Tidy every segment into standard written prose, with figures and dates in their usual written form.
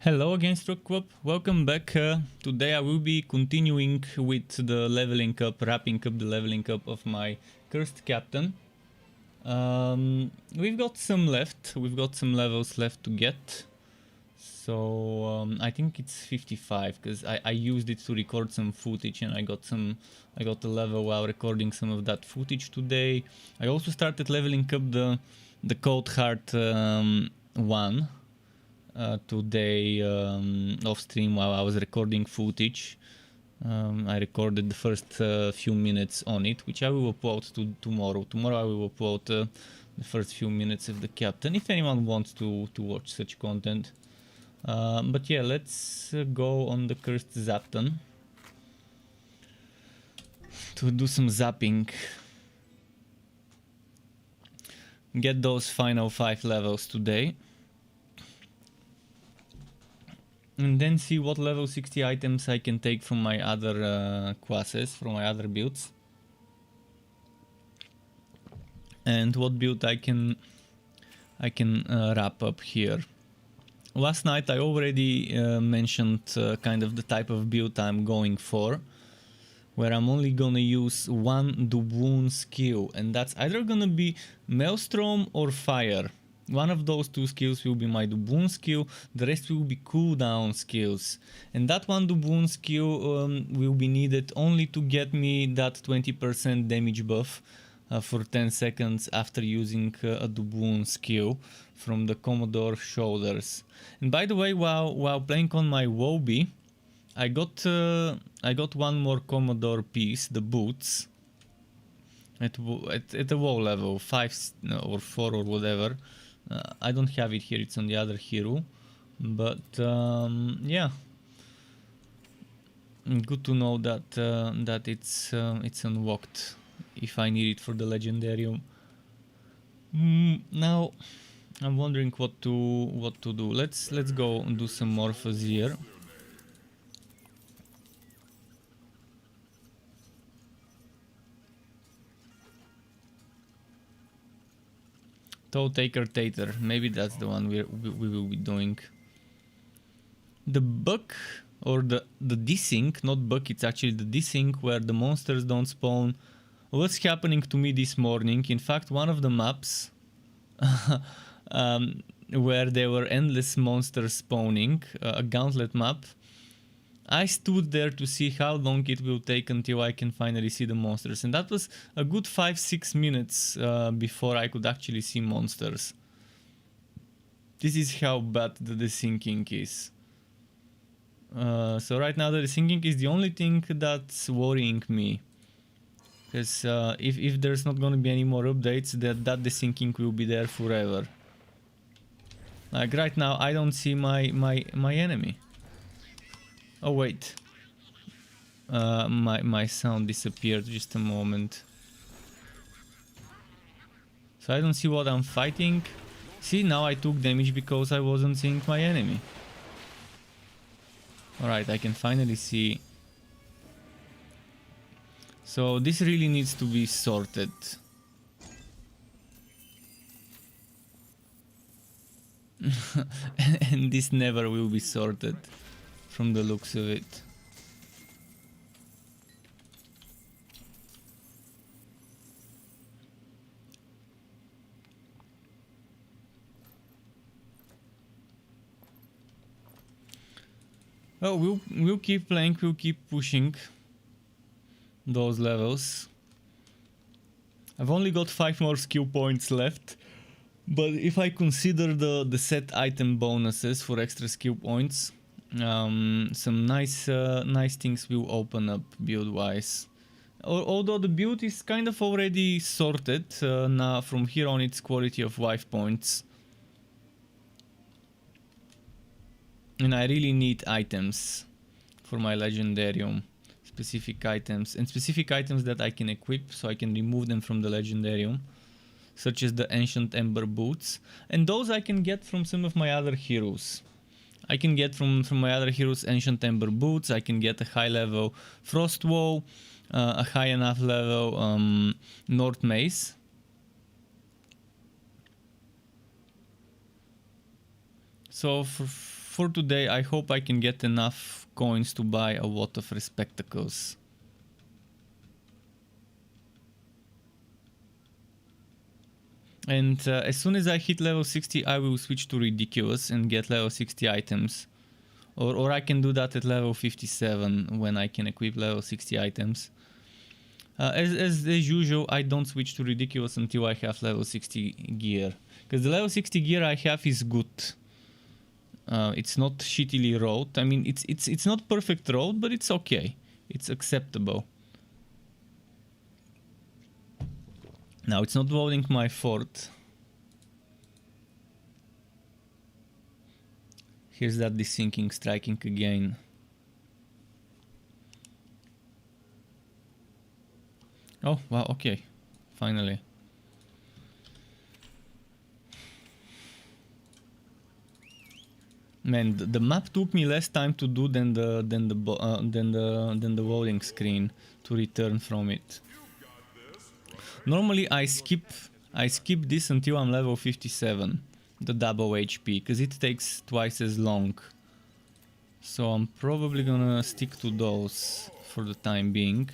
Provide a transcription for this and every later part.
Hello again, Stroke. Welcome back. Today I will be continuing with the leveling up, wrapping up the leveling up of my Cursed Captain. We've got some left. We've got some levels left to get. So I think it's 55 because I used it to record some footage and I got the level while recording some of that footage today. I also started leveling up the Cold Heart 1. Today off stream while I was recording footage. I recorded the first few minutes on it, which I will upload to tomorrow. Tomorrow I will upload the first few minutes of the captain, if anyone wants to watch such content. But yeah, let's go on the Cursed ZAPtain to do some zapping. Get those final 5 levels today. And then see what level 60 items I can take from my other classes, from my other builds. And what build I can wrap up here. Last night I already mentioned kind of the type of build I'm going for, where I'm only gonna use one Doubloon skill, and that's either gonna be Maelstrom or Fire. One of those two skills will be my Doubloon skill, the rest will be cooldown skills. And that one Doubloon skill will be needed only to get me that 20% damage buff for 10 seconds after using a Doubloon skill from the Commodore shoulders. And by the way, while playing on my Wobby, I got one more Commodore piece, the boots, at a WoW level 5 or 4 or whatever. I don't have it here, it's on the other hero, but yeah, good to know that that it's unlocked if I need it for the Legendarium. Now I'm wondering what to do. Let's go and do some morphos here. Toe Taker Tater, maybe that's the one we will be doing. The bug, or the desync, not bug, it's actually the desync where the monsters don't spawn. What's happening to me this morning? In fact, one of the maps where there were endless monsters spawning, a gauntlet map, I stood there to see how long it will take until I can finally see the monsters, and that was a good 5-6 minutes before I could actually see monsters. This is how bad the desyncing is. So right now the desyncing is the only thing that's worrying me, because if there's not gonna be any more updates, that desyncing will be there forever. Like right now I don't see my enemy. Oh wait, my sound disappeared just a moment. So I don't see what I'm fighting. See, now I took damage because I wasn't seeing my enemy. Alright, I can finally see. So this really needs to be sorted. And this never will be sorted, from the looks of it. Oh, we'll keep playing, we'll keep pushing those levels. I've only got 5 more skill points left, but if I consider the set item bonuses for extra skill points, some nice things will open up build wise. Although the build is kind of already sorted, now from here on it's quality of life points. And I really need items for my Legendarium. Specific items, and specific items that I can equip so I can remove them from the Legendarium, such as the Ancient Ember Boots. And those I can get from some of my other heroes. I can get from my other heroes Ancient Ember Boots, I can get a high level Frost Wall, a high enough level North Mace. So for today. I hope I can get enough coins to buy a lot of Respectacles. And as soon as I hit level 60, I will switch to Ridiculous and get level 60 items. Or I can do that at level 57 when I can equip level 60 items. As usual, I don't switch to Ridiculous until I have level 60 gear. Because the level 60 gear I have is good. It's not shittily rolled. I mean, it's not perfect rolled, but it's okay. It's acceptable. Now it's not loading my fort. Here's that desyncing striking again. Oh wow, okay, finally. Man, the map took me less time to do than the loading screen to return from it. Normally I skip this until I'm level 57, the double HP, because it takes twice as long. So I'm probably gonna stick to those for the time being.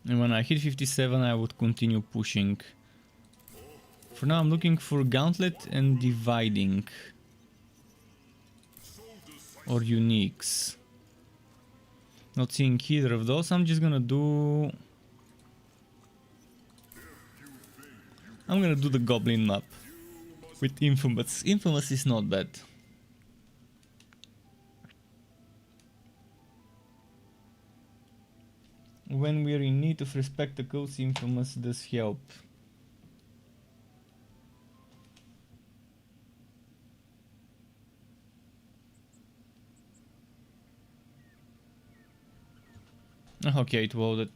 And when I hit 57 I would continue pushing. For now I'm looking for Gauntlet and Dividing. Or Uniques. Not seeing either of those. I'm just gonna do... I'm gonna do the Goblin map with Infamous. Infamous is not bad. When we're in need of Respectacles, Infamous does help. Okay, it loaded.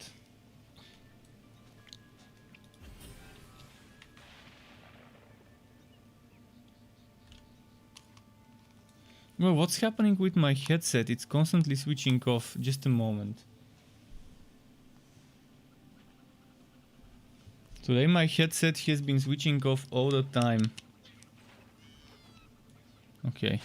Well, what's happening with my headset? It's constantly switching off. Just a moment. Today my headset has been switching off all the time. Okay.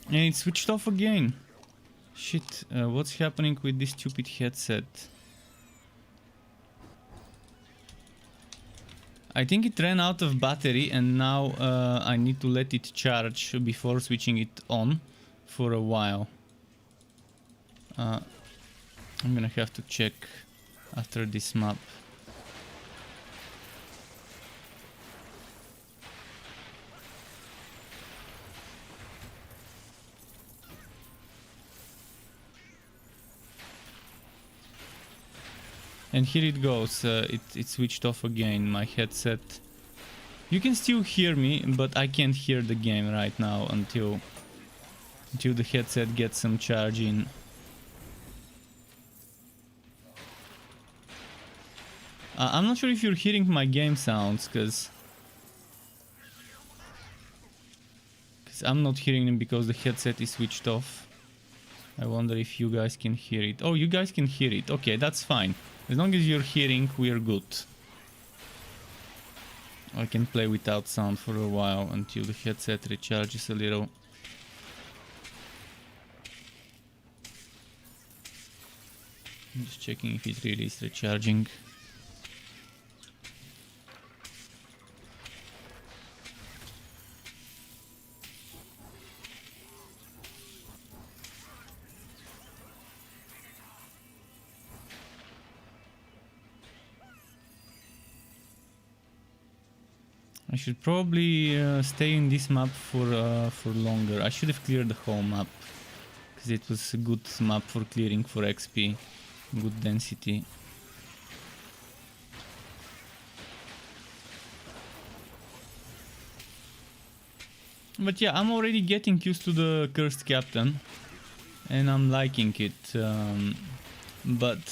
And it switched off again. Shit, what's happening with this stupid headset? I think it ran out of battery and now I need to let it charge before switching it on for a while. I'm gonna have to check after this map. And here it goes, it switched off again, my headset. You can still hear me, but I can't hear the game right now until the headset gets some charge in. I'm not sure if you're hearing my game sounds, cause I'm not hearing them because the headset is switched off. I wonder if you guys can hear it. Oh, you guys can hear it. Okay, that's fine. As long as you're hearing, we're good. I can play without sound for a while until the headset recharges a little. I'm just checking if it really is recharging. I should probably stay in this map for longer. I should have cleared the whole map, because it was a good map for clearing for XP, good density. But yeah, I'm already getting used to the Cursed Captain, and I'm liking it. But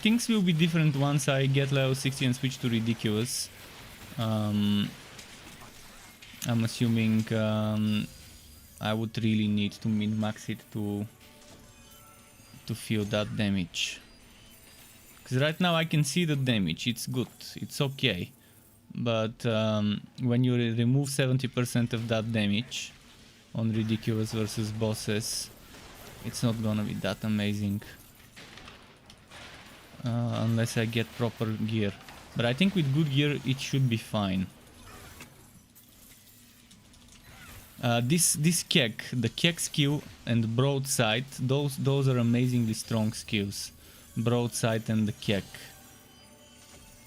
things will be different once I get level 60 and switch to Ridiculous. I'm assuming I would really need to min-max it to feel that damage. Because right now I can see the damage, it's good, it's okay. But when you remove 70% of that damage on Ridiculous versus bosses, it's not gonna be that amazing. Unless I get proper gear. But I think with good gear it should be fine. This Keck, the Keck skill and Broadside, those are amazingly strong skills. Broadside and the Keck.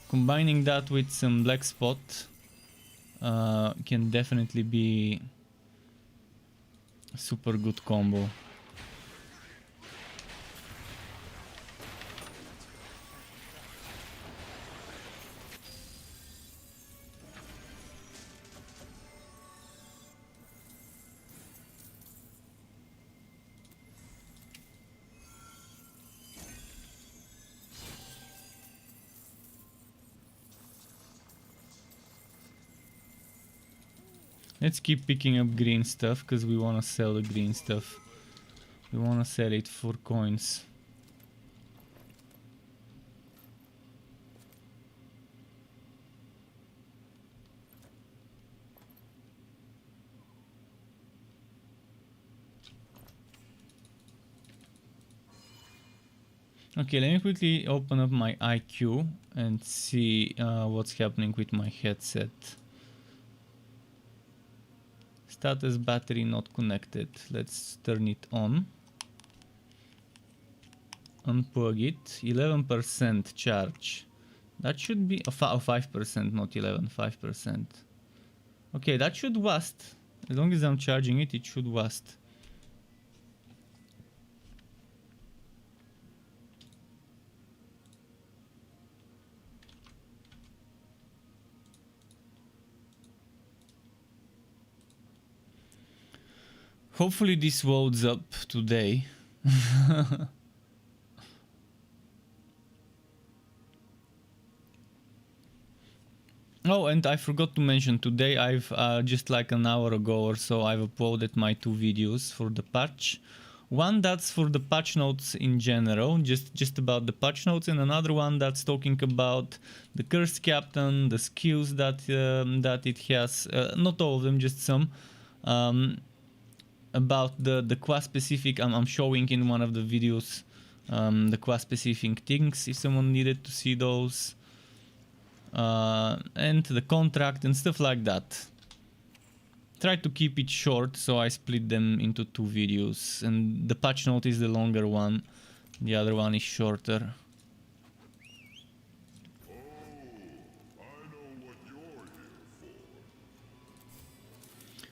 Combining that with some Black Spot can definitely be a super good combo. Let's keep picking up green stuff because we want to sell the green stuff. We want to sell it for coins. Okay, let me quickly open up my IQ and see what's happening with my headset. Status battery not connected. Let's turn it on. Unplug it. 11% charge. That should be 5%, not 11, 5%. Okay, that should last. As long as I'm charging it, it should last. Hopefully this loads up today. Oh, and I forgot to mention, today I've just like an hour ago or so, I've uploaded my 2 videos for the patch. One that's for the patch notes in general, just about the patch notes, and another one that's talking about the Cursed Captain, the skills that that it has, not all of them, just some. About the class specific, I'm showing in one of the videos the class specific things if someone needed to see those, and the contract and stuff like that. Try to keep it short, so I split them into 2 videos, and the patch note is the longer one, the other one is shorter.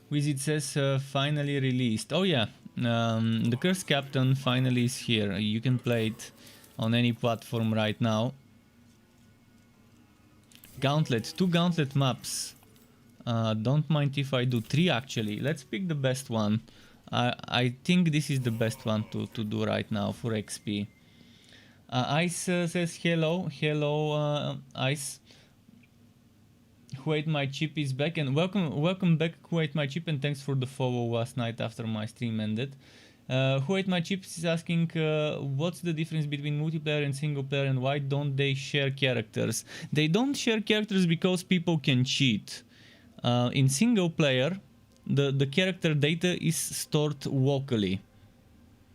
Wizard says finally released. Oh yeah, the Cursed Captain finally is here. You can play it on any platform right now. Gauntlet, 2 Gauntlet maps. Don't mind if I do 3 actually. Let's pick the best one. I think this is the best one to do right now for XP. Ice says hello, Ice. Who Ate My Chip is back, and welcome back, Who Ate My Chip, and thanks for the follow last night after my stream ended. Who Ate My Chip is asking what's the difference between multiplayer and single player, and why don't they share characters? They don't share characters because people can cheat. In single player, the character data is stored locally.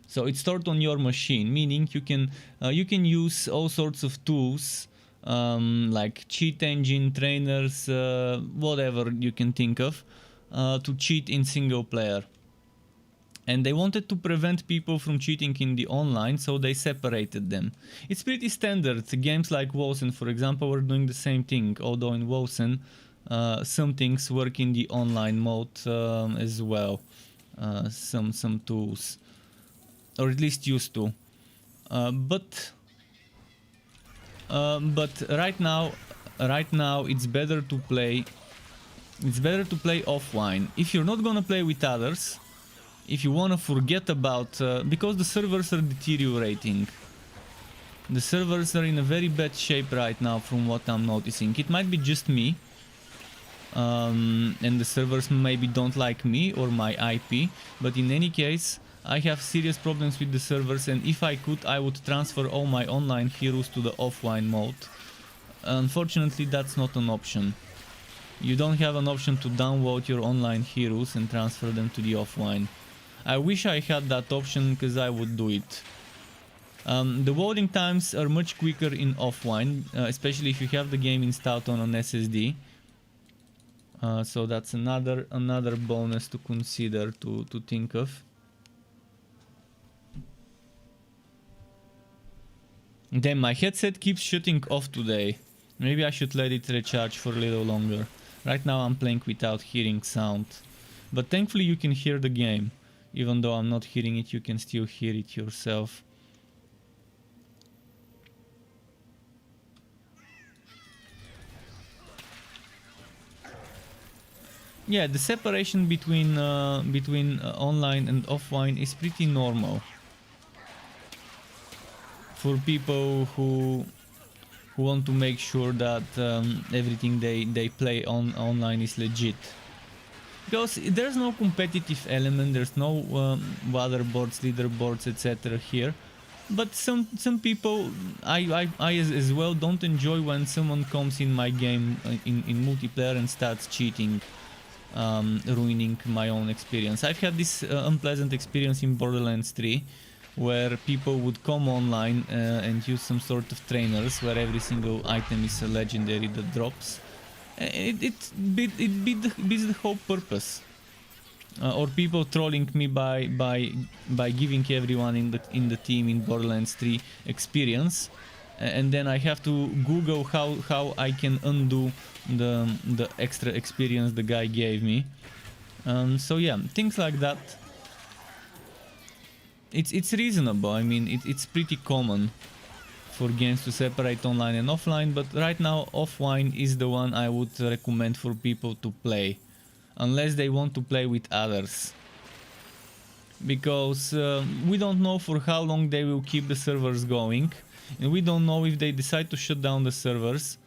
So it's stored on your machine, meaning you can use all sorts of tools, like cheat engine, trainers, whatever you can think of, to cheat in single player. And they wanted to prevent people from cheating in the online, so they separated them. It's pretty standard. Games like Wolsen, for example, were doing the same thing, although in Wolsen some things work in the online mode as well. Some tools, or at least used to. But right now it's better to play It's better to play offline. If you're not gonna play with others, if you wanna forget about... because the servers are deteriorating. The servers are in a very bad shape right now from what I'm noticing. It might be just me. And the servers maybe don't like me or my IP. But in any case, I have serious problems with the servers, and if I could, I would transfer all my online heroes to the offline mode. Unfortunately, that's not an option. You don't have an option to download your online heroes and transfer them to the offline. I wish I had that option, because I would do it. The loading times are much quicker in offline, especially if you have the game installed on an SSD. So that's another bonus to consider, to think of. Damn, my headset keeps shutting off today. Maybe I should let it recharge for a little longer. Right now I'm playing without hearing sound. But thankfully you can hear the game. Even though I'm not hearing it, you can still hear it yourself. Yeah, the separation between online and offline is pretty normal for people who want to make sure that everything they play online is legit. Because there's no competitive element, there's no motherboards, leaderboards, etc. here. But some people, I as well don't enjoy when someone comes in my game in multiplayer and starts cheating. Ruining my own experience. I've had this unpleasant experience in Borderlands 3 where people would come online and use some sort of trainers where every single item is a legendary that drops. It beats the whole purpose. Or people trolling me by giving everyone in the team in Borderlands 3 experience, and then I have to Google how I can undo the extra experience the guy gave me. So yeah, things like that. It's reasonable. I mean, it's pretty common for games to separate online and offline, but right now offline is the one I would recommend for people to play, unless they want to play with others. Because we don't know for how long they will keep the servers going, and we don't know if they decide to shut down the servers,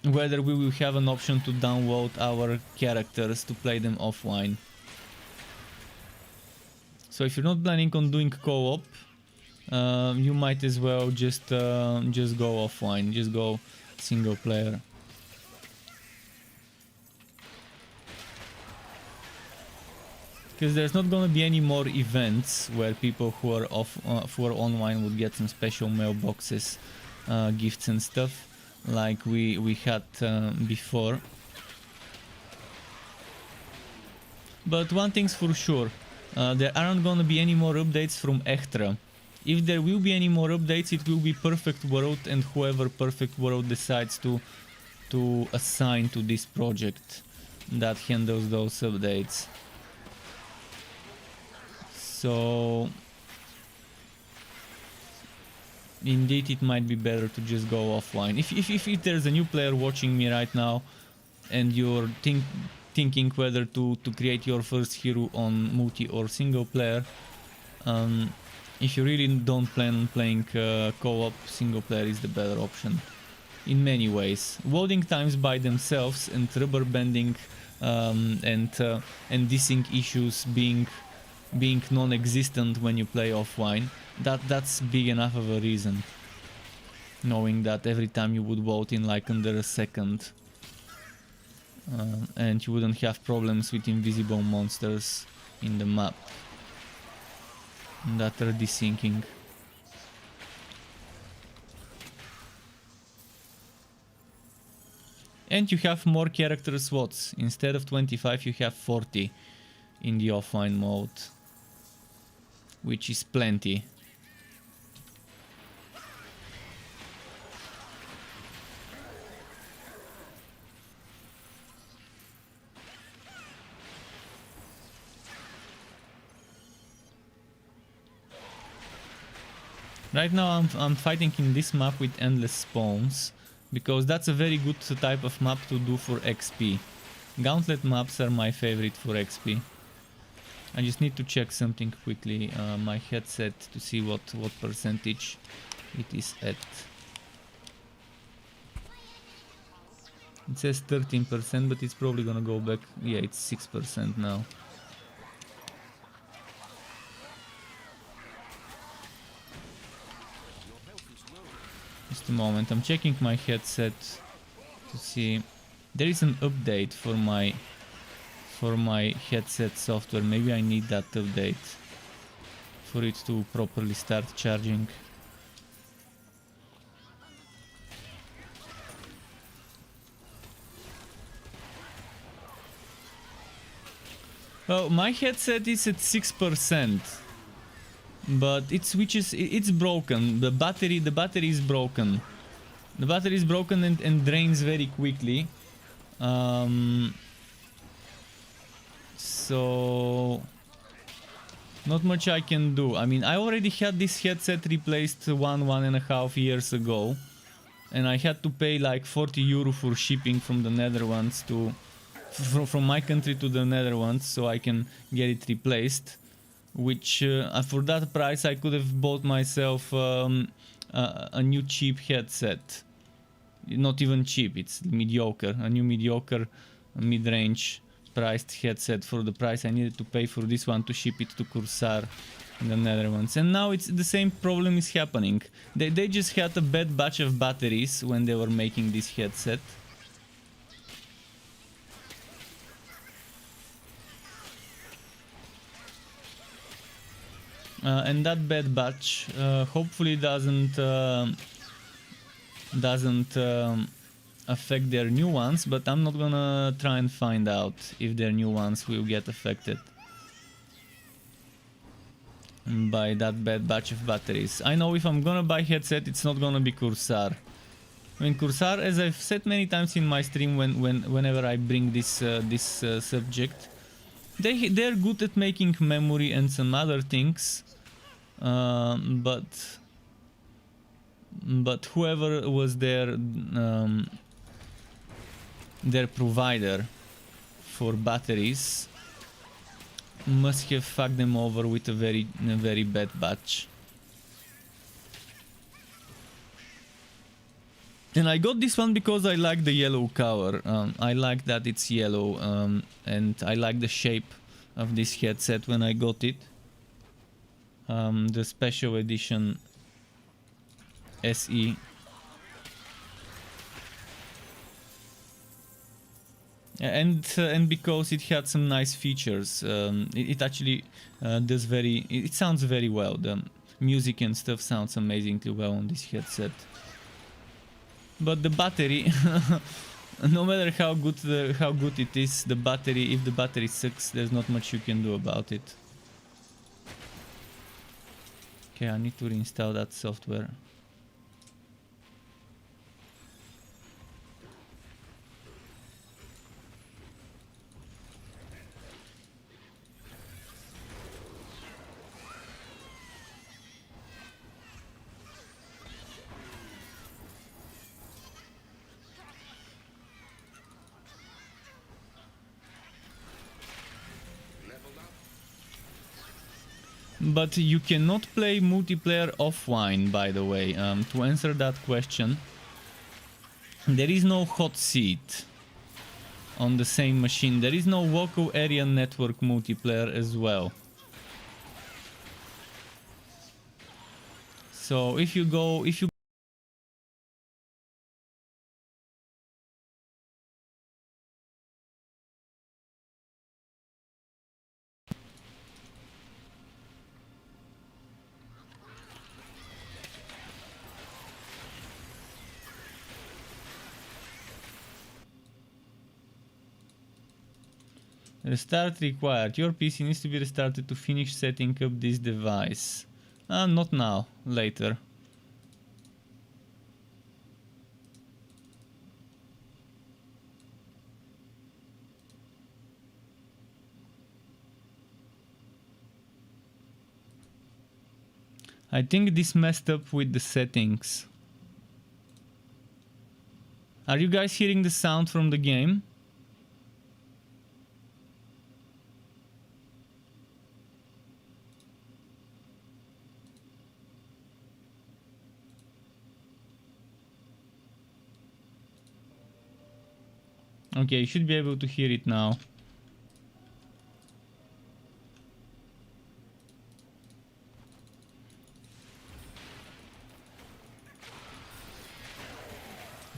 whether we will have an option to download our characters to play them offline. So if you're not planning on doing co-op, you might as well just go offline, just go single player. Because there's not gonna be any more events where people who are online would get some special mailboxes, gifts and stuff like we had before. But one thing's for sure, there aren't gonna be any more updates from Extra. If there will be any more updates, it will be Perfect World, and whoever Perfect World decides to assign to this project that handles those updates. So indeed it might be better to just go offline. If there's a new player watching me right now and you're thinking whether to create your first hero on multi or single player, if you really don't plan on playing co-op, single player is the better option in many ways. Loading times by themselves and rubber banding and desync issues being non-existent when you play offline, that's big enough of a reason. Knowing that every time you would vote in like under a second, and you wouldn't have problems with invisible monsters in the map that are desyncing. And you have more character slots. Instead of 25 you have 40 in the offline mode, which is plenty. Right now I'm fighting in this map with endless spawns, because that's a very good type of map to do for XP. Gauntlet maps are my favorite for XP. I just need to check something quickly, my headset, to see what percentage it is at. It says 13%, but it's probably gonna go back. Yeah, it's 6% now. Just a moment, I'm checking my headset to see. There is an update for my headset software. Maybe I need that update for it to properly start charging. Well, my headset is at 6%, but it switches. It's broken. The battery is broken. The battery is broken and drains very quickly. So not much I can do. I mean, I already had this headset replaced 1.5 years ago, and I had to pay like 40 euro for shipping from the Netherlands to from my country to the Netherlands, so I can get it replaced. Which for that price I could have bought myself a new cheap headset. Not even cheap, it's mediocre. A new mediocre mid-range priced headset for the price I needed to pay for this one to ship it to Cursed in the Netherlands. And now it's the same problem is happening. They just had a bad batch of batteries when they were making this headset. And that bad batch hopefully doesn't affect their new ones, but I'm not gonna try and find out if their new ones will get affected by that bad batch of batteries. I know if I'm gonna buy headset, it's not gonna be Cursed. I mean, Cursed, as I've said many times in my stream whenever I bring this subject, they're good at making memory and some other things, but whoever was their provider for batteries must have fucked them over with a very bad batch. And I got this one because I like the yellow cover. I like that it's yellow, and I like the shape of this headset when I got it. The special edition SE. And because it had some nice features, it actually does it sounds very well. The music and stuff sounds amazingly well on this headset. But the battery, no matter how good it is, the battery, if the battery sucks, there's not much you can do about it. Okay, I need to reinstall that software. But you cannot play multiplayer offline, by the way. To answer that question, there is no hot seat on the same machine. There is no local area network multiplayer as well. So if you restart required. Your PC needs to be restarted to finish setting up this device. Not now, later. I think this messed up with the settings. Are you guys hearing the sound from the game? Okay, you should be able to hear it now.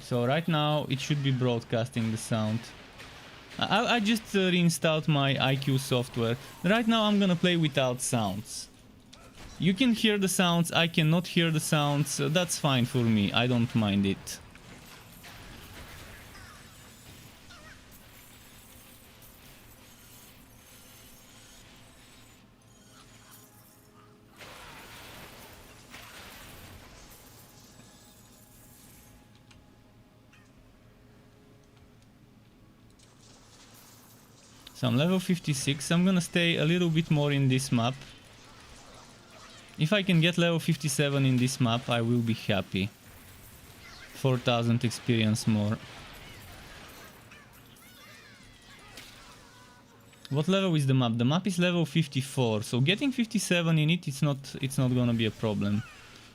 So right now it should be broadcasting the sound. I just reinstalled my IQ software. Right now I'm gonna play without sounds. You can hear the sounds, I cannot hear the sounds. That's fine for me, I don't mind it. So I'm level 56, I'm gonna stay a little bit more in this map. If I can get level 57 in this map, I will be happy. 4000 experience more. What level is the map? The map is level 54, so getting 57 in it, it's not gonna be a problem.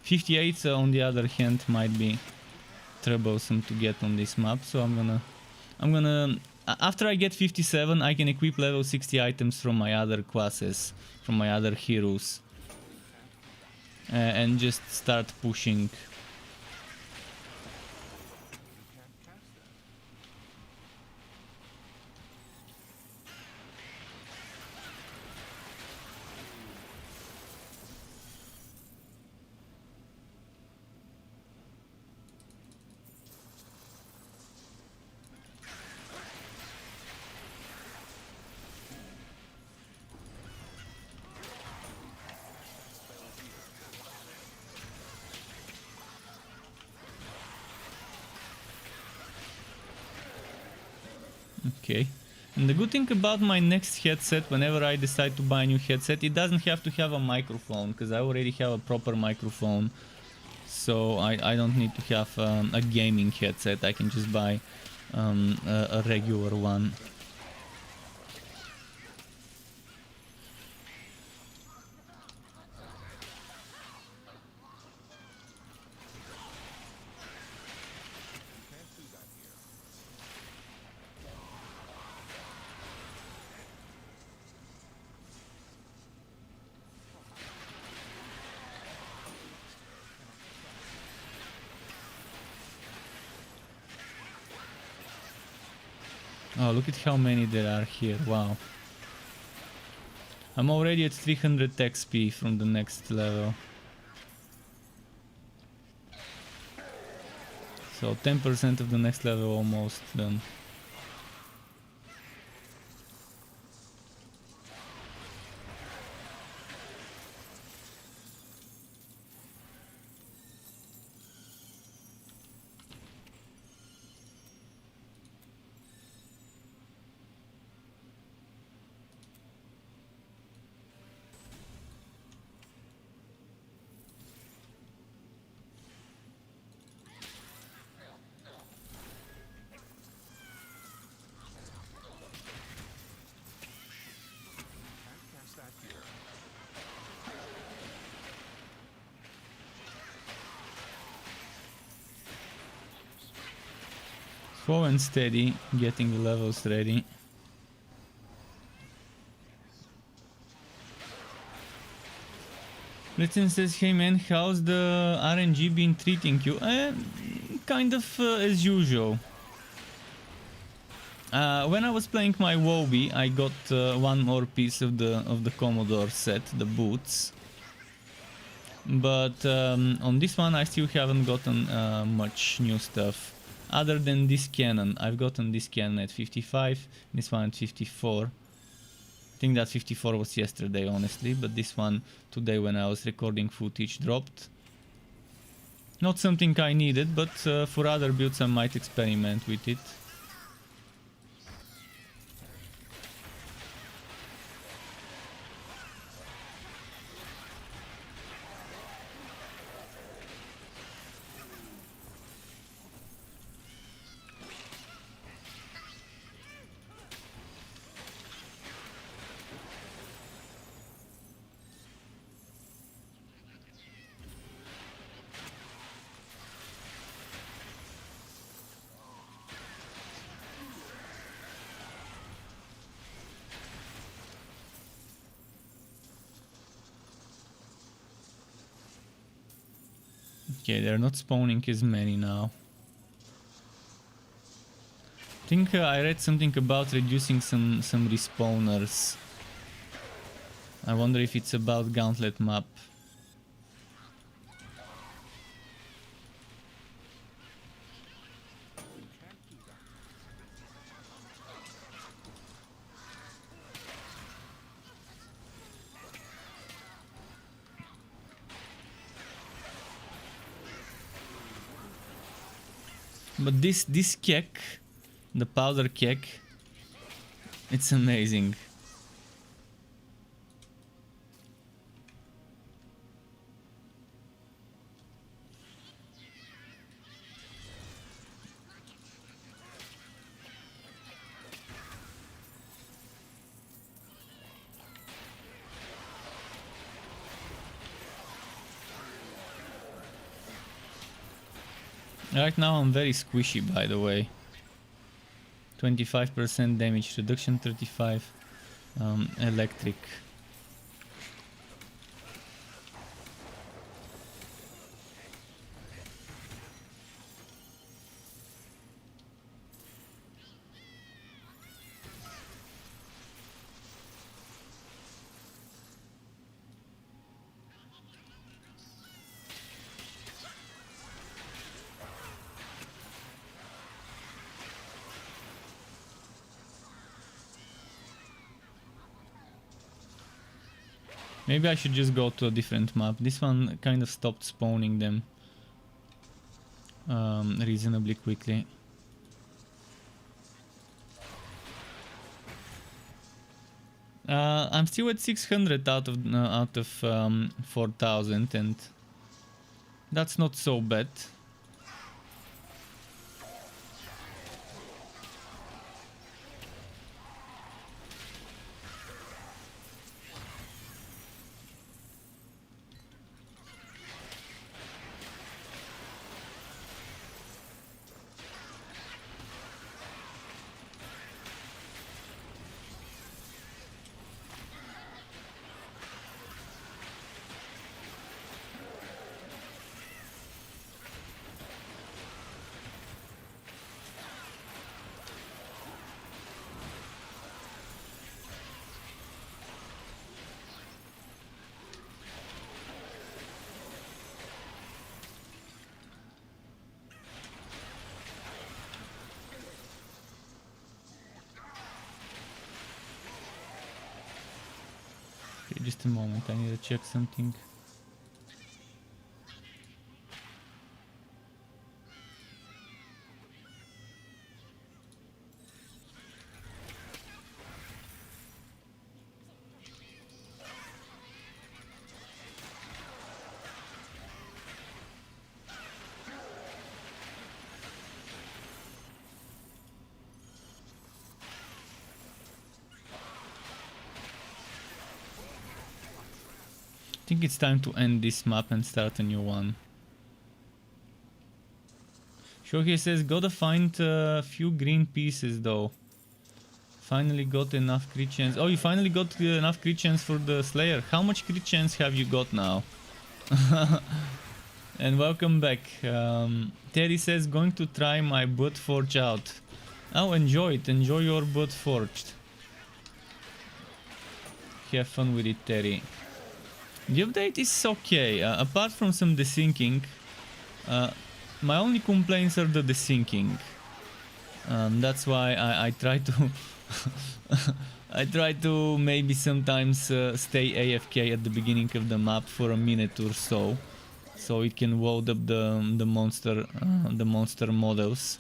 58 on the other hand might be troublesome to get on this map, so I'm gonna after I get 57 I can equip level 60 items from my other classes, from my other heroes, and just start pushing. Okay, and the good thing about my next headset, whenever I decide to buy a new headset, it doesn't have to have a microphone, because I already have a proper microphone. So I don't need to have a gaming headset, I can just buy a regular one. Oh, look at how many there are here, wow. I'm already at 300 XP from the next level. So 10% of the next level almost done. Slow and steady, getting the levels ready. Blitzen says, hey man, how's the RNG been treating you? Kind of as usual. When I was playing my Wobby, I got one more piece of the Commodore set, the boots. But on this one I still haven't gotten much new stuff. Other than this cannon. I've gotten this cannon at 55, this one at 54. I think that 54 was yesterday, honestly, but this one today when I was recording footage dropped. Not something I needed, but for other builds I might experiment with it. Okay, they're not spawning as many now. I think I read something about reducing some respawners. I wonder if it's about Gauntlet map. But this kek, the powder kek, it's amazing. Right now I'm very squishy, by the way. 25% damage reduction, 35 electric. Maybe I should just go to a different map. This one kind of stopped spawning them reasonably quickly. I'm still at 600 out of 4,000, and that's not so bad. Okay, just a moment, I need to check something. I think it's time to end this map and start a new one. Shohei says, gotta find a few green pieces though. Finally got enough crit chance. Oh, you finally got enough crit chance for the Slayer. How much crit chance have you got now? And welcome back. Teddy says, going to try my butt forge out. Oh, enjoy it. Enjoy your butt forged. Have fun with it, Teddy. The update is okay, apart from some desyncing. My only complaints are the desyncing. That's why I try to I try to maybe sometimes stay AFK at the beginning of the map for a minute or so it can load up the monster models.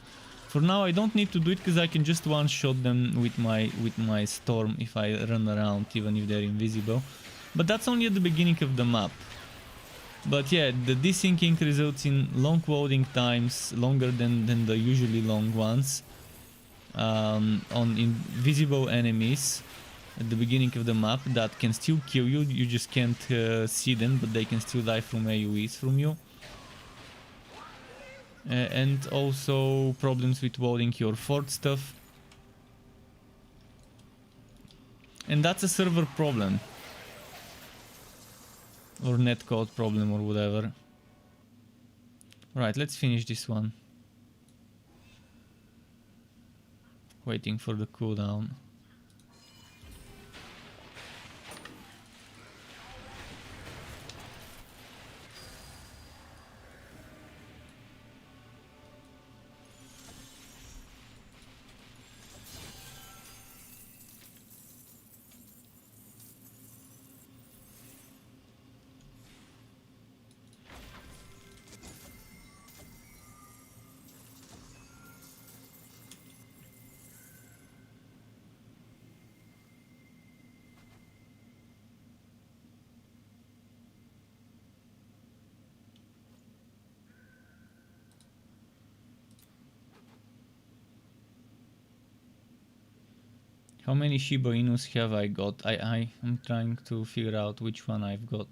For now I don't need to do it because I can just one-shot them with my storm if I run around, even if they're invisible. But that's only at the beginning of the map. But yeah, the desyncing results in long loading times, longer than the usually long ones, on invisible enemies at the beginning of the map that can still kill you. You just can't see them, but they can still die from AoEs from you. And also problems with loading your fort stuff. And that's a server problem. Or netcode problem or whatever. Right, let's finish this one. Waiting for the cooldown. How many Shiba Inus have I got? I'm trying to figure out which one I've got.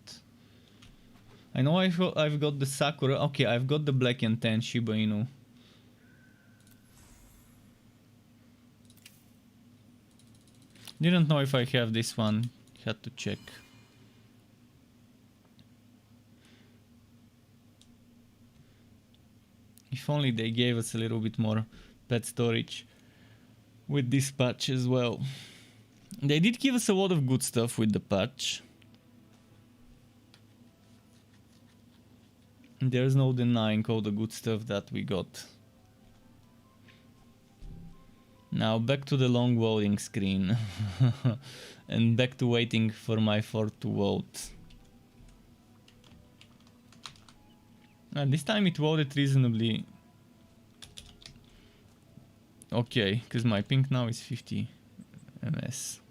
I know I've got the Sakura. Okay, I've got the black and tan Shiba Inu. Didn't know if I have this one. Had to check. If only they gave us a little bit more pet storage with this patch as well. They did give us a lot of good stuff with the patch. There's no denying all the good stuff that we got. Now back to the long voting screen. And back to waiting for my fort to vote. This time it voted reasonably okay, because my ping now is 50 ms.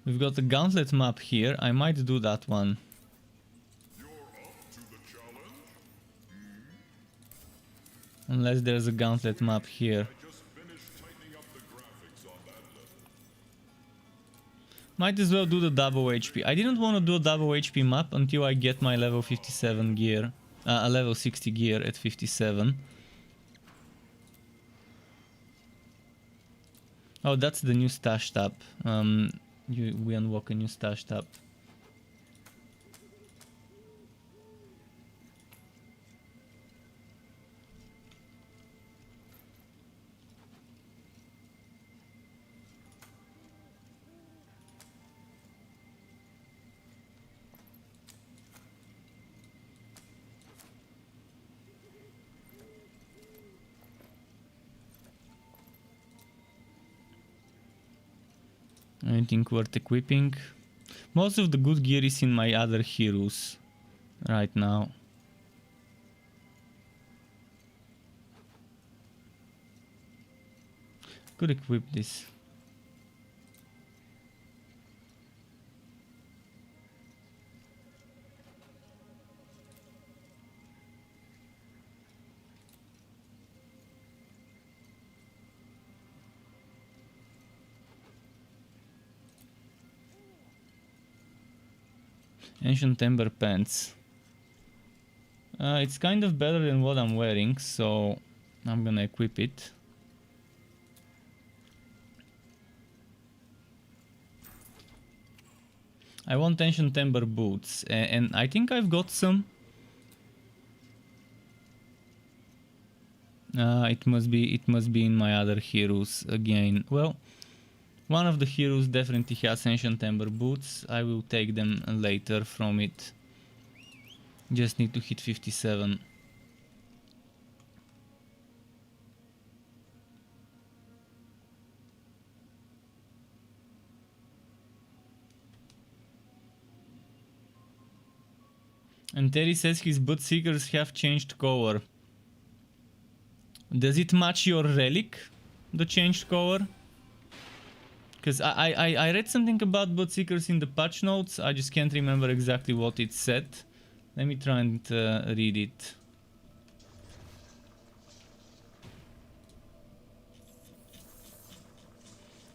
We've got a gauntlet map here. I might do that one. Unless there's a gauntlet map here. Might as well do the double HP. I didn't want to do a double HP map until I get my level 57 gear. A level 60 gear at 57. Oh, that's the new stash tab. We unlock a new stash tab. Anything worth equipping? Most of the good gear is in my other heroes right now. Could equip this. Ancient Ember Pants. It's kind of better than what I'm wearing, so I'm gonna equip it. I want Ancient Ember Boots, and I think I've got some. It must be in my other heroes again. Well, one of the heroes definitely has Ancient Ember Boots. I will take them later from it. Just need to hit 57. And Terry says his Butt Seekers have changed color. Does it match your relic, the changed color? Because I read something about Butt Seekers in the patch notes. I just can't remember exactly what it said. Let me try and read it.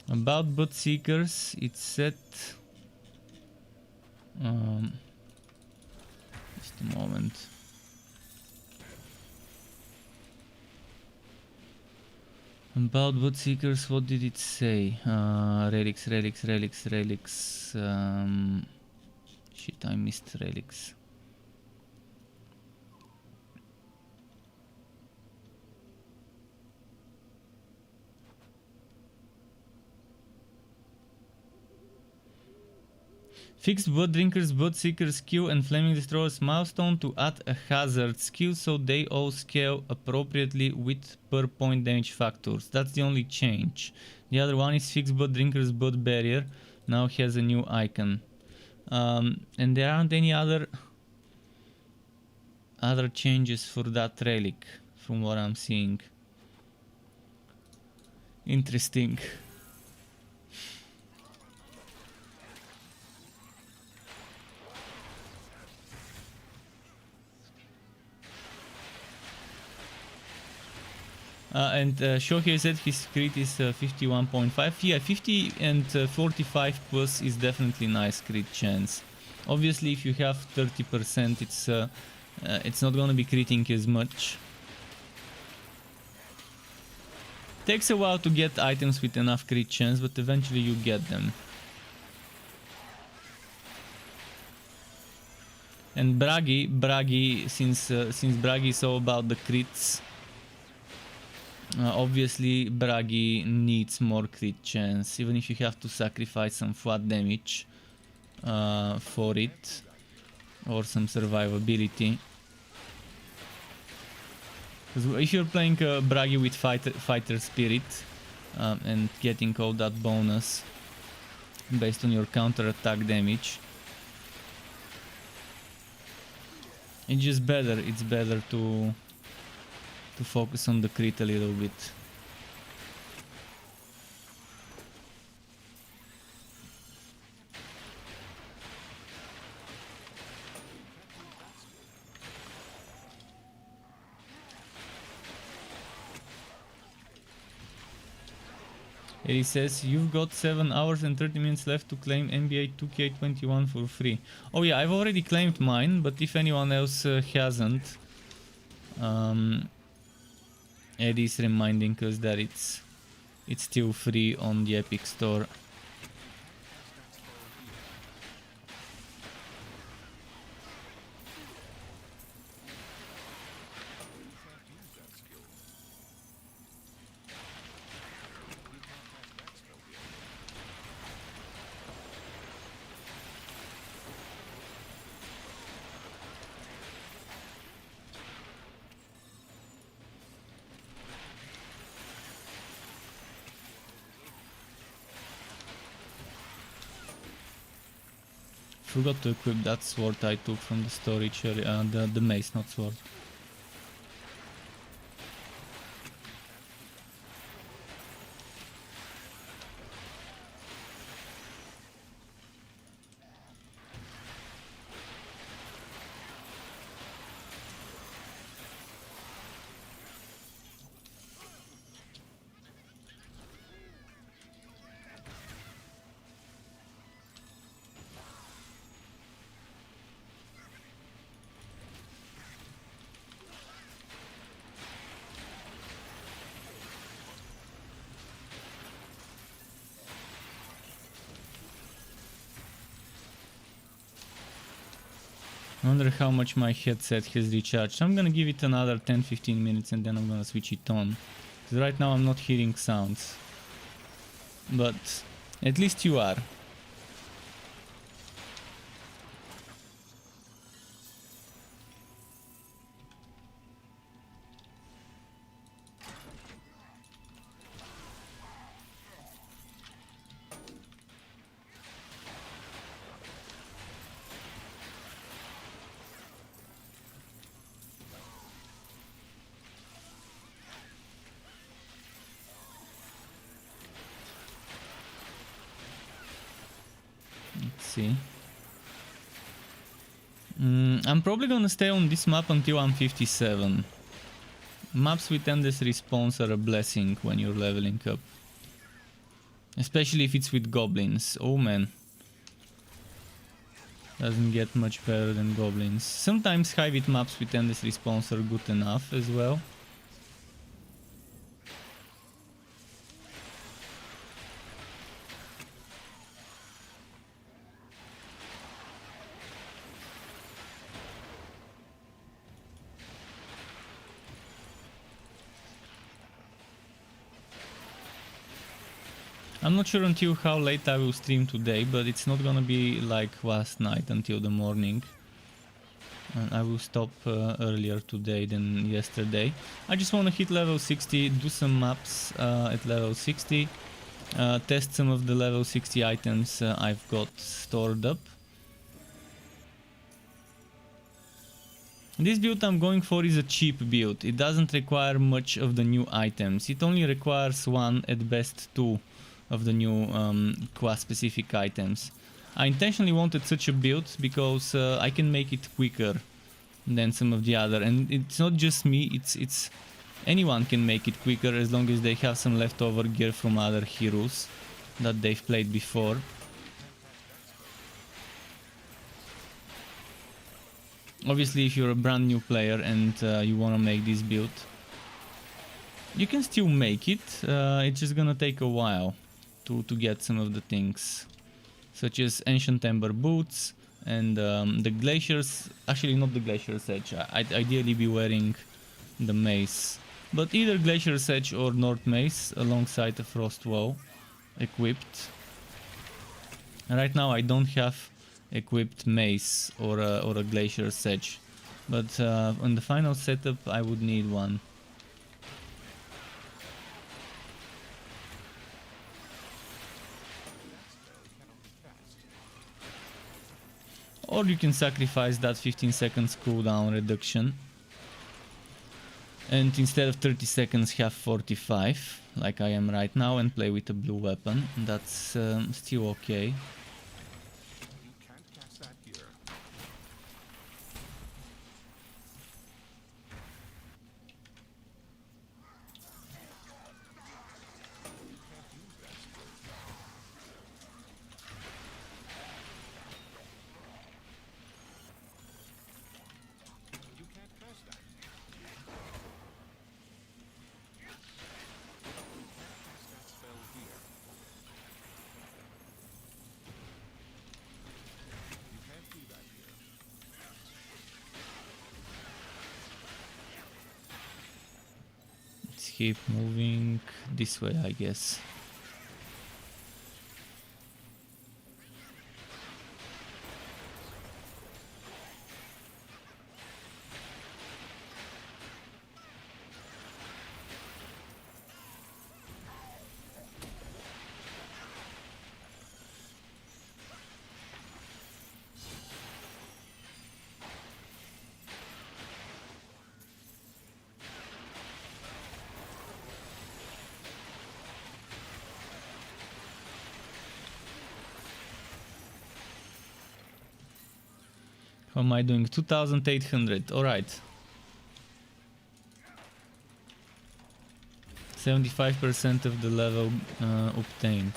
About Butt Seekers, it said... just a moment. About Blood Seekers, what did it say? Relics. Shit, I missed relics. Fix Blood Drinkers, Blood Seekers skill and Flaming Destroyers milestone to add a hazard skill so they all scale appropriately with per point damage factors. That's the only change. The other one is Fix Blood Drinkers, Blood Barrier. Now has a new icon. And there aren't any other changes for that relic from what I'm seeing. Interesting. And Shohei said his crit is 51.5. Yeah, 50 and 45 plus is definitely nice crit chance. Obviously, if you have 30%, it's not gonna be critting as much. Takes a while to get items with enough crit chance, but eventually you get them. And Bragi, since Bragi is all about the crits. Obviously, Bragi needs more crit chance, even if you have to sacrifice some flat damage for it, or some survivability. Because if you're playing Bragi with fighter spirit and getting all that bonus based on your counter attack damage, it's just better. It's better to focus on the crit a little bit. He says, you've got 7 hours and 30 minutes left to claim NBA 2K21 for free. Oh yeah, I've already claimed mine, but if anyone else hasn't, Eddie's reminding us that it's still free on the Epic Store. Forgot to equip that sword I took from the storage area, the mace, not sword. I wonder how much my headset has recharged. I'm gonna give it another 10-15 minutes and then I'm gonna switch it on. Because right now I'm not hearing sounds. But at least you are. See. I'm probably gonna stay on this map until I'm 57. Maps with endless respawns are a blessing when you're leveling up. Especially if it's with goblins. Oh man. Doesn't get much better than goblins. Sometimes high-wit maps with endless respawns are good enough as well. I'm not sure until how late I will stream today, but it's not gonna be like last night until the morning. And I will stop earlier today than yesterday. I just want to hit level 60, do some maps at level 60, test some of the level 60 items I've got stored up. This build I'm going for is a cheap build. It doesn't require much of the new items. It only requires one, at best two, of the new class specific items. I intentionally wanted such a build because I can make it quicker than some of the other, and it's not just me, it's anyone can make it quicker as long as they have some leftover gear from other heroes that they've played before. Obviously, if you're a brand new player and you want to make this build, you can still make it. It's just gonna take a while to get some of the things, such as Ancient Ember Boots and the Glaciers. Actually, not the Glacier's Edge. I'd ideally be wearing the Mace, but either Glacier's Edge or North Mace alongside the Frost Wall equipped. And right now I don't have equipped Mace or a Glacier's Edge, but on the final setup I would need one. Or you can sacrifice that 15 seconds cooldown reduction and instead of 30 seconds have 45 like I am right now and play with a blue weapon. That's still okay. Keep moving this way, I guess. How am I doing? 2800. Alright. 75% of the level obtained.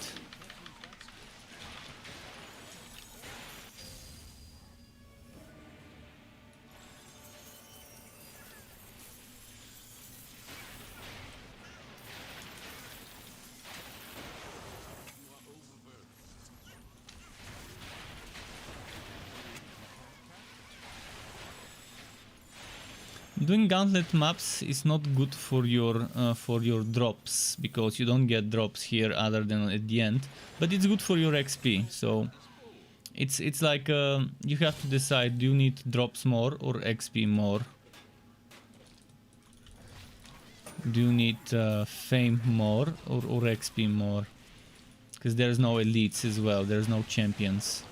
Doing gauntlet maps is not good for your drops, because you don't get drops here other than at the end, but it's good for your XP. So it's like you have to decide, do you need drops more or XP more? Do you need fame more or XP more? Because there's no elites as well, there's no champions.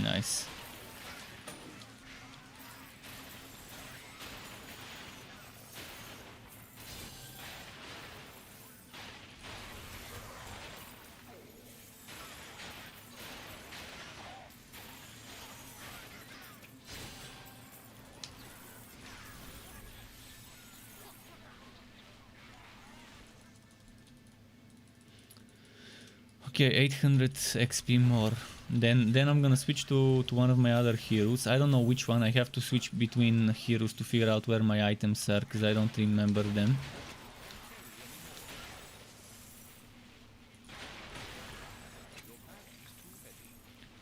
Nice. Okay, 800 XP more. Then I'm gonna switch to one of my other heroes. I don't know which one. I have to switch between heroes to figure out where my items are, because I don't remember them.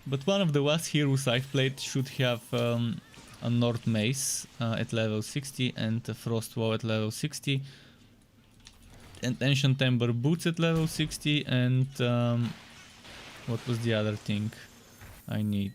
But one of the last heroes I've played should have a North Mace at level 60 and a Frost Wall at level 60. And Ancient Ember Boots at level 60 and what was the other thing I need?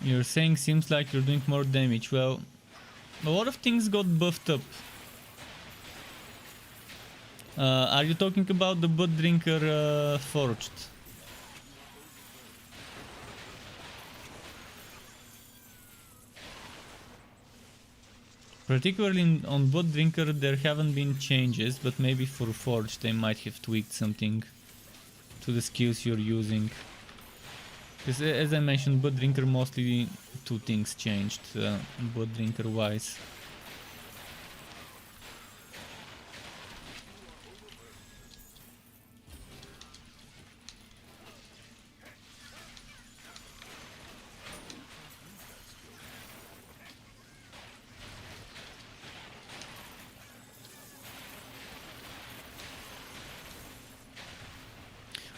You're saying seems like you're doing more damage. Well, a lot of things got buffed up. Are you talking about the Blood Drinker Forged? Particularly on Blood Drinker there haven't been changes, but maybe for Forged they might have tweaked something to the skills you're using. Because as I mentioned, Blood Drinker mostly two things changed, Blood Drinker wise.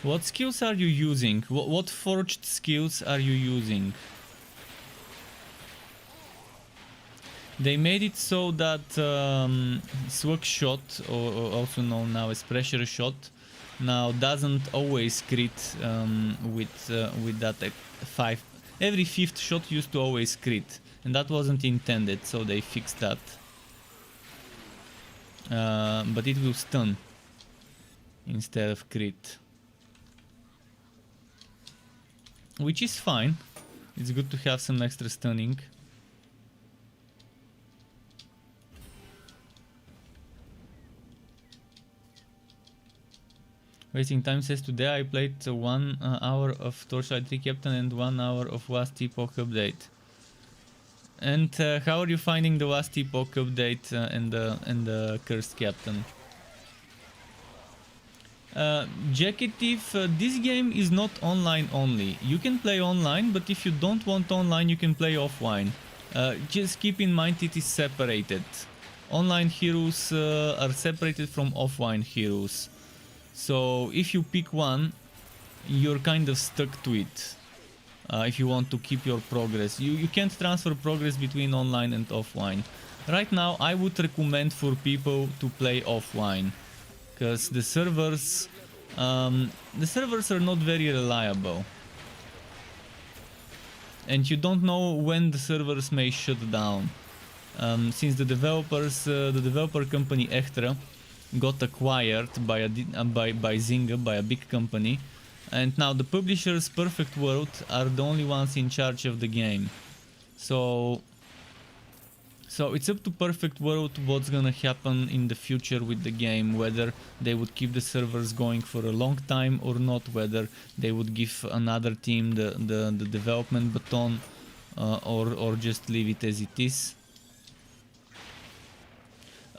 What skills are you using? What forged skills are you using? They made it so that Slug Shot, or also known now as Pressure Shot, now doesn't always crit with that 5. Every 5th shot used to always crit, and that wasn't intended, so they fixed that. But it will stun instead of crit. Which is fine. It's good to have some extra stunning. Wasting Time says today I played 1 hour of Torchlight 3 Captain and 1 hour of Last Epoch update. And how are you finding the Last Epoch update and the Cursed Captain? Jacketive, this game is not online only. You can play online, but if you don't want online, you can play offline. Just keep in mind it is separated. Online heroes are separated from offline heroes. So if you pick one, you're kind of stuck to it. If you want to keep your progress. You can't transfer progress between online and offline. Right now, I would recommend for people to play offline. Because the servers are not very reliable, and you don't know when the servers may shut down. Since the developer company Echtra got acquired by Zynga, by a big company, and now the publishers Perfect World are the only ones in charge of the game. So it's up to Perfect World what's gonna happen in the future with the game, whether they would keep the servers going for a long time or not, whether they would give another team the development baton or just leave it as it is.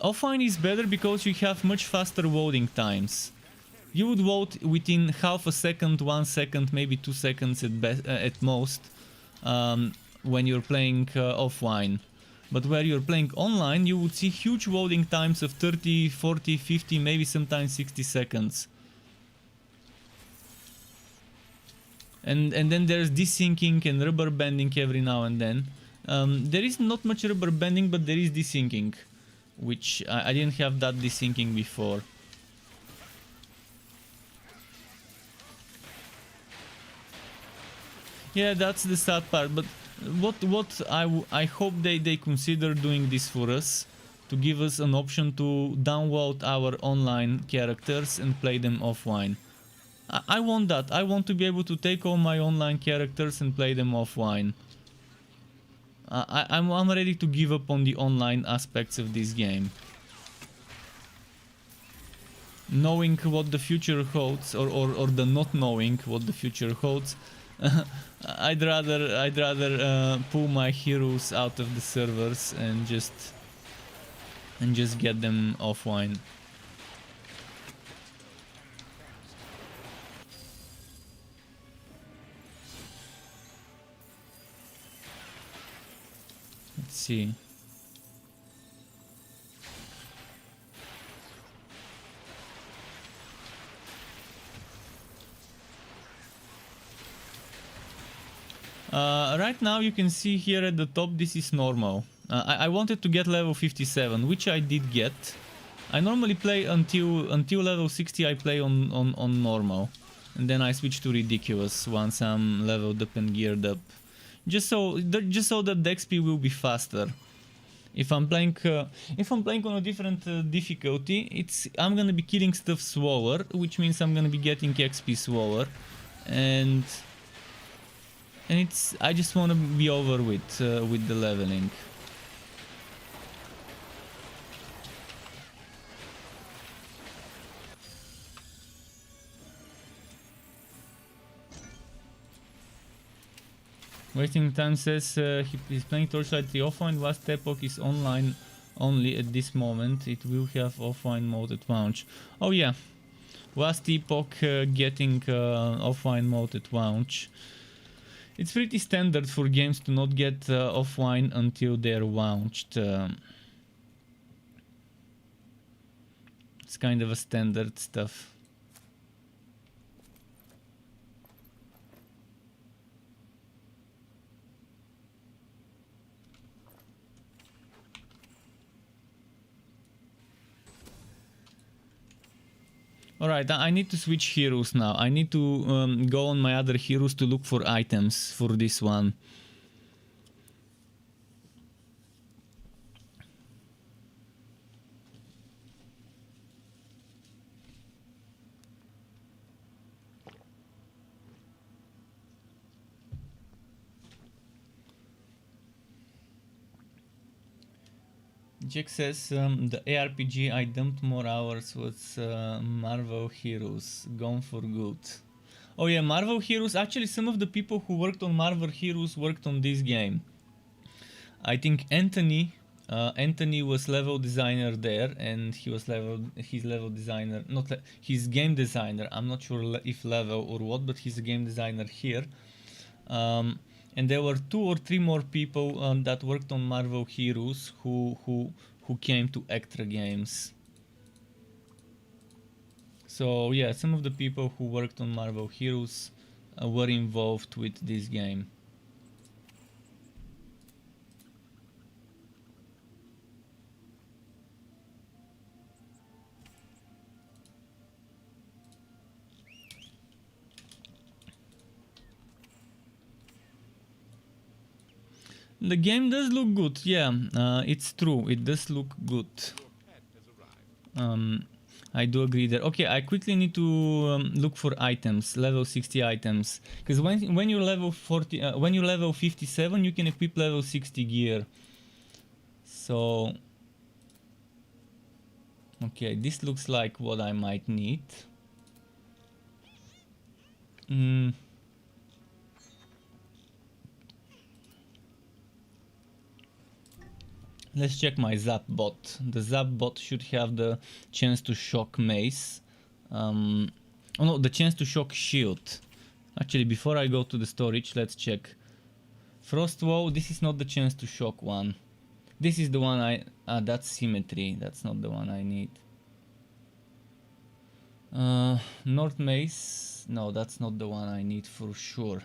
Offline is better because you have much faster loading times. You would load within half a second, 1 second, maybe 2 seconds at most when you're playing offline. But where you're playing online, you would see huge loading times of 30, 40, 50, maybe sometimes 60 seconds. And then there's desyncing and rubber banding every now and then. There is not much rubber banding, but there is desyncing, which I didn't have that desyncing before. Yeah, that's the sad part, but what I hope they consider doing this for us, to give us an option to download our online characters and play them offline. I want that. I want to be able to take all my online characters and play them offline. I'm ready to give up on the online aspects of this game. Knowing what the future holds, or the not knowing what the future holds, I'd rather pull my heroes out of the servers and just get them offline. Let's see. Right now you can see here at the top this is normal. I wanted to get level 57, which I did get. I normally play until level 60. I play on normal, and then I switch to ridiculous once I'm leveled up and geared up, just so that the XP will be faster. If I'm playing on a different difficulty, I'm gonna be killing stuff slower, which means I'm gonna be getting XP slower, and I just want to be over with the leveling. Wasting time says he's playing Torchlight 3 offline. Last epoch is online only at this moment. It will have offline mode at launch. Oh yeah, last epoch getting offline mode at launch. It's pretty standard for games to not get offline until they're launched. It's kind of a standard stuff. Alright, I need to switch heroes now. I need to go on my other heroes to look for items for this one. Jack says the ARPG I dumped more hours was Marvel Heroes, gone for good. Oh yeah, Marvel Heroes, actually some of the people who worked on Marvel Heroes worked on this game. I think Anthony was level designer there, and he was his level designer, his game designer, I'm not sure if level or what, but he's a game designer here. And there were 2 or 3 more people that worked on Marvel Heroes who came to Extra Games. So yeah, some of the people who worked on Marvel Heroes were involved with this game. The game does look good, yeah, it's true, it does look good. I do agree there. Okay, I quickly need to look for items, level 60 items, because when you're level 57, you can equip level 60 gear. So, okay, this looks like what I might need. Let's check my Zap bot. The Zap bot should have the chance to shock mace. Oh no, the chance to shock shield. Actually, before I go to the storage, let's check. Frostwoe, this is not the chance to shock one. This is the one that's symmetry. That's not the one I need. North mace. No, that's not the one I need for sure.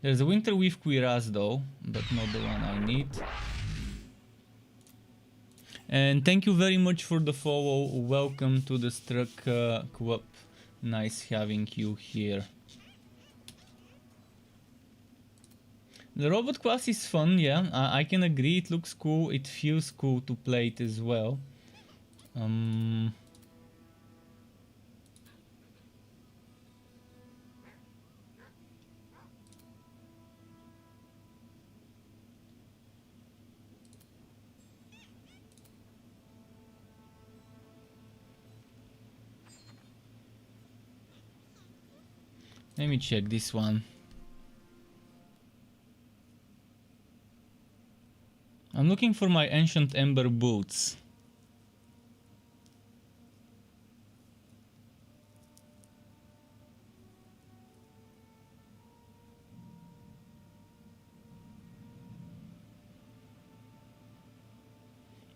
There's a Winter Weave Cuirass though, but not the one I need. And thank you very much for the follow. Welcome to the Struck Club. Nice having you here. The robot class is fun, yeah. I can agree. It looks cool. It feels cool to play it as well. Let me check this one. I'm looking for my ancient ember boots.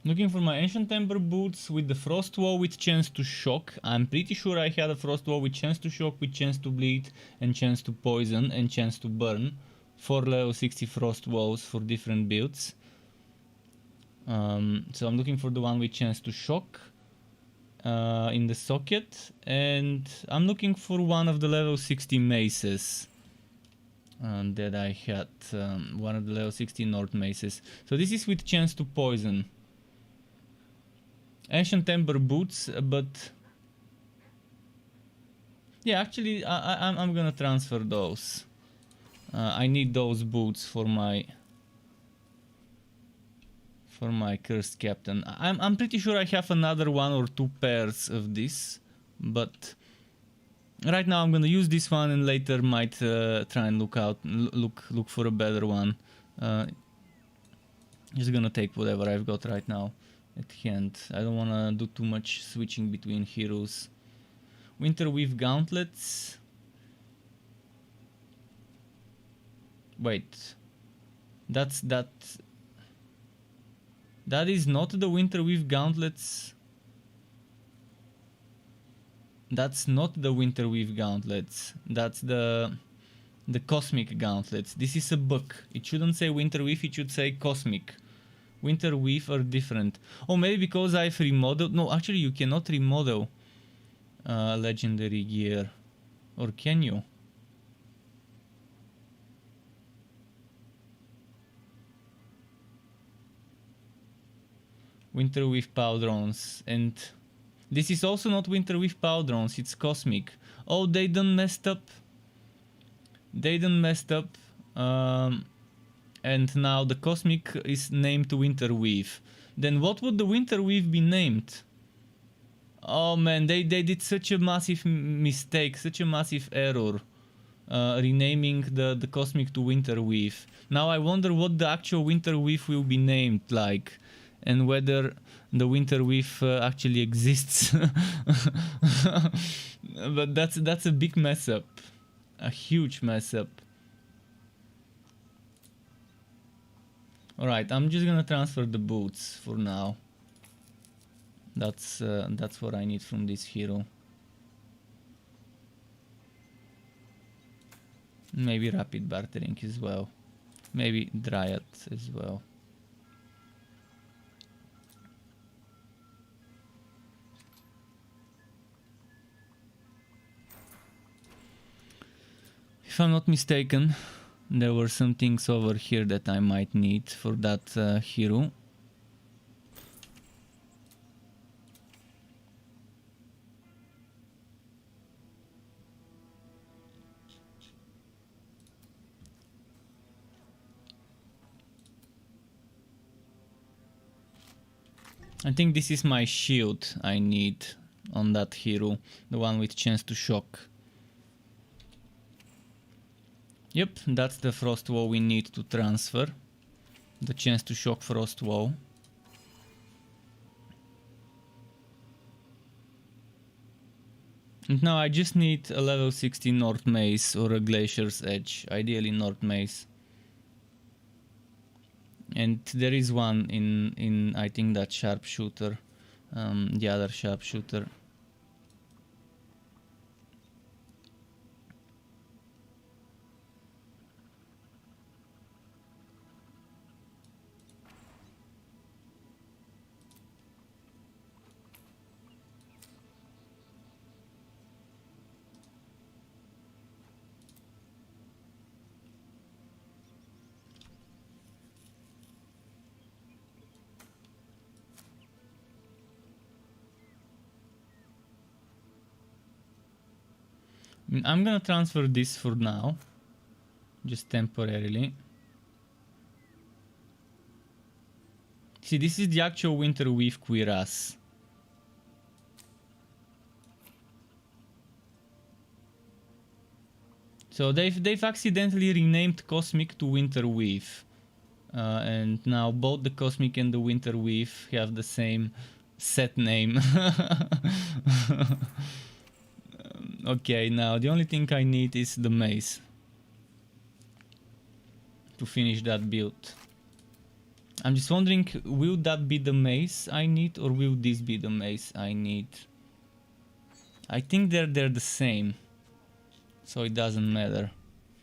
Looking for my ancient ember boots with the frost wall with chance to shock. I'm pretty sure I had a frost wall with chance to shock, with chance to bleed, and chance to poison, and chance to burn. 4 level 60 frost walls for different builds. So I'm looking for the one with chance to shock in the socket, and I'm looking for one of the level 60 maces that I had, one of the level 60 north maces. So this is with chance to poison. Ancient ember boots, but yeah, actually I'm gonna transfer those. I need those boots for my Cursed Captain. I'm pretty sure I have another 1 or 2 pairs of this, but right now I'm gonna use this one and later might try and look for a better one. Just gonna take whatever I've got right now at hand. I don't wanna do too much switching between heroes. Winterweave gauntlets. Wait, that is not the Winterweave gauntlets. That's not the Winterweave gauntlets. That's the cosmic gauntlets. This is a bug. It shouldn't say Winterweave, it should say cosmic. Winterweave are different. Oh, maybe because I've remodeled. No, actually you cannot remodel legendary gear. Or can you? Winterweave powdrons, and this is also not Winterweave powdrons, it's cosmic. Oh, they done messed up. They done messed up. And now the cosmic is named Winterweave. Then what would the Winterweave be named? Oh man, they did such a massive mistake, such a massive error. Renaming the cosmic to Winterweave. Now I wonder what the actual Winterweave will be named like, and whether the Winterweave actually exists. But that's a big mess up, a huge mess up. All right, I'm just gonna transfer the boots for now. That's what I need from this hero. Maybe rapid bartering as well. Maybe Dryad as well. If I'm not mistaken, there were some things over here that I might need for that hero. I think this is my shield I need on that hero, the one with chance to shock. Yep, that's the frost wall we need to transfer. The chance to shock frost wall. And now I just need a level 60 North Mace or a Glacier's Edge, ideally North Mace. And there is one in I think that sharpshooter, the other sharpshooter. I'm gonna transfer this for now, just temporarily. See, this is the actual winter weave cuirass. So they've accidentally renamed Cosmic to Winter Weave. And now both the Cosmic and the Winter Weave have the same set name. Okay, now the only thing I need is the mace to finish that build. I'm just wondering, will that be the mace I need, or will this be the mace I need? I think they're the same, so it doesn't matter.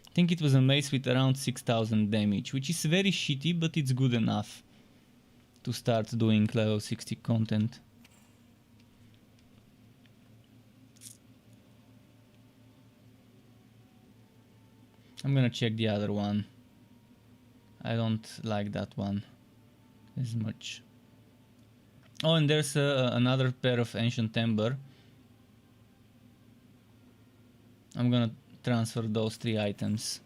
I think it was a mace with around 6000 damage, which is very shitty, but it's good enough to start doing level 60 content. I'm gonna check the other one. I don't like that one as much. Oh, and there's another pair of Ancient Ember. I'm gonna transfer those 3 items.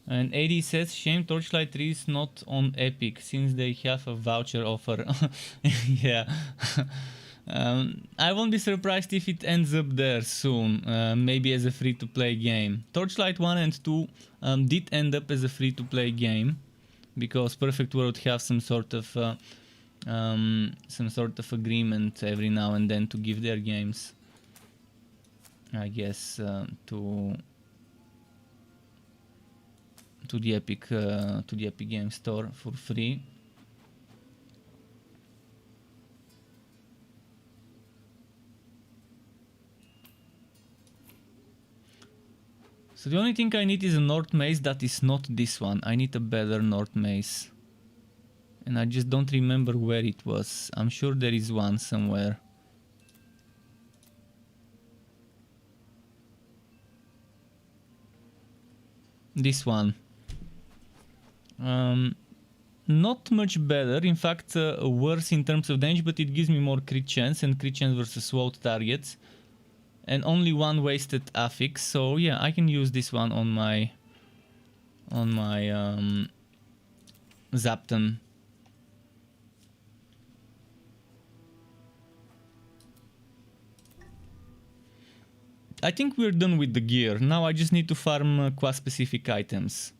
And AD says, shame Torchlight 3 is not on Epic since they have a voucher offer. Yeah. I won't be surprised if it ends up there soon, maybe as a free-to-play game. Torchlight 1 and 2 did end up as a free-to-play game, because Perfect World have some sort of agreement every now and then to give their games, I guess, to the Epic Game Store for free. So the only thing I need is a North Mace that is not this one. I need a better North Mace. And I just don't remember where it was. I'm sure there is one somewhere. This one. Not much better, in fact worse in terms of damage, but it gives me more crit chance and crit chance versus SWOT targets. And only 1 wasted affix, so yeah, I can use this one on my ZAPtain. I think we're done with the gear. Now I just need to farm quest specific items.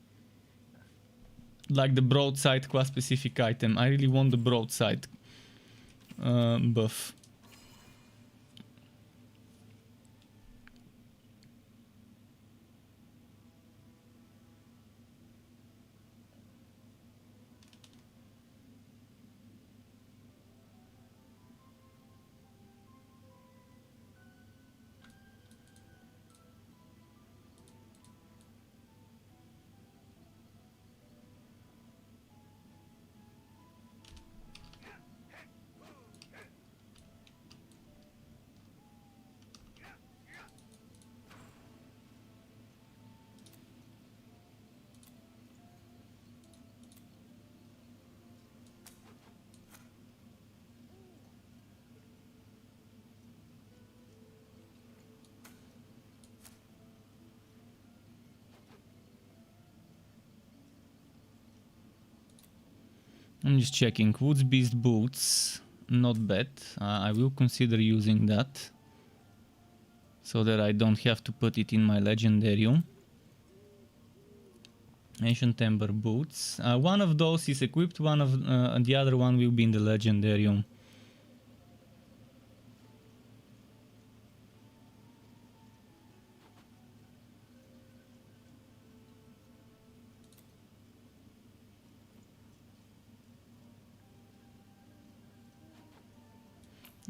Like the broadside quest specific item. I really want the broadside buff. I'm just checking. Woods Beast Boots, not bad. I will consider using that, so that I don't have to put it in my Legendarium. Ancient Ember Boots. One of those is equipped, and the other one will be in the Legendarium.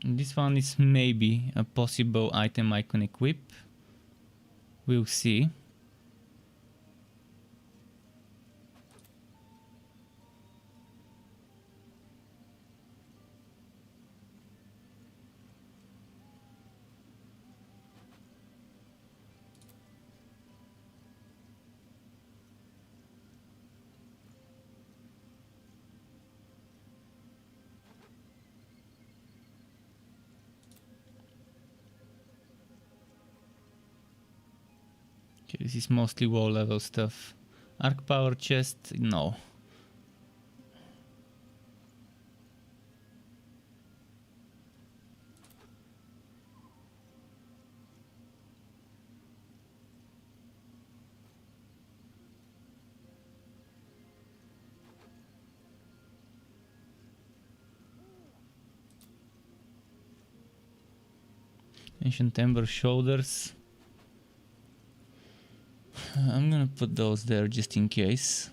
This one is maybe a possible item I can equip. We'll see. Okay, this is mostly wall level stuff. Arc power chest, no. Ancient Ember shoulders. I'm gonna put those there just in case.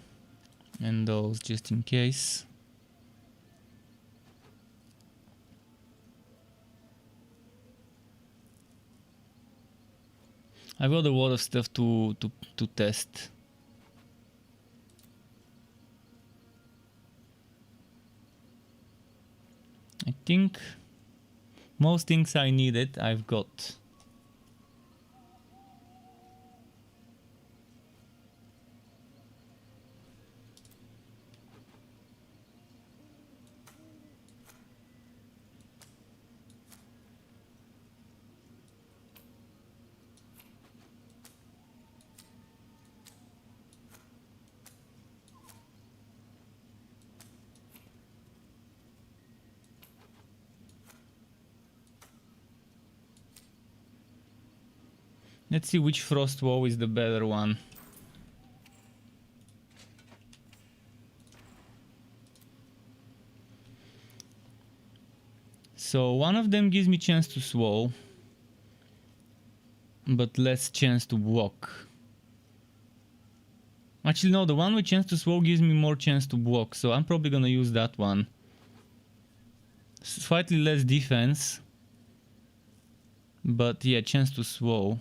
And those just in case. I've got a lot of stuff to test. I think most things I needed I've got. Let's see which frost woe is the better one. So one of them gives me chance to swow, but less chance to block. Actually no, the one with chance to swow gives me more chance to block, so I'm probably gonna use that one. Slightly less defense, but yeah, chance to swow.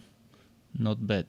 Not bad.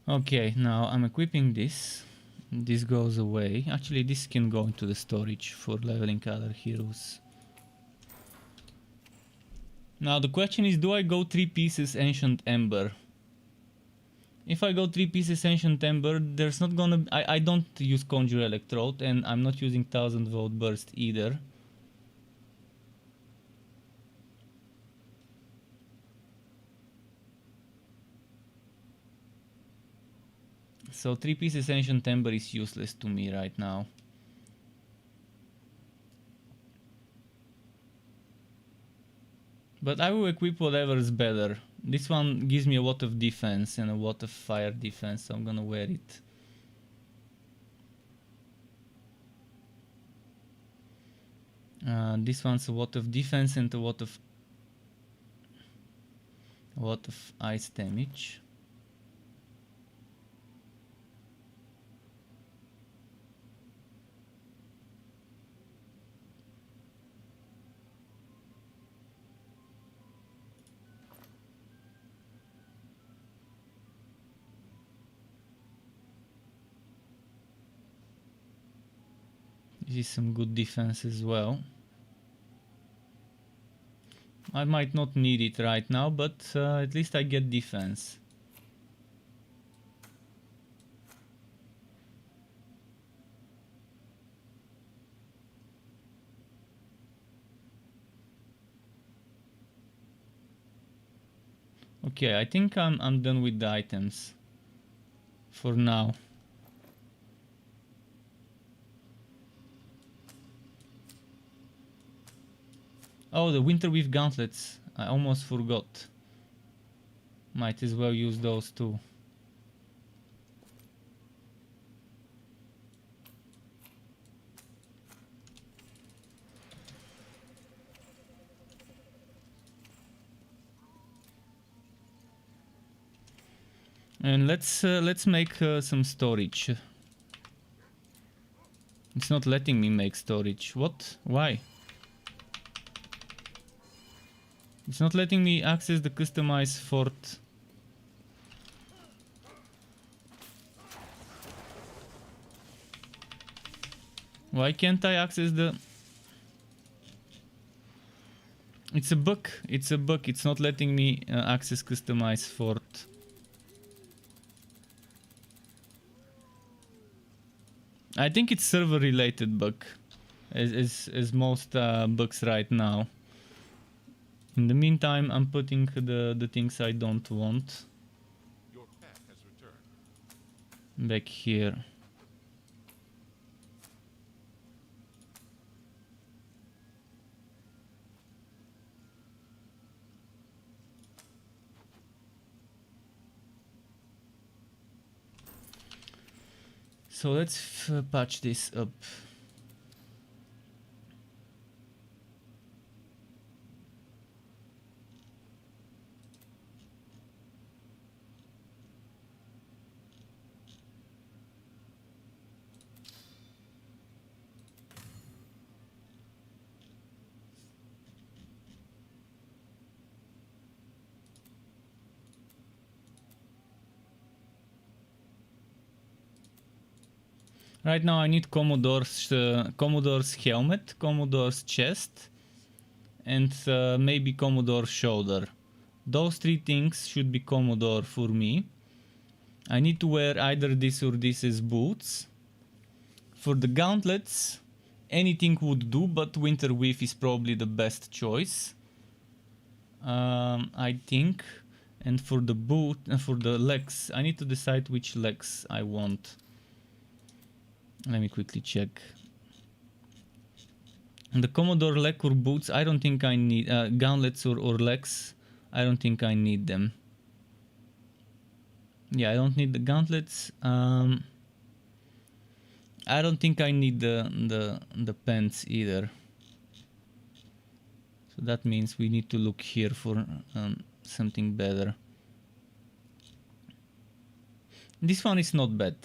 Okay, now I'm equipping this. This goes away. Actually, this can go into the storage for leveling other heroes. Now the question is, do I go 3 pieces Ancient Ember? If I go 3 pieces Ancient Ember, there's not gonna... I don't use Conjure Electrode, and I'm not using 1000 Volt Burst either. So 3 pieces Ancient Ember is useless to me right now. But I will equip whatever is better. This one gives me a lot of defense and a lot of fire defense, so I'm gonna wear it. This one's a lot of defense and a lot of ice damage. This is some good defense as well. I might not need it right now, but at least I get defense. Okay, I think I'm done with the items for now. Oh, the Winterweave gauntlets. I almost forgot. Might as well use those too. And let's make some storage. It's not letting me make storage. What? Why? It's not letting me access the customized fort. Why can't I access the... It's a bug. It's a bug. It's not letting me access customize fort. I think it's server related bug, as most bugs right now. In the meantime, I'm putting the things I don't want Your pet has returned. back here. So let's patch this up. Right now I need Commodore's helmet, Commodore's chest, and maybe Commodore's shoulder. Those three things should be Commodore for me. I need to wear either this or this as boots. For the gauntlets, anything would do, but Winter Weave is probably the best choice. I think. And for the for the legs, I need to decide which legs I want. Let me quickly check. The Commodore leg or boots, I don't think I need gauntlets or legs. I don't think I need them. Yeah, I don't need the gauntlets. I don't think I need the pants either. So that means we need to look here for something better. This one is not bad.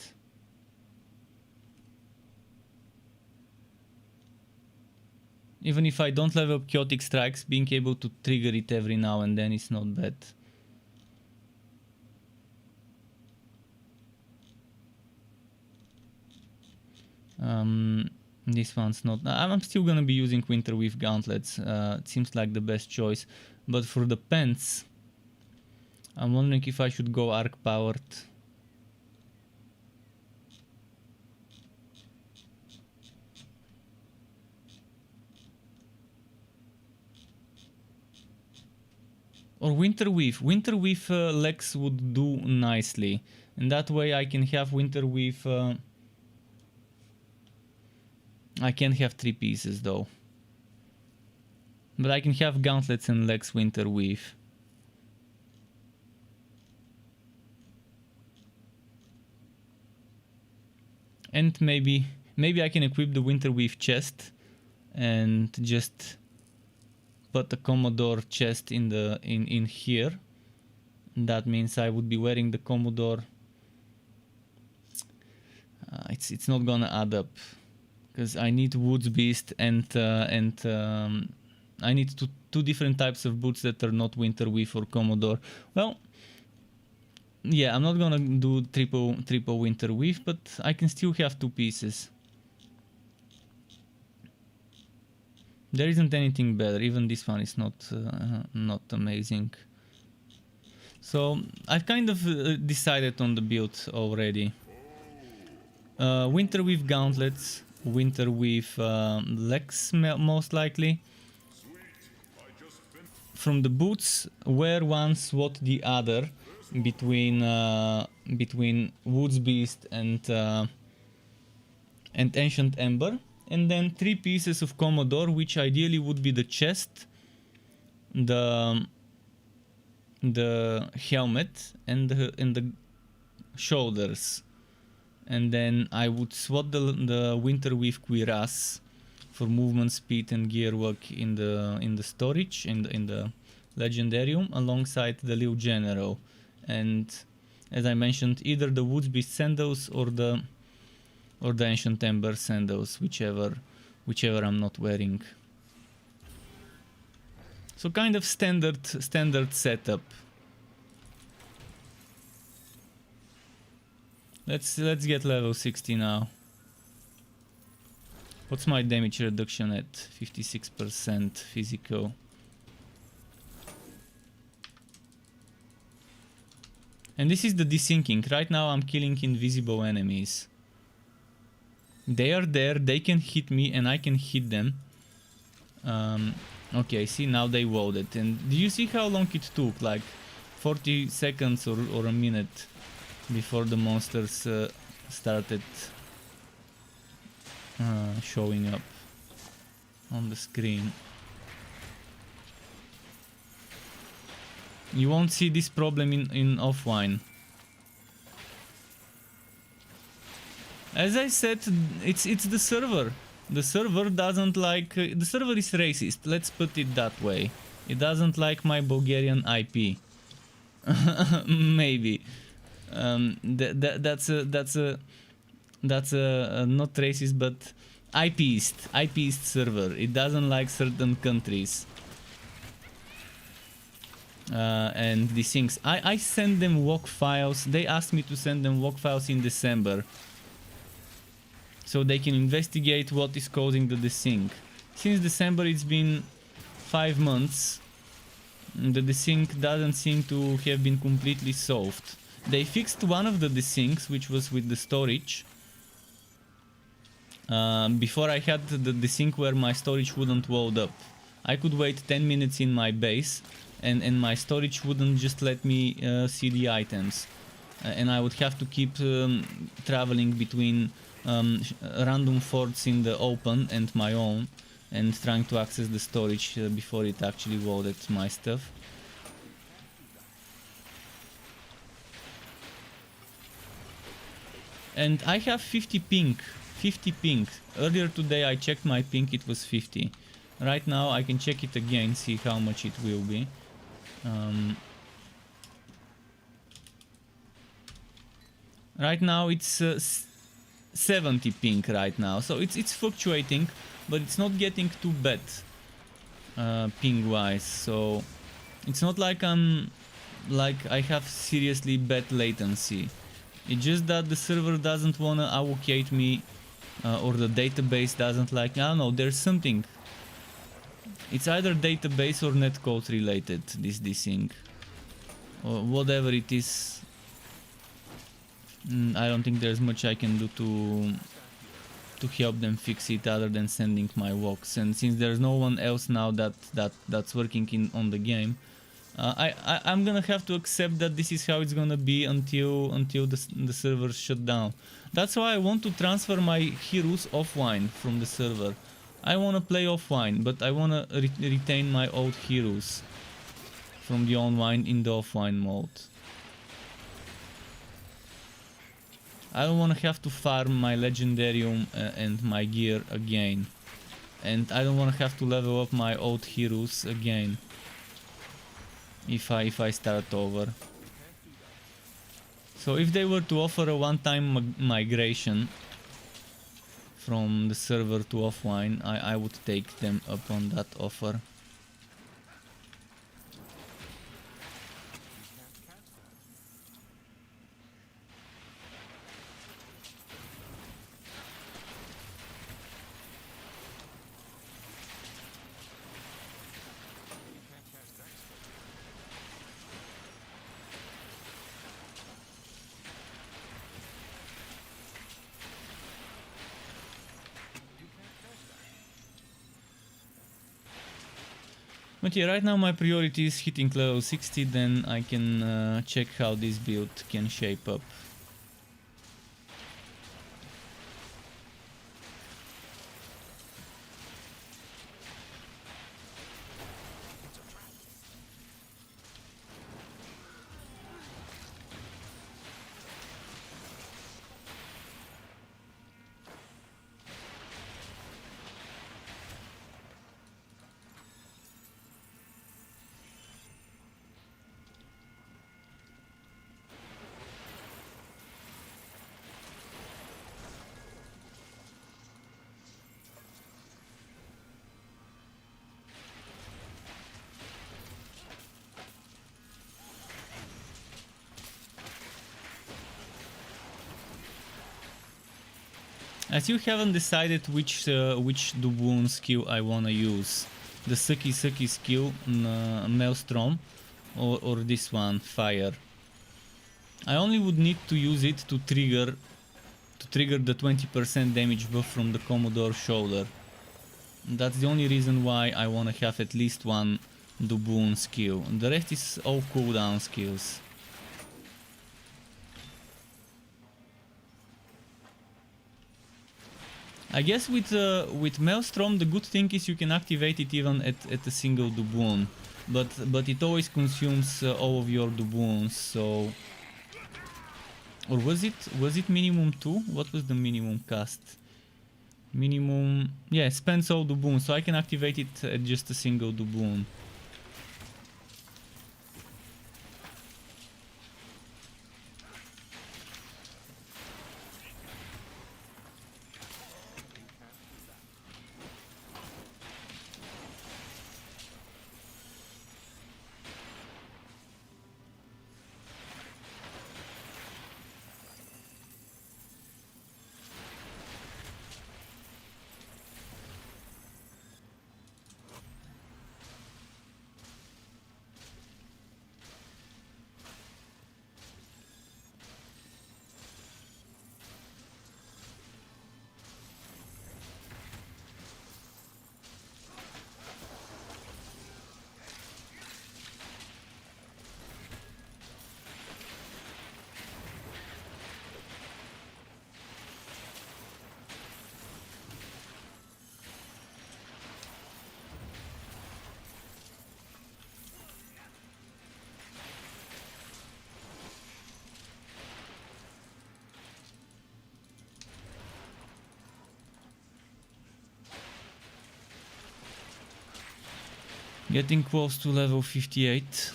Even if I don't level up Chaotic Strikes, being able to trigger it every now and then is not bad. This one's not... I'm still gonna be using Winter Weave gauntlets. It seems like the best choice. But for the pants, I'm wondering if I should go arc powered. Or Winter Weave. Winter Weave legs would do nicely. And that way I can have Winter Weave... I can't have 3 pieces though. But I can have gauntlets and legs Winter Weave. And maybe I can equip the Winter Weave chest and just put the Commodore chest in here. That means I would be wearing the Commodore. It's not gonna add up because I need Woods Beast and I need two different types of boots that are not Winter Weave or Commodore. Well, yeah, I'm not gonna do triple Winter Weave, but I can still have 2 pieces. There isn't anything better. Even this one is not amazing. So I've kind of decided on the build already. Winter Weave gauntlets, Winter Weave legs most likely. From the boots, wear one, swat the other between Woods Beast and Ancient Ember. And then 3 pieces of Commodore, which ideally would be the chest, the helmet, and the shoulders. And then I would swap the Winter Weave cuirass for movement speed and gear work in the storage in the Legendarium alongside the Liu General. And as I mentioned, either the Woods Beast sandals or the Ancient Ember sandals, whichever I'm not wearing. So kind of standard setup. Let's get level 60 now. What's my damage reduction at? 56% physical. And this is the desyncing. Right now I'm killing invisible enemies. They are there, they can hit me and I can hit them. Okay, see, now they loaded. And do you see how long it took? Like 40 seconds or a minute before the monsters started showing up on the screen. You won't see this problem in offline. As I said, it's the server. The server doesn't like... the server is racist, let's put it that way. It doesn't like my Bulgarian IP. Maybe. That's not racist, but IPist server. It doesn't like certain countries. And these things. I send them log files. They asked me to send them log files in December, so they can investigate what is causing the desync. Since December it's been 5 months. The desync doesn't seem to have been completely solved. They fixed one of the desyncs, which was with the storage. Before I had the desync where my storage wouldn't load up. I could wait 10 minutes in my base and my storage wouldn't just let me see the items. And I would have to keep traveling between random forts in the open and my own, and trying to access the storage before it actually loaded my stuff. And I have 50 ping. 50 ping. Earlier today I checked my ping, it was 50. Right now I can check it again, see how much it will be. Right now it's 70 ping right now, so it's fluctuating, but it's not getting too bad ping wise. So it's not like I have seriously bad latency. It's just that the server doesn't wanna allocate me, or the database doesn't like. I don't know, there's something. It's either database or netcode related, this thing, or whatever it is. I don't think there's much I can do to help them fix it other than sending my logs. And since there's no one else now that's working on the game, I'm gonna have to accept that this is how it's gonna be until the server shut down. That's why I want to transfer my heroes offline from the server. I wanna play offline, but I wanna retain my old heroes from the online in the offline mode. I don't wanna have to farm my legendarium and my gear again, and I don't wanna have to level up my old heroes again if I start over. So if they were to offer a one-time migration from the server to offline, I would take them up on that offer. But yeah, right now my priority is hitting level 60, then I can check how this build can shape up. I still haven't decided which Duboon skill I wanna use. The Suki skill, Maelstrom, or this one, Fire. I only would need to use it to trigger the 20% damage buff from the Commodore shoulder. That's the only reason why I wanna have at least one Duboon skill. The rest is all cooldown skills. I guess with Maelstrom the good thing is you can activate it even at a single Duboon, but it always consumes all of your Duboons. So, or was it minimum 2? What was the minimum cast? Minimum, yeah, spends all Duboon, so I can activate it at just a single Duboon. Getting close to level 58.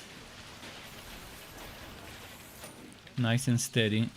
Nice and steady.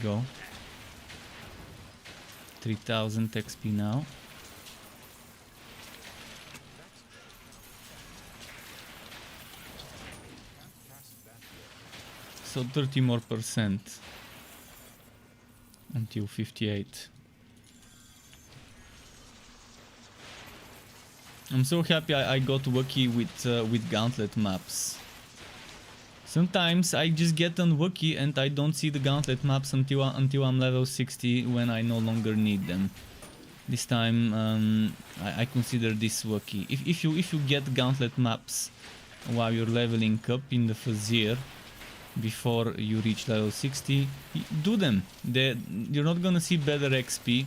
Go 3000 XP now. So 30 more percent until 58. I'm so happy I got lucky with gauntlet maps. Sometimes I just get unlucky and I don't see the gauntlet maps until I'm level 60 when I no longer need them. This time I consider this lucky. If you get gauntlet maps while you're leveling up in the Fazir before you reach level 60, do them. You're not gonna see better XP.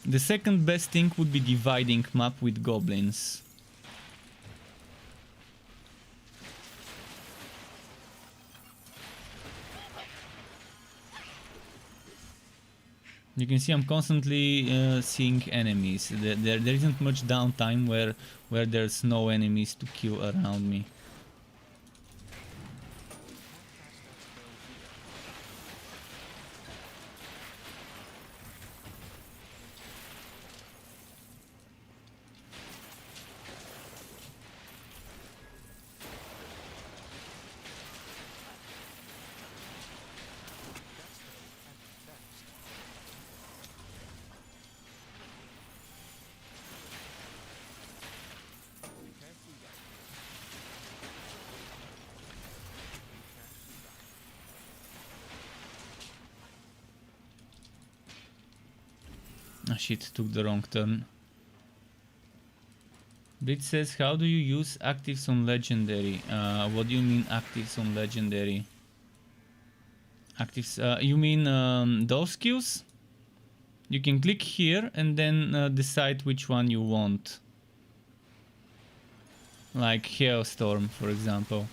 The second best thing would be dividing map with goblins. You can see I'm constantly seeing enemies. There isn't much downtime where there's no enemies to kill around me. Ah shit, took the wrong turn. Brit says, how do you use actives on legendary? What do you mean actives on legendary? Actives, you mean those skills? You can click here and then decide which one you want. Like Hailstorm, for example.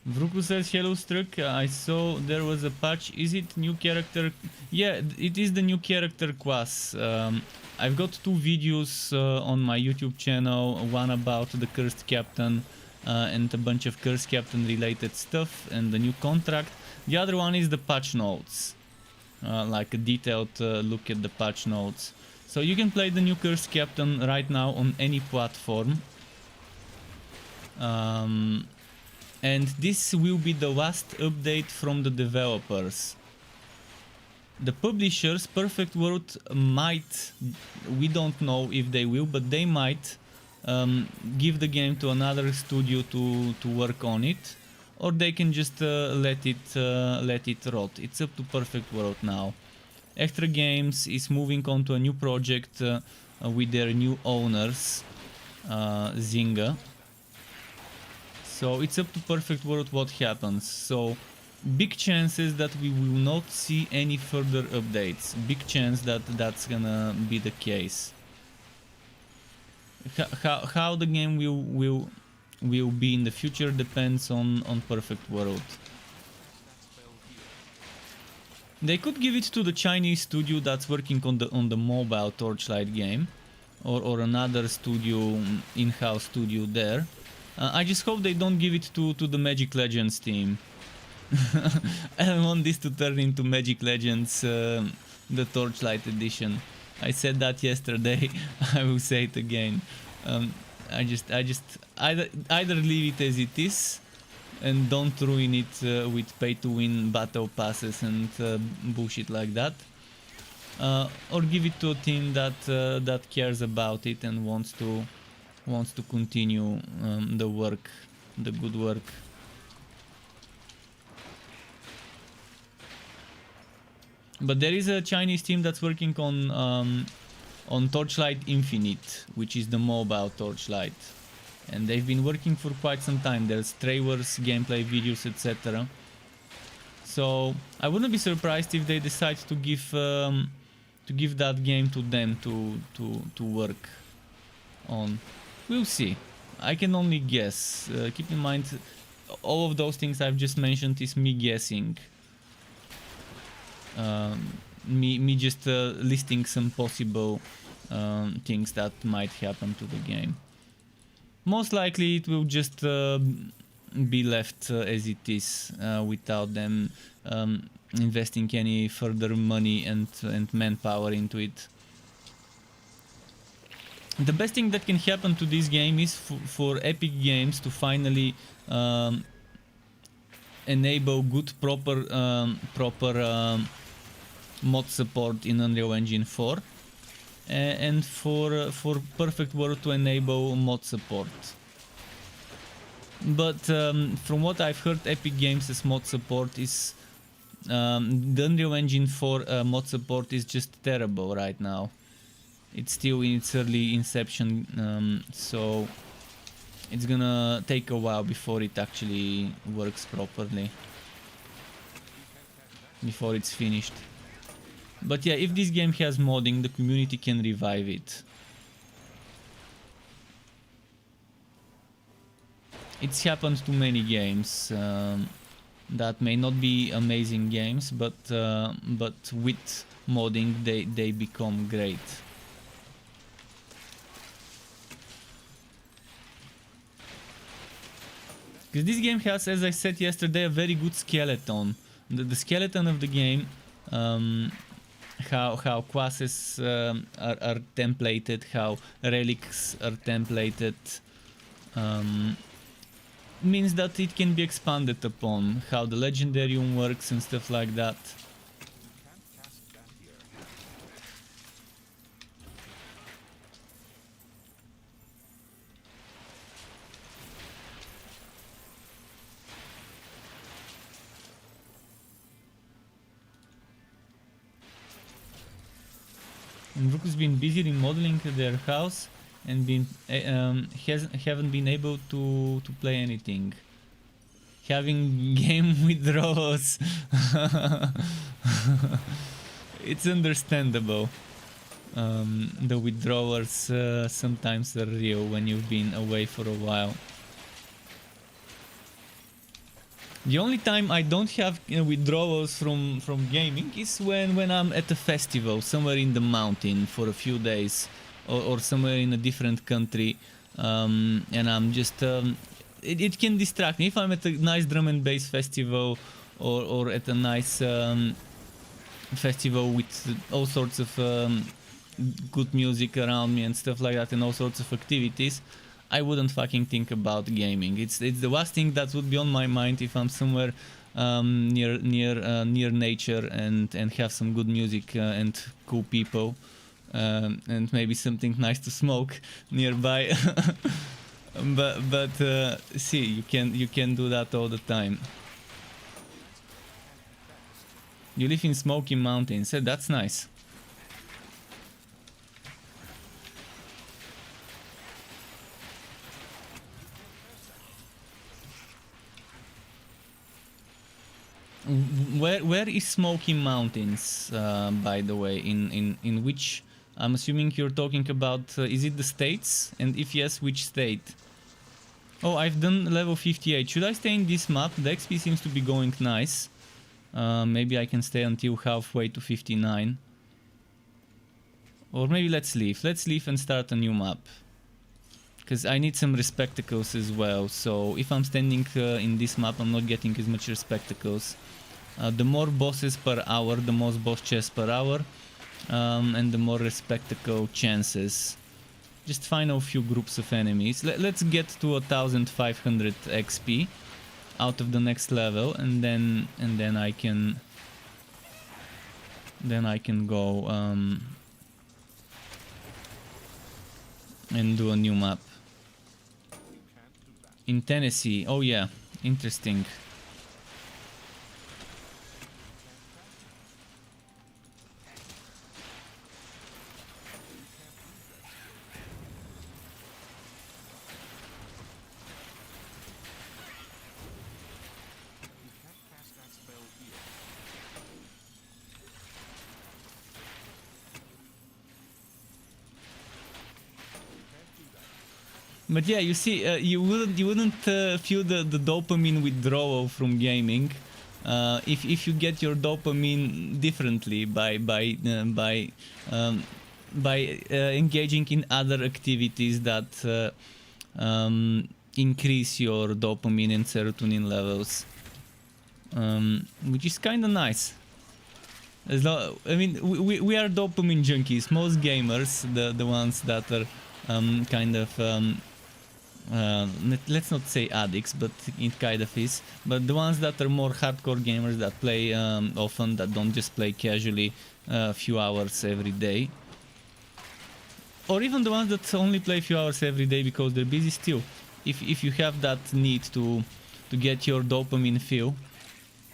Vruku says, hello Struck, I saw there was a patch. Is it new character? Yeah, it is the new character class. I've got two videos on my YouTube channel, one about the Cursed Captain and a bunch of Cursed Captain related stuff and the new contract. The other one is the patch notes, like a detailed look at the patch notes. So you can play the new Cursed Captain right now on any platform. And this will be the last update from the developers. The publishers, Perfect World, might, we don't know if they will, but they might give the game to another studio to work on it, or they can just let it rot. It's up to Perfect World now. Extra Games is moving on to a new project with their new owners, Zynga. So it's up to Perfect World what happens. So big chances that we will not see any further updates. Big chance that that's gonna be the case. How the game will be in the future depends on Perfect World. They could give it to the Chinese studio that's working on the mobile Torchlight game, or another studio, in-house studio there. I just hope they don't give it to the Magic Legends team. I don't want this to turn into Magic Legends, the Torchlight edition. I said that yesterday. I will say it again. I just either leave it as it is and don't ruin it with pay-to-win battle passes and bullshit like that, or give it to a team that cares about it and wants to continue the work, the good work. But there is a Chinese team that's working on Torchlight Infinite, which is the mobile Torchlight, and they've been working for quite some time. There's trailers, gameplay videos, etc. So I wouldn't be surprised if they decide to give that game to them to work on. We'll see. I can only guess. Keep in mind, all of those things I've just mentioned is me guessing. Me just listing some possible things that might happen to the game. Most likely it will just be left as it is, without them investing any further money and manpower into it. The best thing that can happen to this game is for Epic Games to finally enable good proper mod support in Unreal Engine 4, and for Perfect World to enable mod support. But from what I've heard, Epic Games' mod support is the Unreal Engine 4 mod support is just terrible right now. It's still in its early inception, so it's gonna take a while before it actually works properly, before it's finished. But yeah, if this game has modding, the community can revive it. It's happened to many games that may not be amazing games, but with modding they become great. Because this game has, as I said yesterday, a very good skeleton. The skeleton of the game, how classes are templated, how relics are templated, means that it can be expanded upon, how the legendarium works and stuff like that. Rook has been busy remodeling their house and haven't been able to play anything. Having game withdrawals. It's understandable. The withdrawals sometimes are real when you've been away for a while. The only time I don't have withdrawals from gaming is when I'm at a festival somewhere in the mountain for a few days, or somewhere in a different country, and I'm just it can distract me. If I'm at a nice drum and bass festival, or at a nice festival with all sorts of good music around me and stuff like that, and all sorts of activities, I wouldn't fucking think about gaming. It's the last thing that would be on my mind if I'm somewhere near nature and have some good music and cool people, and maybe something nice to smoke nearby. but see, you can do that all the time. You live in Smoky Mountains. That's nice. Where is Smoky Mountains, by the way? In which? I'm assuming you're talking about. Is it the states? And if yes, which state? Oh, I've done level 58. Should I stay in this map? The XP seems to be going nice. Maybe I can stay until halfway to 59. Or maybe let's leave. Let's leave and start a new map. Because I need some respectacles as well. So if I'm standing in this map, I'm not getting as much respectacles. The more bosses per hour, the most boss chests per hour, and the more respectacle chances. Just find a few groups of enemies. Let's get to 1500 XP out of the next level, and then I can go and do a new map. In Tennessee. Oh yeah, interesting. But yeah, you see, you wouldn't feel the dopamine withdrawal from gaming if you get your dopamine differently by engaging in other activities that increase your dopamine and serotonin levels, which is kind of nice. I mean, we are dopamine junkies. Most gamers, the ones that are kind of let's not say addicts, but it kind of is. But the ones that are more hardcore gamers, that play often, that don't just play casually a few hours every day, or even the ones that only play a few hours every day because they're busy still. If you have that need to get your dopamine fill,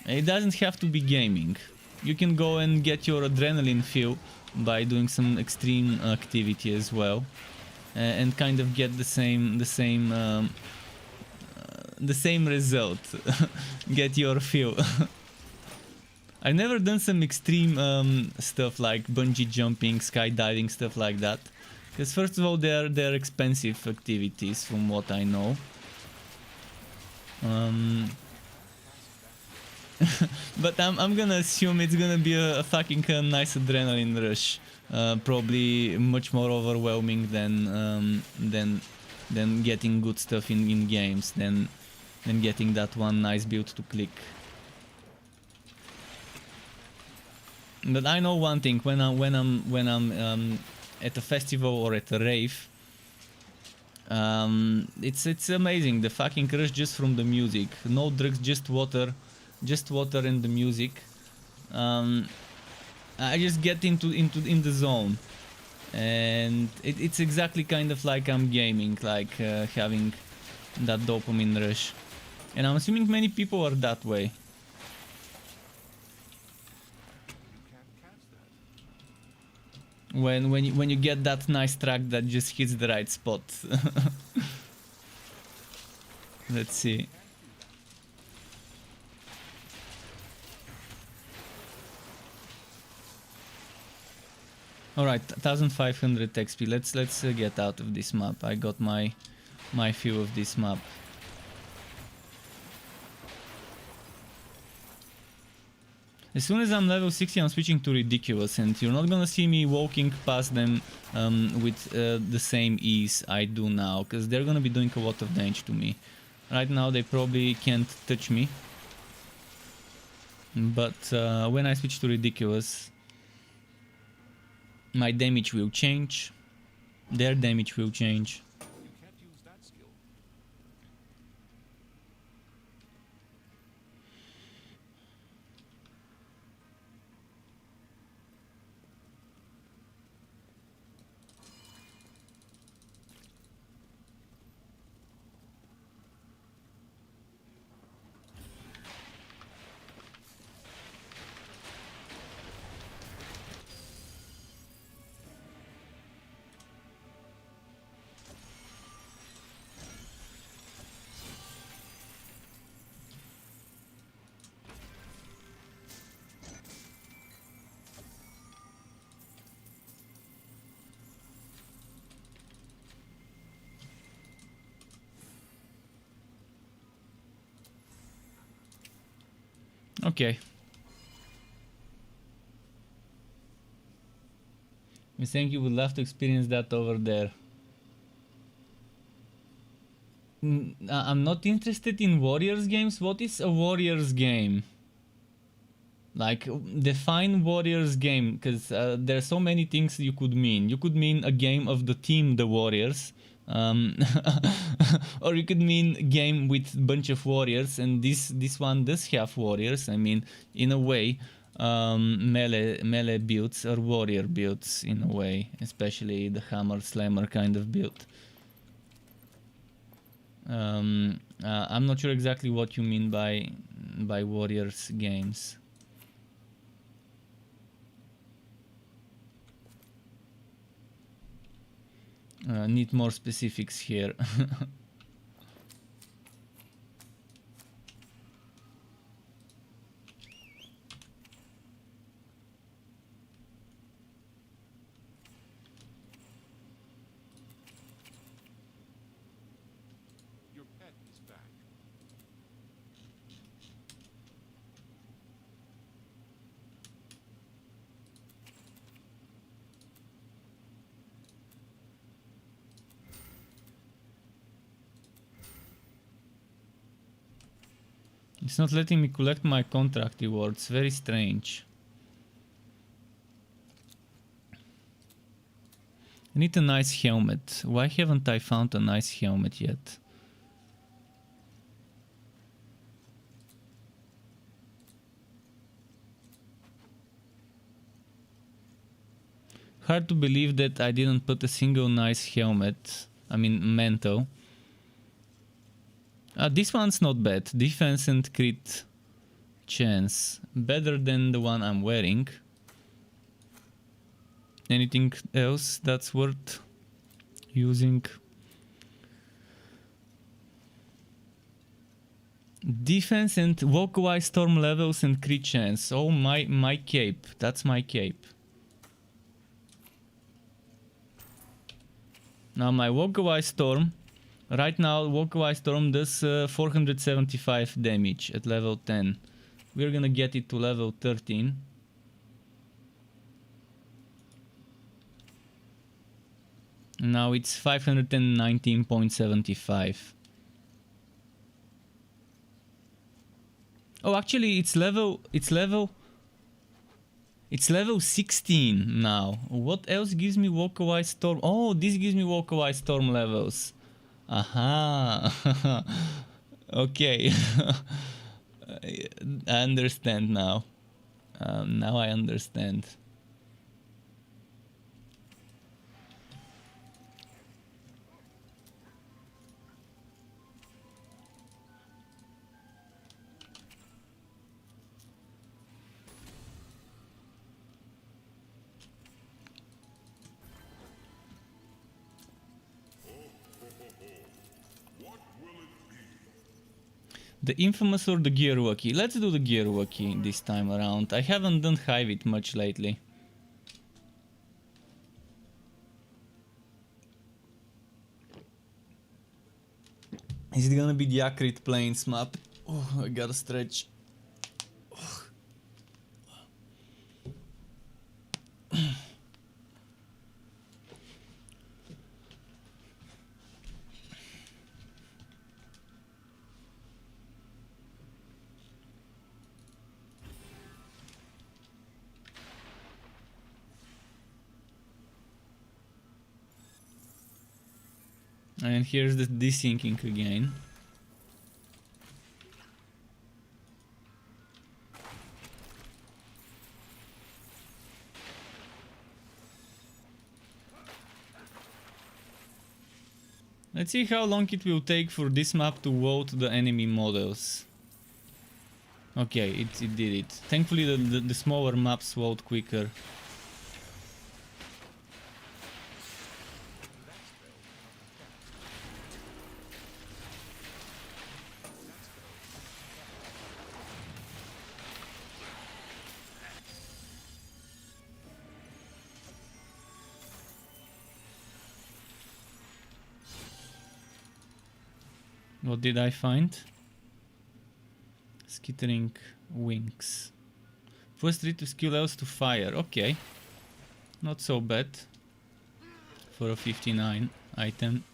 it doesn't have to be gaming. You can go and get your adrenaline fill by doing some extreme activity as well. And kind of get the same result. Get your fill. I've never done some extreme stuff like bungee jumping, skydiving, stuff like that. Because first of all, they're expensive activities, from what I know. But I'm gonna assume it's gonna be a fucking nice adrenaline rush. Probably much more overwhelming than getting good stuff in games, than getting that one nice build to click. But I know one thing: when I'm at a festival or at a rave, it's amazing, the fucking rush just from the music. No drugs, just water and the music. I just get in the zone, and it's exactly kind of like I'm gaming, like having that dopamine rush, and I'm assuming many people are that way. when you get that nice track that just hits the right spot. Let's see. Alright, 1500 XP. Let's get out of this map. I got my feel of this map. As soon as I'm level 60, I'm switching to Ridiculous, and you're not gonna see me walking past them with the same ease I do now, because they're gonna be doing a lot of damage to me. Right now they probably can't touch me, but when I switch to Ridiculous, my damage will change, their damage will change. You can't use that skill. Okay. You think you would love to experience that over there? I'm not interested in Warriors games. What is a Warriors game? Like, define Warriors game, because there are so many things you could mean. You could mean a game of the team, the Warriors. Or you could mean game with a bunch of warriors, and this one does have warriors. I mean, in a way, melee builds are warrior builds in a way, especially the hammer slammer kind of build. I'm not sure exactly what you mean by warriors games. Need more specifics here. Your pet is back. It's not letting me collect my contract rewards. Very strange. I need a nice helmet. Why haven't I found a nice helmet yet? Hard to believe that I didn't put a single nice helmet. I mean, mantle. This one's not bad. Defense and crit chance. Better than the one I'm wearing. Anything else that's worth using? Defense and walk-away storm levels and crit chance. Oh, my cape. That's my cape. Now my walk-away storm. Right now, walk-away storm does 475 damage at level 10. We're gonna get it to level 13. Now it's 519.75. Oh, actually, it's level 16 now. What else gives me walk-away storm? Oh, this gives me walk-away storm levels. Aha. Okay. I understand now. Now I understand. The infamous or the gear walkie? Let's do the gear walkie this time around. I haven't done Hive it much lately. Is it gonna be the Akrit Plains map? Oh, I gotta stretch. And here's the desyncing again. Let's see how long it will take for this map to vote the enemy models. Okay, it did it. Thankfully the smaller maps vote quicker. What did I find? Skittering wings. First read to skill levels to fire. Okay. Not so bad. For a 59 item.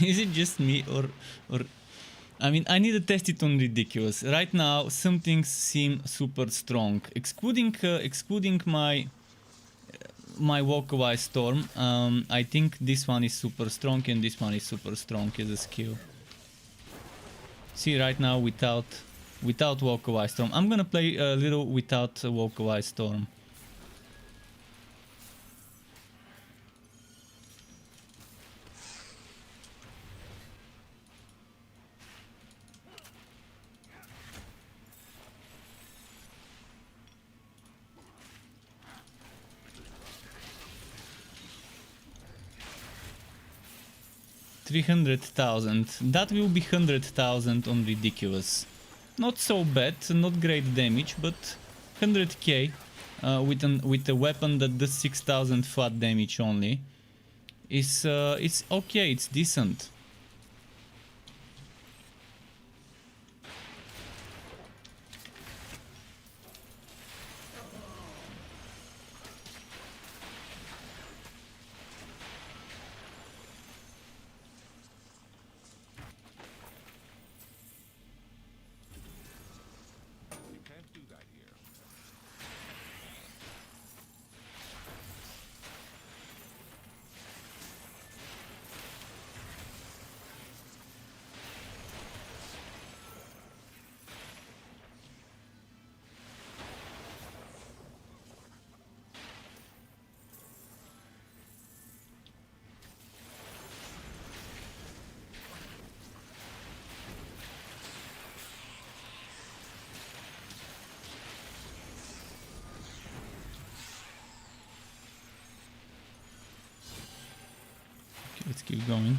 Is it just me or I mean I need to test it on ridiculous. Right now some things seem super strong. Excluding my walkaway storm, I think this one is super strong and this one is super strong as a skill. See right now without walkaway storm. I'm gonna play a little without walkaway storm. $300,000. That will be 100,000 on ridiculous. Not so bad, not great damage, but 100k with a weapon that does 6,000 flat damage only is it's okay. It's decent. Let's keep going.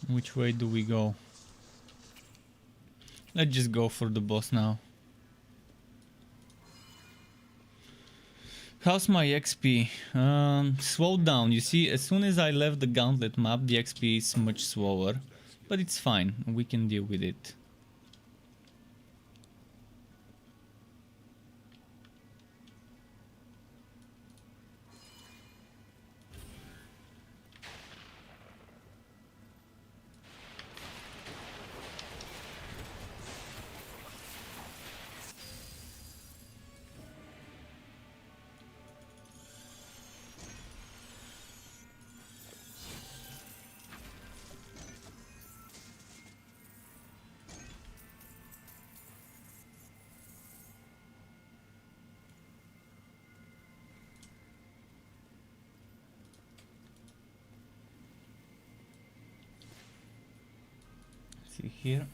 Which way do we go? Let's just go for the boss now. How's my XP? Slowed down. You see, as soon as I left the gauntlet map, the XP is much slower. But it's fine. We can deal with it. see here.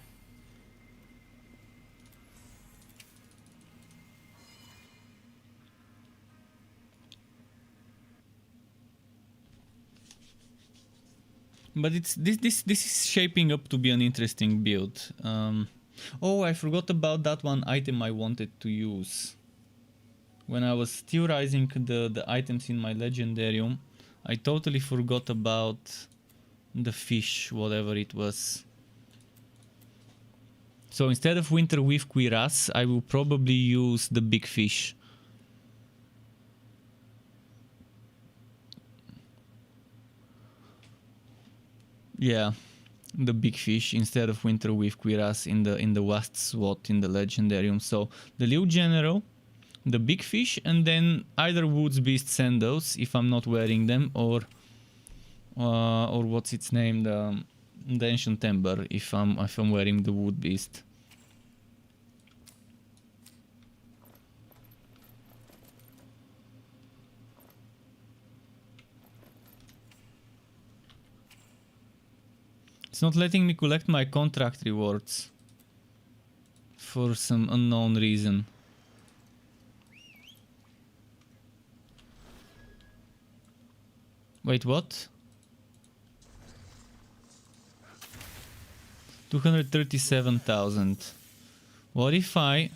But this is shaping up to be an interesting build. Oh, I forgot about that one item I wanted to use. When I was theorizing the items in my legendarium, I totally forgot about the fish, whatever it was. So instead of Winter with Cuirass, I will probably use the big fish. Yeah, the big fish instead of Winter with Cuirass in the last slot in the legendarium. So the Liu General, the big fish, and then either Woods Beast sandals if I'm not wearing them, or what's its name, the Ancient Ember if I'm wearing the Wood Beast. It's not letting me collect my contract rewards for some unknown reason. Wait, what? 237,000. What if I...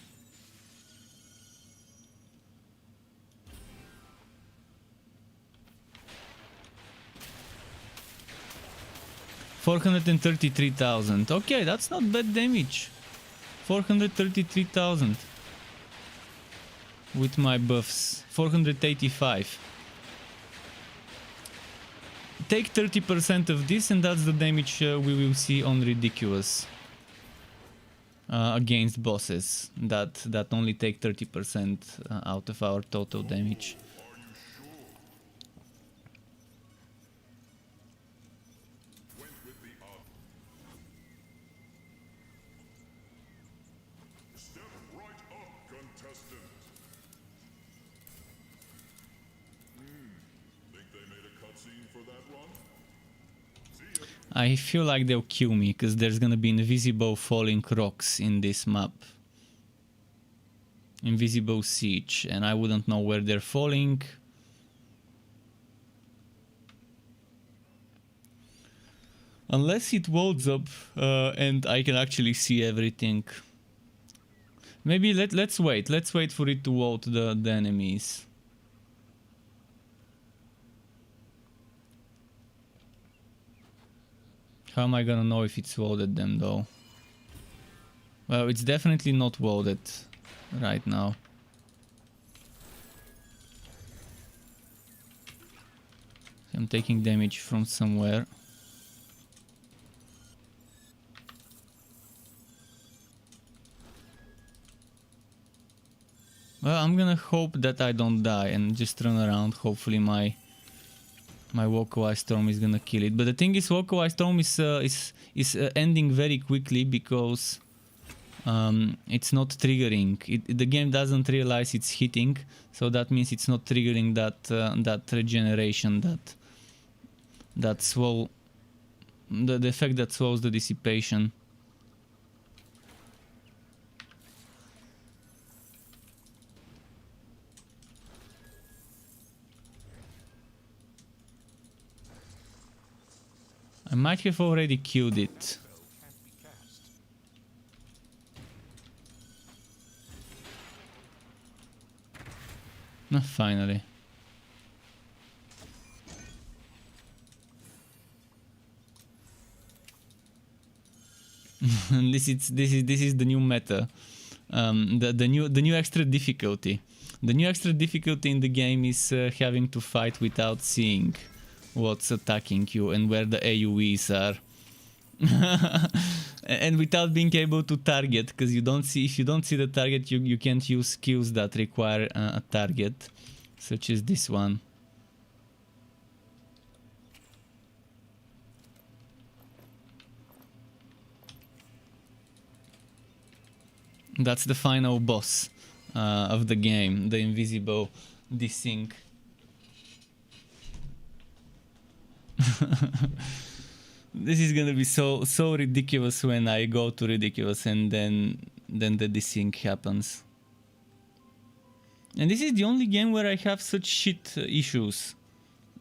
$433,000. Okay, that's not bad damage. 433,000 with my buffs. 485. Take 30% of this, and that's the damage we will see on Ridiculous against bosses. That only take 30% out of our total damage. I feel like they'll kill me because there's gonna be invisible falling rocks in this map. Invisible siege, and I wouldn't know where they're falling. Unless it loads up and I can actually see everything. Maybe let's wait. Let's wait for it to load the enemies. How am I gonna know if it's loaded them though? Well, it's definitely not loaded right now. I'm taking damage from somewhere. Well, I'm gonna hope that I don't die and just run around. Hopefully my Localized Storm is gonna kill it. But the thing is, Localized Storm is ending very quickly because it's not triggering. The game doesn't realize it's hitting, so that means it's not triggering that regeneration, that slow, the effect that slows the dissipation. I might have already killed it. No, finally. This is the new meta. The new extra difficulty. The new extra difficulty in the game is having to fight without seeing what's attacking you and where the AoEs are. And without being able to target, because if you don't see the target, you can't use skills that require a target, such as this one. That's the final boss of the game, the invisible desync. This is gonna be so ridiculous when I go to ridiculous and then the desync happens. And this is the only game where I have such shit issues.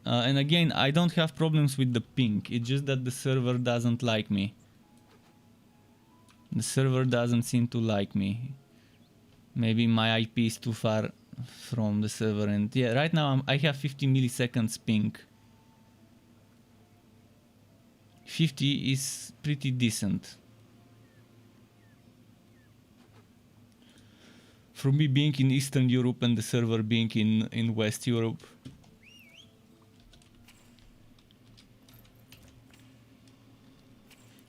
And again, I don't have problems with the ping. It's just that the server doesn't like me. The server doesn't seem to like me. Maybe my IP is too far from the server, and yeah, right now I have 50 milliseconds ping. 50 is pretty decent. From me being in Eastern Europe and the server being in West Europe.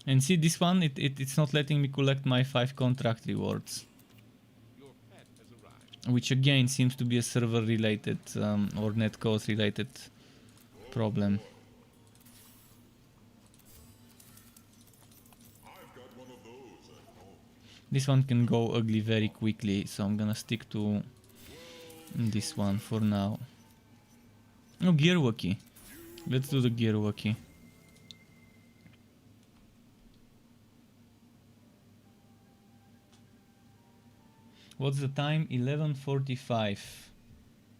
And see, this one, it's not letting me collect my 5 contract rewards. Your pet has arrived. Which again seems to be a server related or netcode related problem. This one can go ugly very quickly, so I'm gonna stick to this one for now. Oh, Gearwalkie. Let's do the Gearwalkie. What's the time? 11:45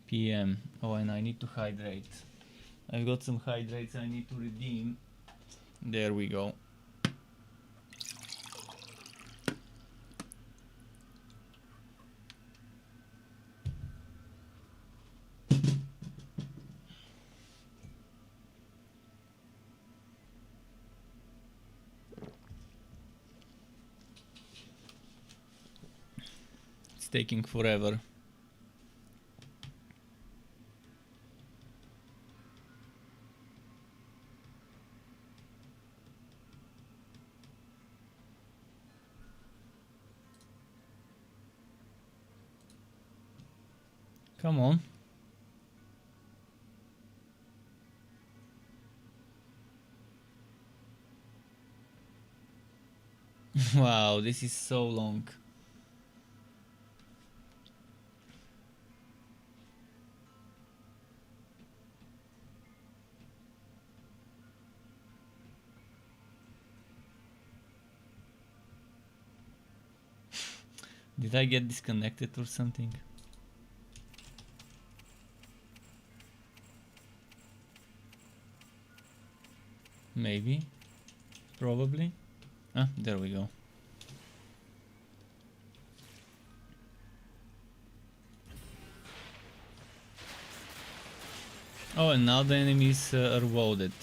p.m. Oh, and I need to hydrate. I've got some hydrates I need to redeem. There we go. Taking forever. Come on. Wow, this is so long. Did I get disconnected or something? Maybe. Probably. Ah, there we go. Oh, and now the enemies are wounded.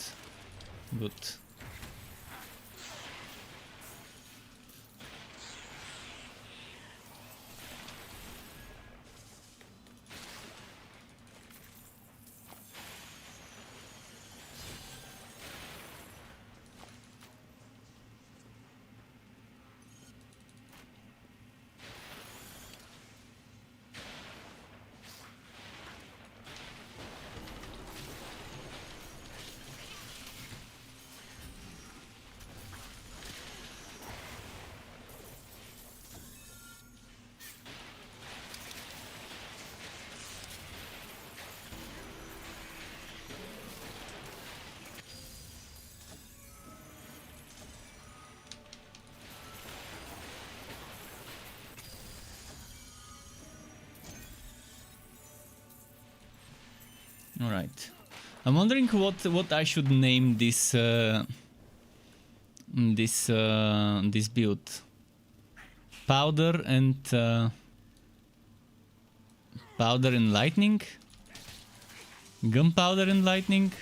Good. All right. I'm wondering what I should name this this build. Powder and lightning. Gunpowder and lightning.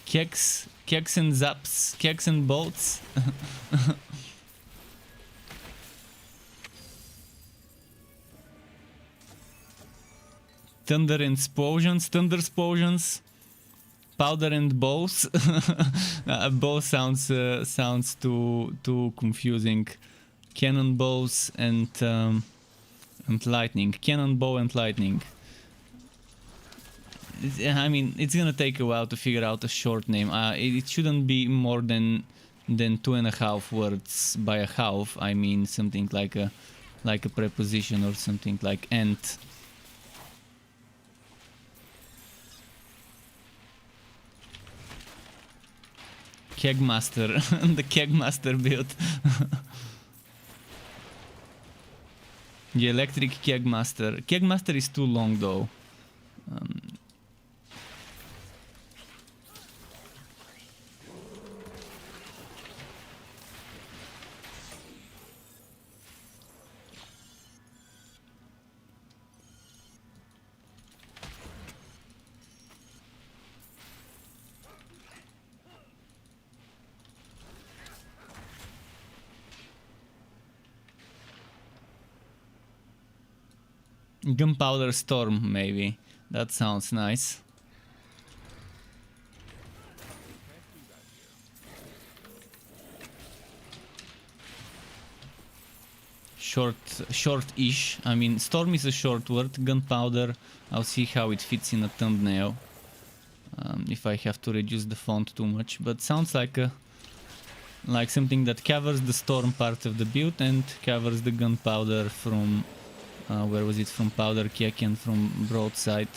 Kegs and zaps. Kegs and bolts. Thunder and explosions, thunder explosions, powder and bows. Bow sounds too confusing. Cannonballs and lightning. Cannonball and lightning. I mean, it's gonna take a while to figure out a short name. It shouldn't be more than 2.5 words by a half. I mean, something like a preposition or something like ant. Kegmaster, the Kegmaster build. The electric Kegmaster. Kegmaster is too long though. Gunpowder Storm, maybe. That sounds nice. Short-ish. I mean, Storm is a short word. Gunpowder, I'll see how it fits in a thumbnail. If I have to reduce the font too much. But sounds like something that covers the Storm part of the build and covers the Gunpowder from... where was it? From Powder Keg and from Broadside.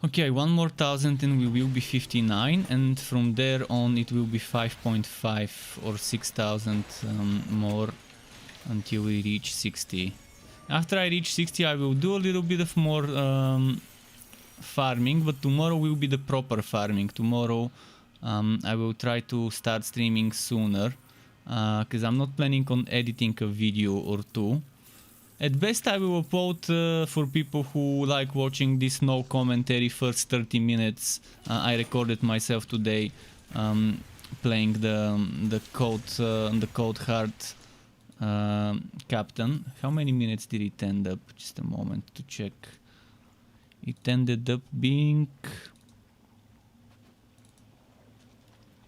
Okay, one more 1,000 and we will be 59, and from there on it will be 5.5 or 6,000 more until we reach 60. After I reach 60 I will do a little bit of more farming, but tomorrow will be the proper farming. Tomorrow I will try to start streaming sooner, because I'm not planning on editing a video or two. At best I will upload for people who like watching this no commentary first 30 minutes. I recorded myself today playing the Code Hard Captain. How many minutes did it end up? Just a moment to check. It ended up being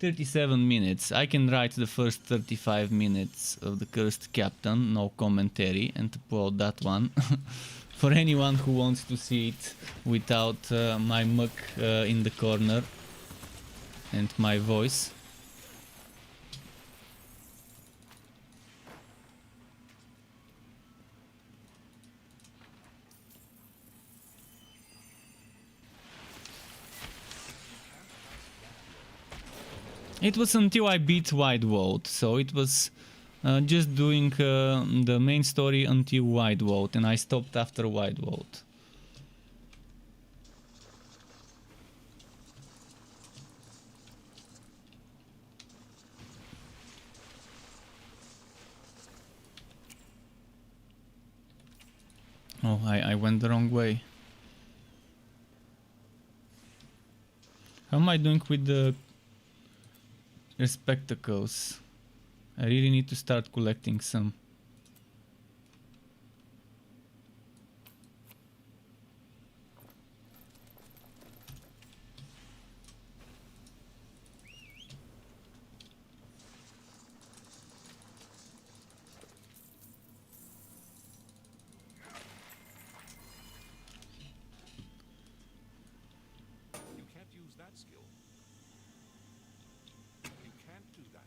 37 minutes. I can write the first 35 minutes of the Cursed Captain, no commentary, and upload that one. For anyone who wants to see it without my muck in the corner and my voice. It was until I beat Wide Vault, so it was just doing the main story until Wide Vault, and I stopped after Wide Vault. Oh, I went the wrong way. How am I doing with the spectacles? I really need to start collecting some. You can't use that skill. You can't do that.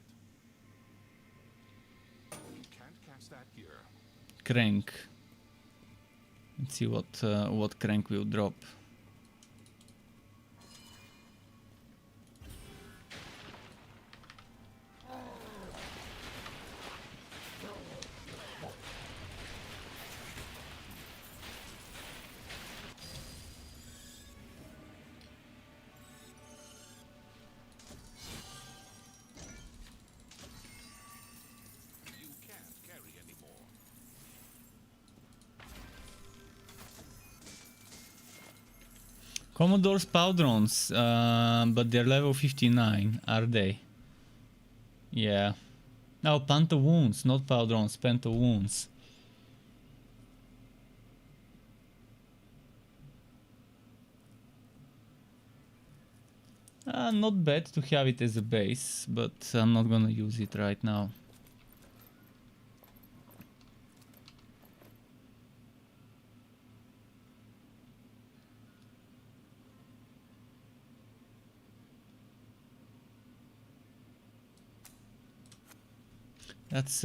You can't cast that here. Crank. Let's see what crank will drop. You can't carry anymore. Commodore's Powdrons, but they're level 59, are they? Yeah. No, Panther Wounds, not Powdrons, Panther Wounds. Not bad to have it as a base, but I'm not gonna use it right now. That's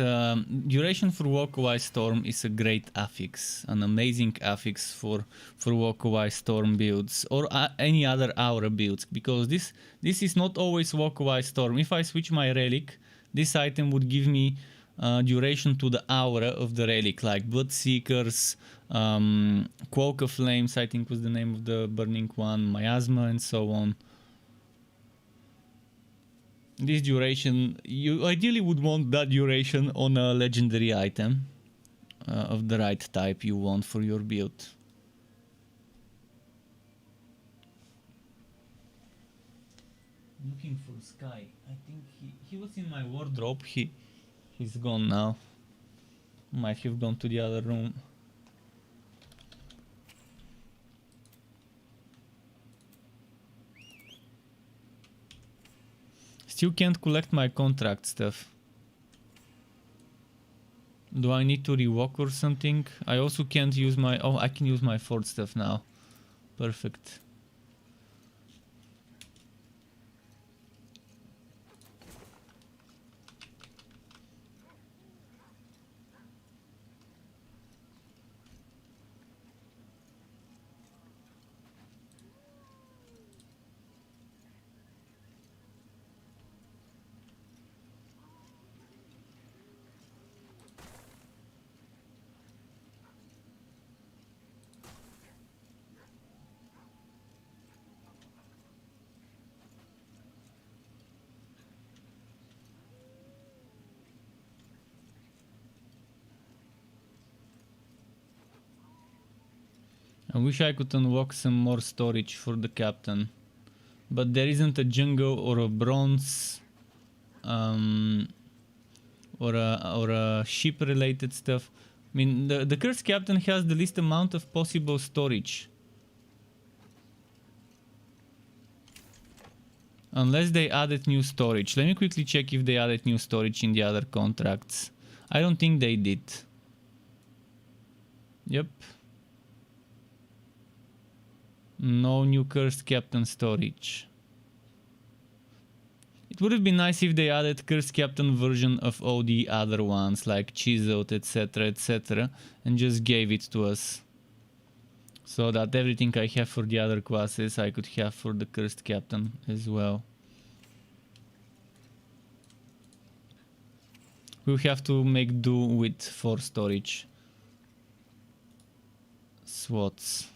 duration for Walkaway Storm is a great affix, an amazing affix for Walkaway Storm builds or any other aura builds, because this is not always Walkaway Storm. If I switch my relic, this item would give me duration to the aura of the relic, like Bloodseekers, Quoke of Flames, I think was the name of the burning one, Miasma, and so on. This duration, you ideally would want that duration on a legendary item of the right type you want for your build. Looking for Sky. I think he was in my wardrobe. He's gone now. Might have gone to the other room. Still can't collect my contract stuff. Do I need to rewalk or something? I also can't use my... Oh, I can use my Ford stuff now. Perfect. I wish I could unlock some more storage for the captain, but there isn't a jungle or a bronze or a ship related stuff. I mean, the Cursed Captain has the least amount of possible storage. Unless they added new storage. Let me quickly check if they added new storage in the other contracts. I don't think they did. Yep. No new Cursed Captain storage. It would have been nice if they added Cursed Captain version of all the other ones, like Chiseled, etc, and just gave it to us. So that everything I have for the other classes I could have for the Cursed Captain as well. We'll have to make do with 4 storage slots.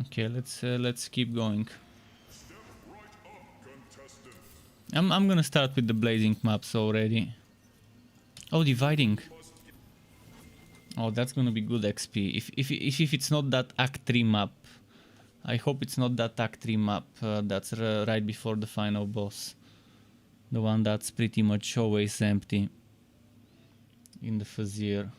Okay, let's keep going. I'm gonna start with the blazing maps already. Oh, dividing. Oh, that's gonna be good XP. If it's not that Act 3 map, I hope it's not that Act 3 map that's right before the final boss. The one that's pretty much always empty in the Fazir.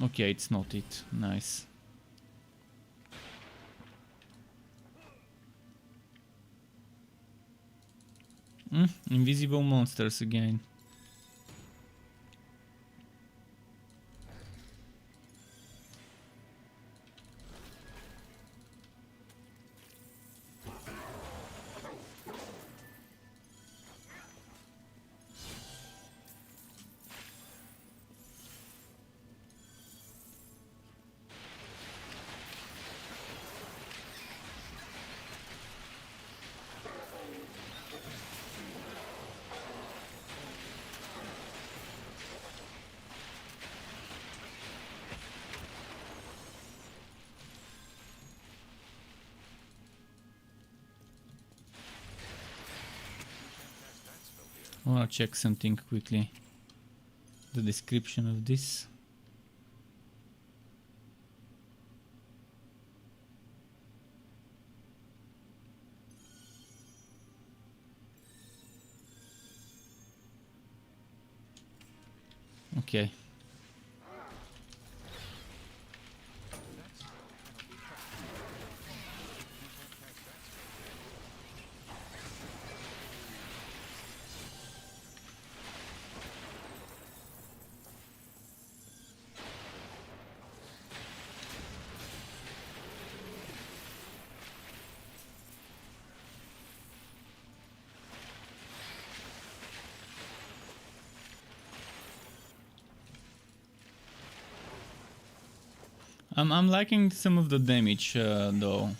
Okay, it's not it. Nice. Invisible monsters again. I wanna check something quickly. The description of this. Okay. I'm liking some of the damage though.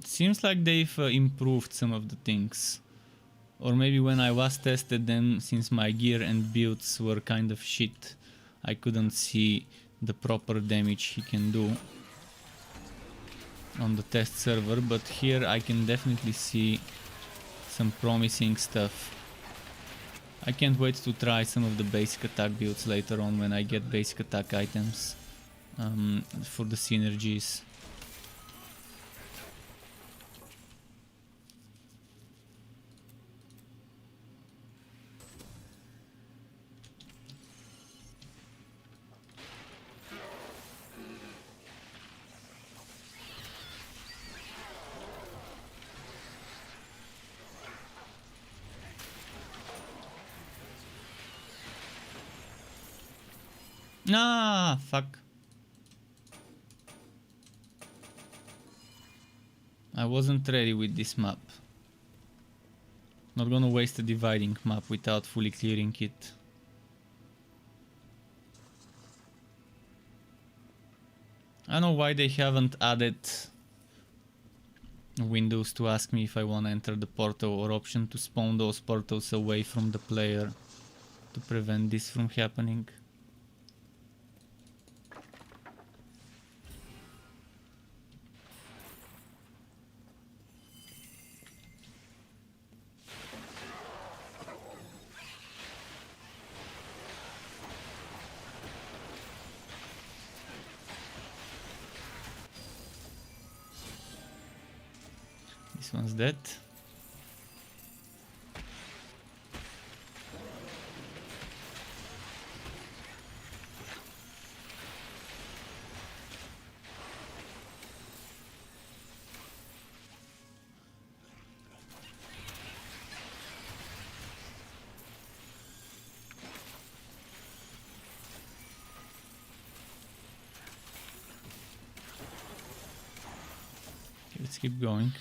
Seems like they've improved some of the things. Or maybe when I was tested them, since my gear and builds were kind of shit, I couldn't see the proper damage he can do on the test server, but here I can definitely see some promising stuff. I can't wait to try some of the basic attack builds later on when I get basic attack items for the synergies. Ah, fuck. I wasn't ready with this map. Not gonna waste a dividing map without fully clearing it. I don't know why they haven't added windows to ask me if I wanna enter the portal, or option to spawn those portals away from the player to prevent this from happening. This one's dead. Okay, let's keep going.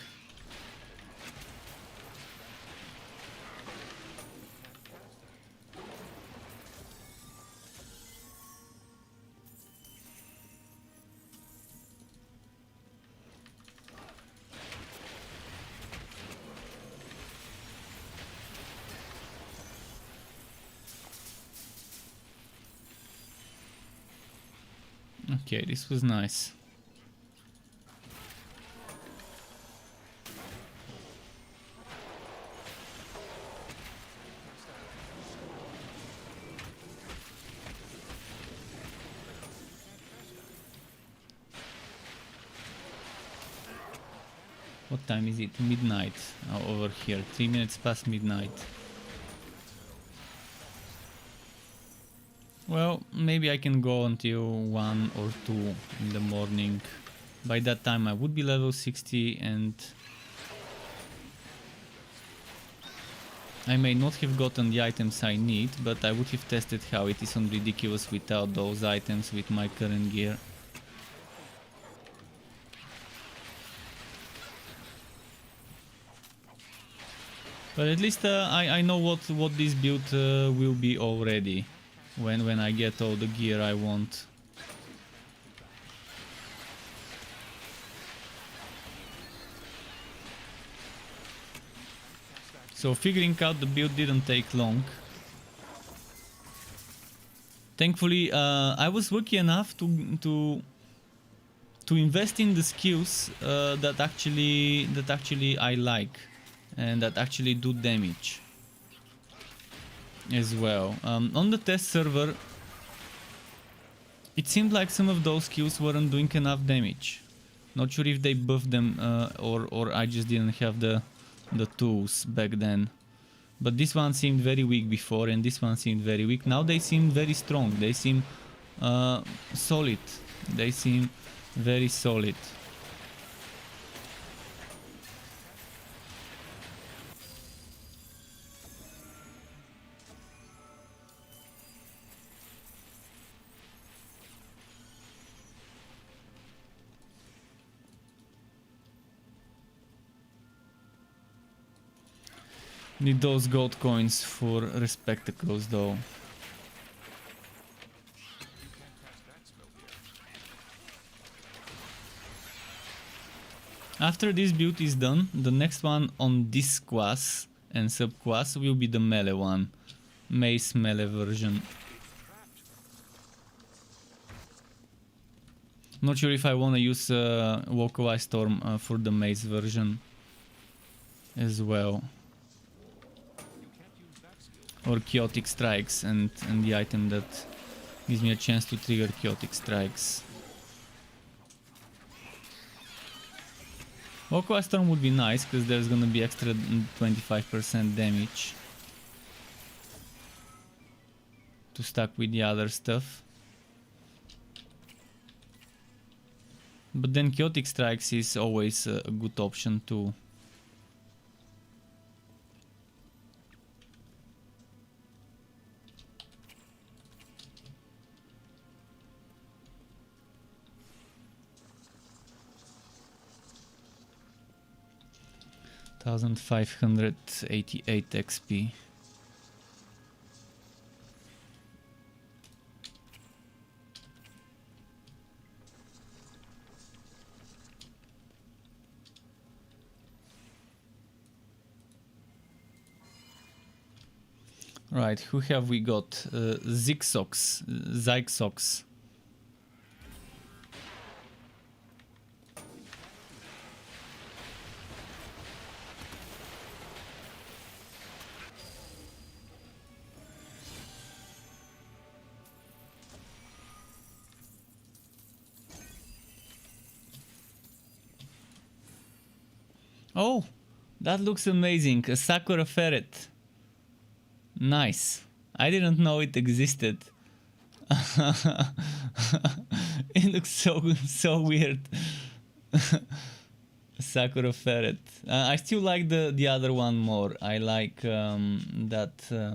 Okay, this was nice. What time is it? Midnight over here. 3 minutes past midnight. Well, maybe I can go until 1 or 2 in the morning. By that time I would be level 60 and I may not have gotten the items I need, but I would have tested how it is on Ridiculous without those items with my current gear. But at least I know what this build will be already when I get all the gear I want. So figuring out the build didn't take long. Thankfully, I was lucky enough to invest in the skills that actually I like and that actually do damage. as well. On the test server, it seemed like some of those skills weren't doing enough damage. Not sure if they buffed them or I just didn't have the tools back then. But this one seemed very weak before, and this one seemed very weak. Now they seem very strong. They seem solid. They seem very solid. Need those gold coins for respectacles though. After this build is done, the next one on this class and subclass will be the melee one. Mace melee version. Not sure if I want to use Localized Storm for the mace version as well. Or Chaotic Strikes and the item that gives me a chance to trigger Chaotic Strikes. Localized Storm would be nice because there's gonna be extra 25% damage to stack with the other stuff. But then Chaotic Strikes is always a good option too. $1,588 XP. Right, who have we got? Zygsox. Oh, that looks amazing. A Sakura ferret. Nice. I didn't know it existed. It looks so weird. Sakura ferret. I still like the other one more. I like that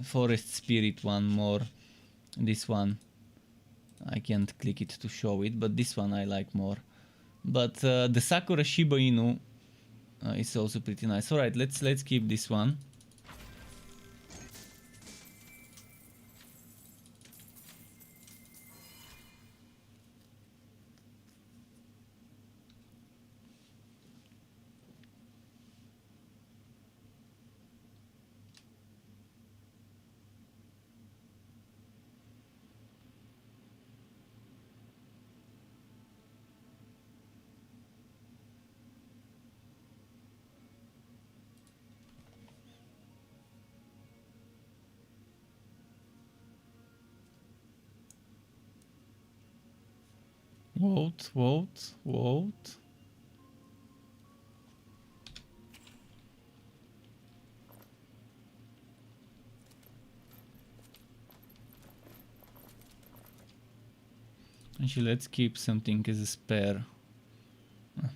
forest spirit one more. This one. I can't click it to show it, but this one I like more. But the Sakura Shiba Inu is also pretty nice. All right, let's keep this one. Vote. Actually, let's keep something as a spare.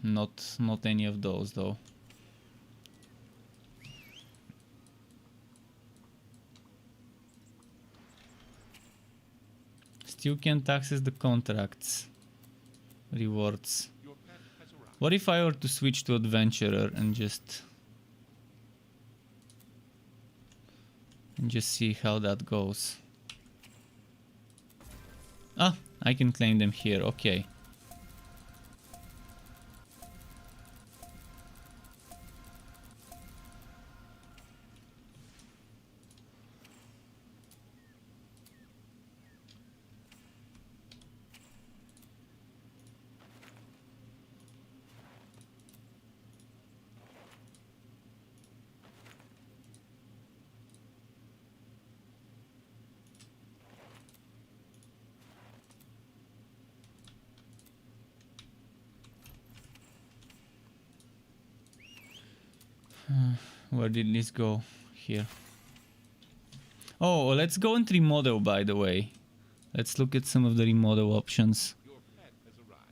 Not any of those though. Still can't access the contracts. Rewards. What if I were to switch to adventurer and just see how that goes? Ah, I can claim them here. Okay. Where did this go? Here. Oh, let's go and remodel, by the way. Let's look at some of the remodel options. Your pet has arrived.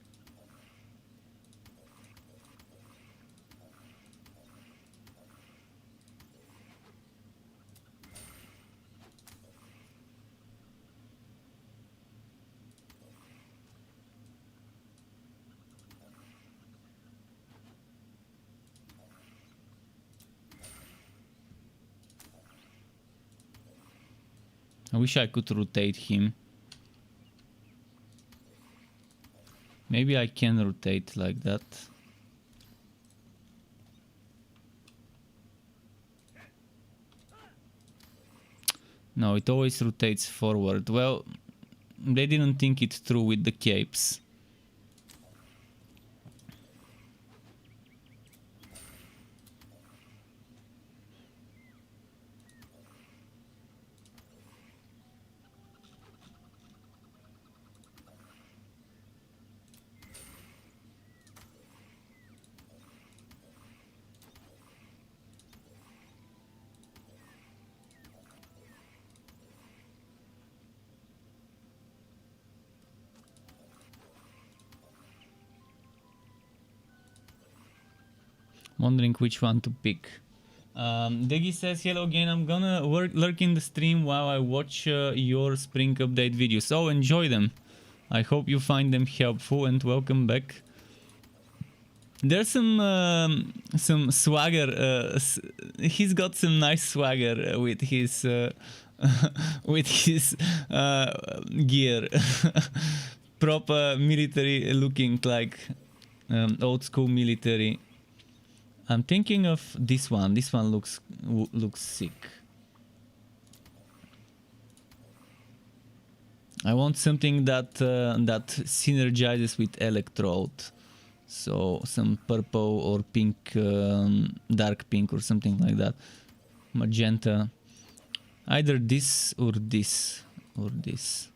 I wish I could rotate him. Maybe I can rotate like that. No, it always rotates forward. Well, they didn't think it through with the capes. Wondering which one to pick. Deggy says, hello again, I'm gonna lurk in the stream while I watch your spring update videos. So enjoy them. I hope you find them helpful and welcome back. There's some swagger. He's got some nice swagger with his with his gear. Proper military looking, like old school military. I'm thinking of this one. This one looks sick. I want something that that synergizes with Electrode. So some purple or pink, dark pink or something like that. Magenta. Either this or this or this.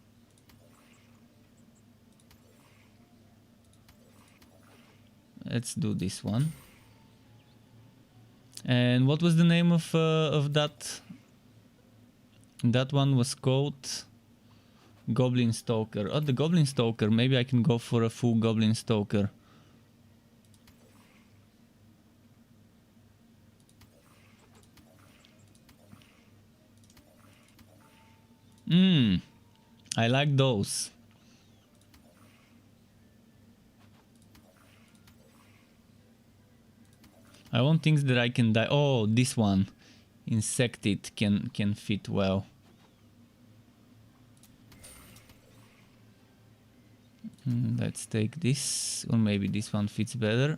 Let's do this one. And what was the name of that? That one was called Goblin Stalker. Oh, the Goblin Stalker. Maybe I can go for a full Goblin Stalker. I like those. I want things that I can die. Oh, this one. Insected can fit well. Let's take this, or maybe this one fits better.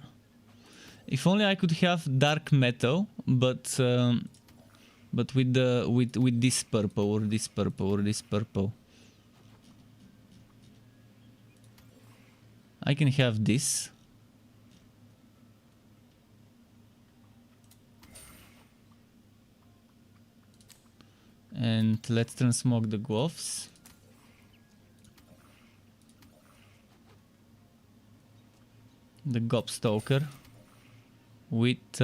If only I could have dark metal, but with the with this purple or this purple or this purple. I can have this. And let's transmog the gloves. The Gobstoker with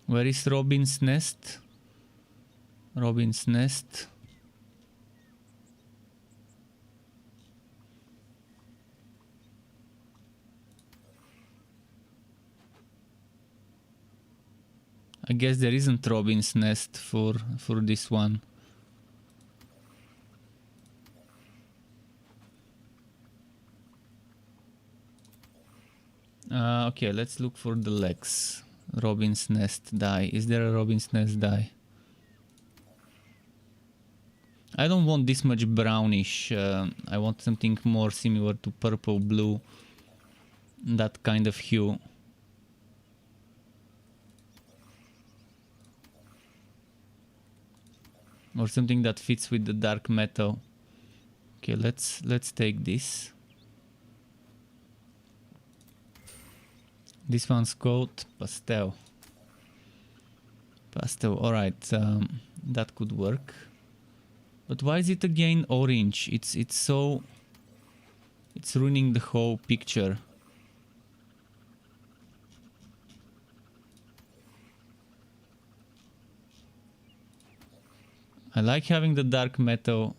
where is Robin's nest? Robin's nest. I guess there isn't Robin's nest for this one. Okay, let's look for the legs. Robin's Nest die. Is there a Robin's Nest die? I don't want this much brownish. I want something more similar to purple blue. That kind of hue. Or something that fits with the dark metal. Okay, let's take this. This one's called pastel. Pastel, alright, that could work. But why is it again orange? It's ruining the whole picture. I like having the dark metal,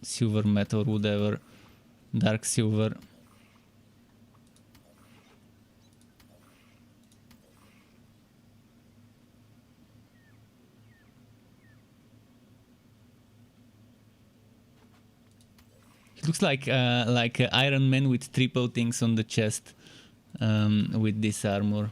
silver metal, whatever, dark silver. It looks like Iron Man with triple things on the chest, with this armor.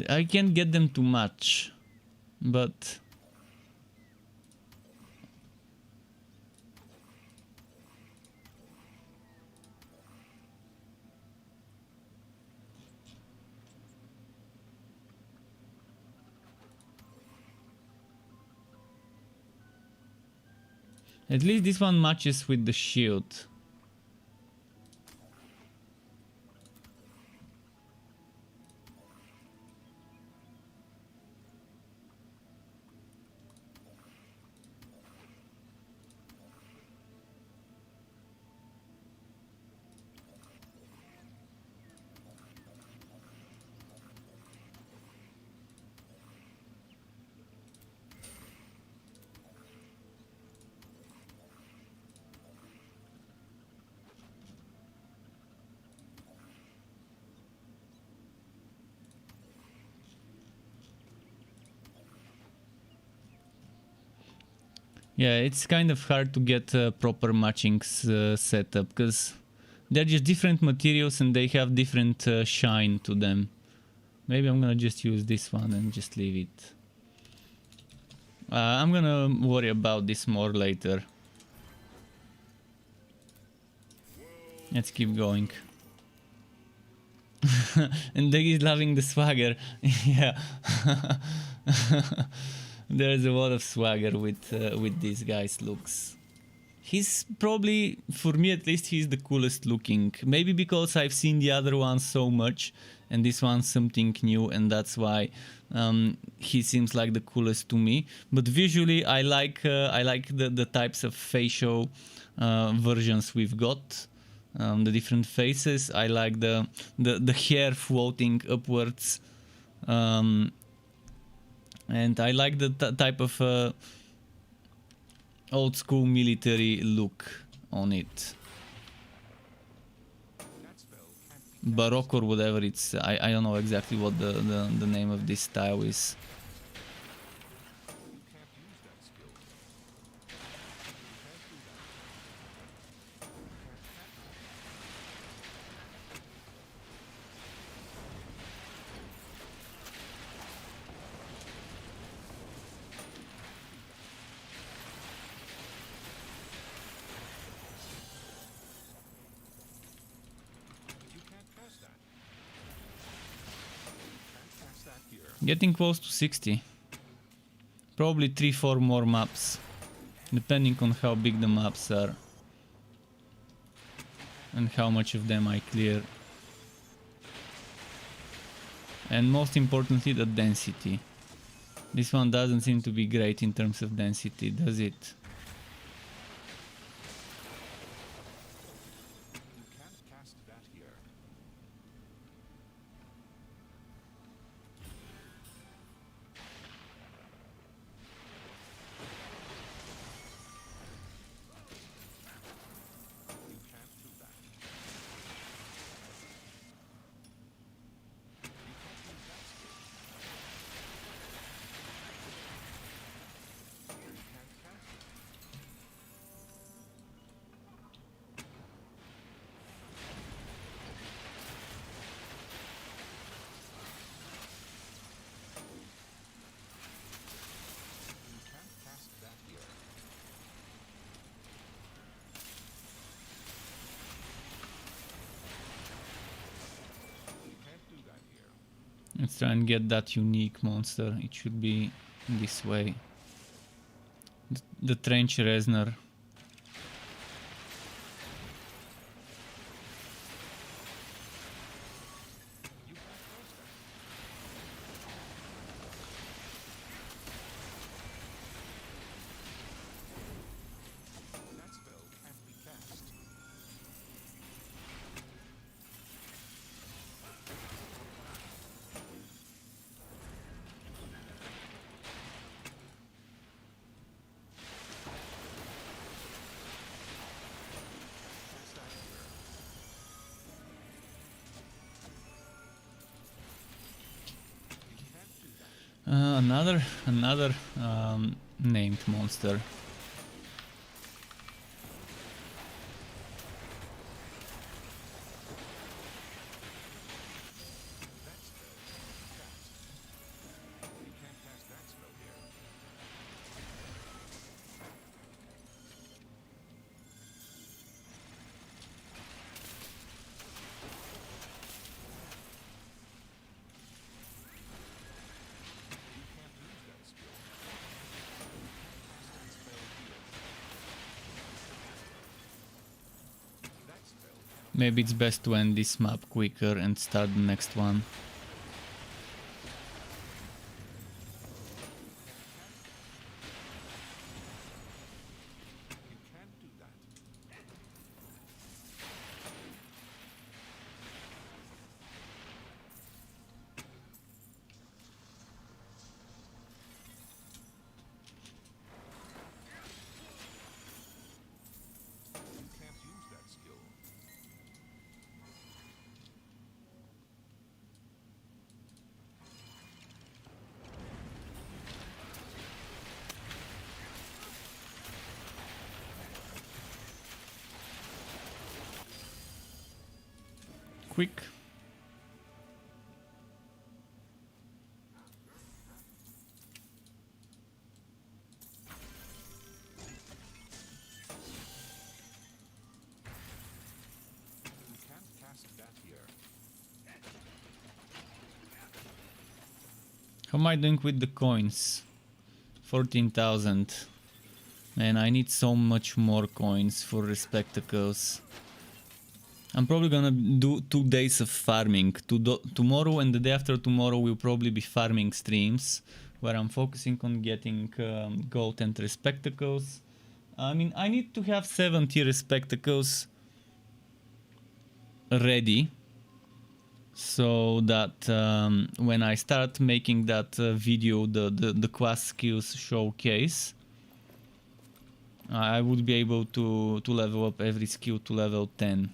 I can't get them to match, but at least this one matches with the shield. Yeah, it's kind of hard to get proper matchings set up because they're just different materials and they have different shine to them. Maybe I'm gonna just use this one and just leave it. I'm gonna worry about this more later. Let's keep going. And Doug is loving the swagger. Yeah. There's a lot of swagger with these guys' looks. He's probably, for me at least, he's the coolest looking. Maybe because I've seen the other ones so much, and this one's something new, and that's why he seems like the coolest to me. But visually, I like the types of facial versions we've got. The different faces. I like the hair floating upwards. And I like the type of old school military look on it. Baroque or whatever it's, I don't know exactly what the name of this style is. Getting close to 60. Probably 3-4 more maps, depending on how big the maps are and how much of them I clear. And most importantly, the density. This one doesn't seem to be great in terms of density, does it? Let's try and get that unique monster. It should be this way. The Trench Resner. That spell can't be cast. Cast that here. You can't do that. Another named monster. That spell can't be cast. You can't cast that spell here. You can't use that skill. Cast that spell here. That spell cannot. Maybe it's best to end this map quicker and start the next one. You can't do that. You can't use that skill. Quick. You can't cast that here. How am I doing with the coins? 14,000. Man, I need so much more coins for the spectacles. I'm probably gonna do 2 days of farming. Tomorrow and the day after tomorrow will probably be farming streams where I'm focusing on getting gold and spectacles. I mean, I need to have 70 spectacles ready so that when I start making that video, the quest skills showcase, I would be able to level up every skill to level 10.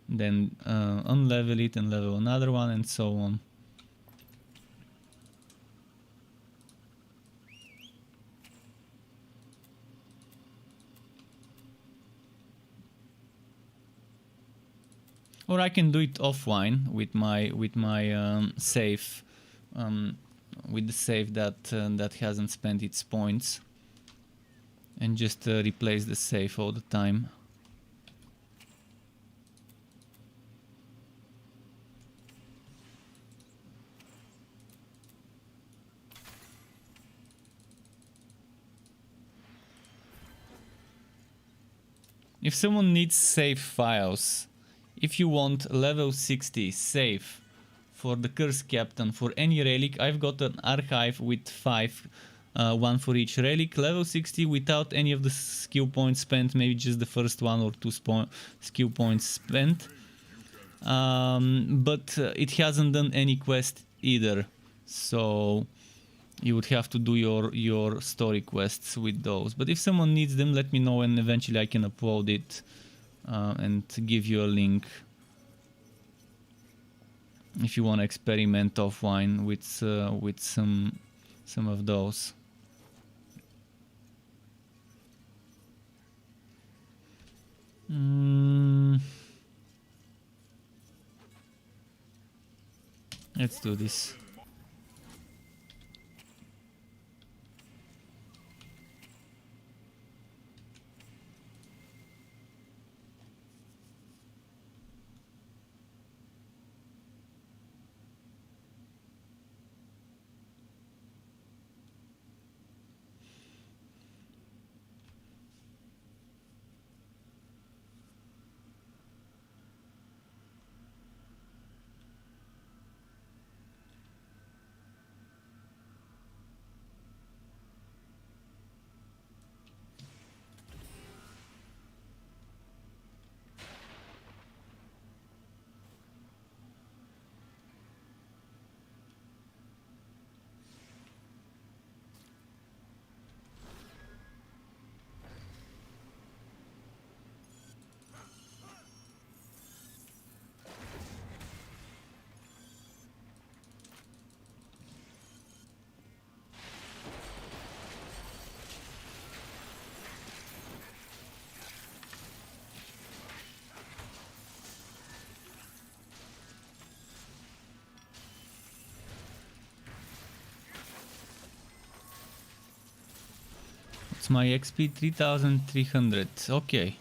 Then unlevel it and level another one and so on. Or I can do it offline with my save, with the save that hasn't spent its points, and just replace the save all the time. If someone needs save files, if you want level 60 save for the Cursed Captain for any relic, I've got an archive with 5, one for each relic, level 60 without any of the skill points spent, maybe just the first 1 or 2 skill points spent. But it hasn't done any quest either, so you would have to do your story quests with those. But if someone needs them, let me know and eventually I can upload it and give you a link if you want to experiment offline with some of those. Let's do this. What's my XP? 3300. Okay.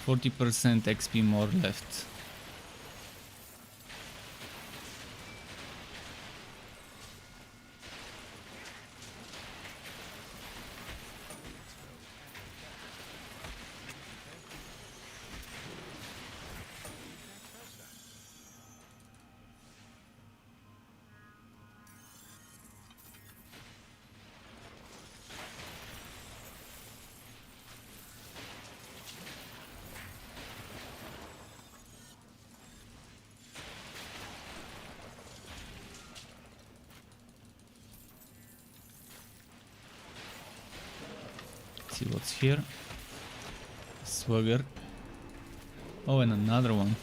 40% XP more left. See what's here. Swagger. Oh, and another one.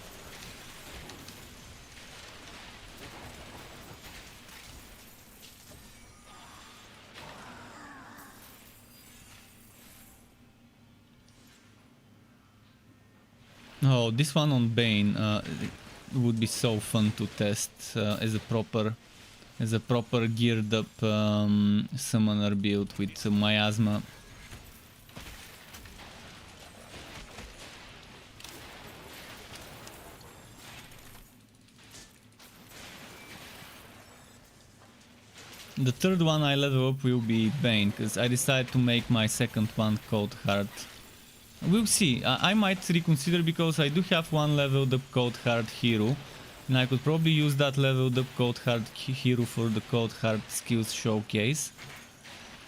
Oh, this one on Bane would be so fun to test as a proper geared up summoner build with miasma. The third one I level up will be Bane, because I decided to make my second one Cold Heart. We'll see, I might reconsider because I do have one leveled up Cold Heart hero, and I could probably use that leveled up Cold Heart hero for the Cold Heart skills showcase.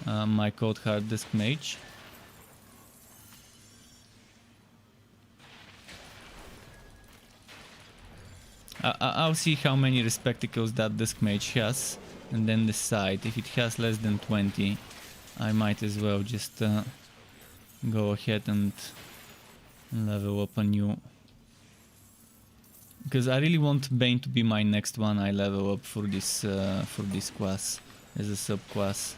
My Cold Heart Disc Mage. I'll see how many Respectacles that Disc Mage has, and then decide. If it has less than 20, I might as well just go ahead and level up a new, because I really want Bane to be my next one I level up for this class as a sub class.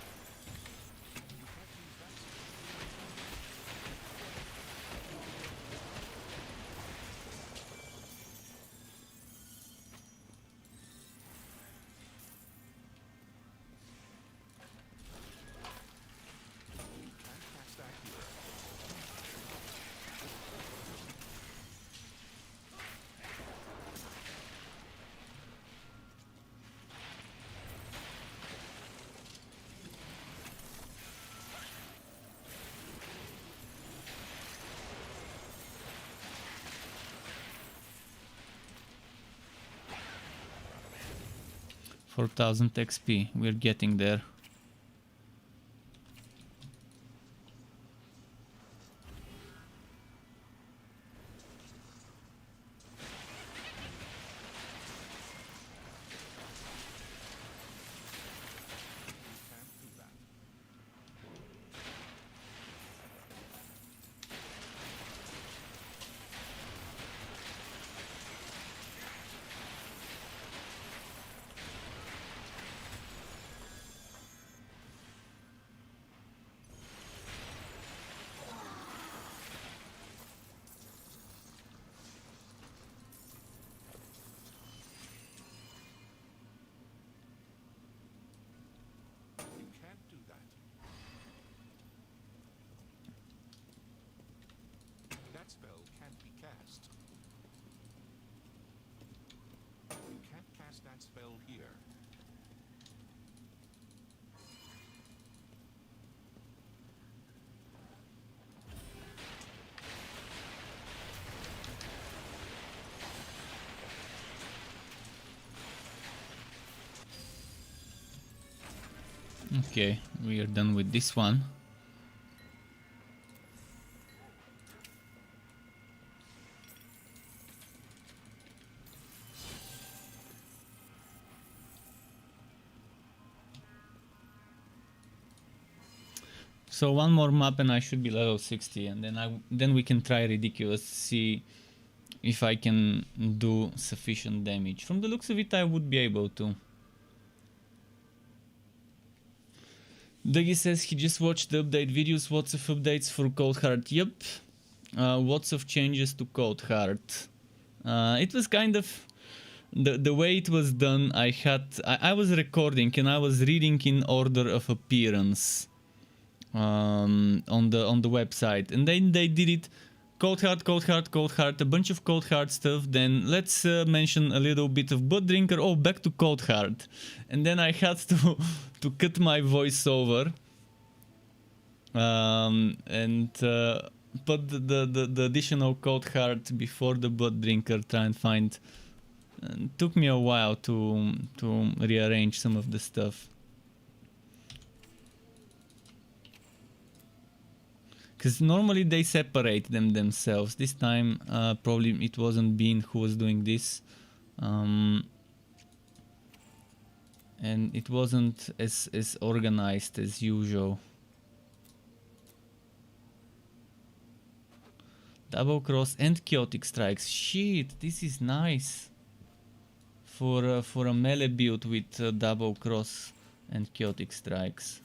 $4,000 XP, we're getting there. That spell can't be cast. You can't cast that spell here. Okay, we are done with this one. So one more map and I should be level 60, and then we can try Ridiculous, see if I can do sufficient damage. From the looks of it, I would be able to. Dougie says he just watched the update videos. Lots of updates for Cold Heart. Yep, lots of changes to Cold Heart. It was kind of the way it was done, I was recording and I was reading in order of appearance on the website, and then they did it cold hard, a bunch of cold hard stuff. Then let's mention a little bit of blood drinker. Oh, back to cold hard, and then I had to cut my voice over and put the additional cold hard before the blood drinker. Try and find. Took me a while to rearrange some of the stuff. Because normally they separate them themselves. This time probably it wasn't Bean who was doing this. And it wasn't as organized as usual. Double cross and chaotic strikes. Shit, this is nice. For a melee build with double cross and chaotic strikes.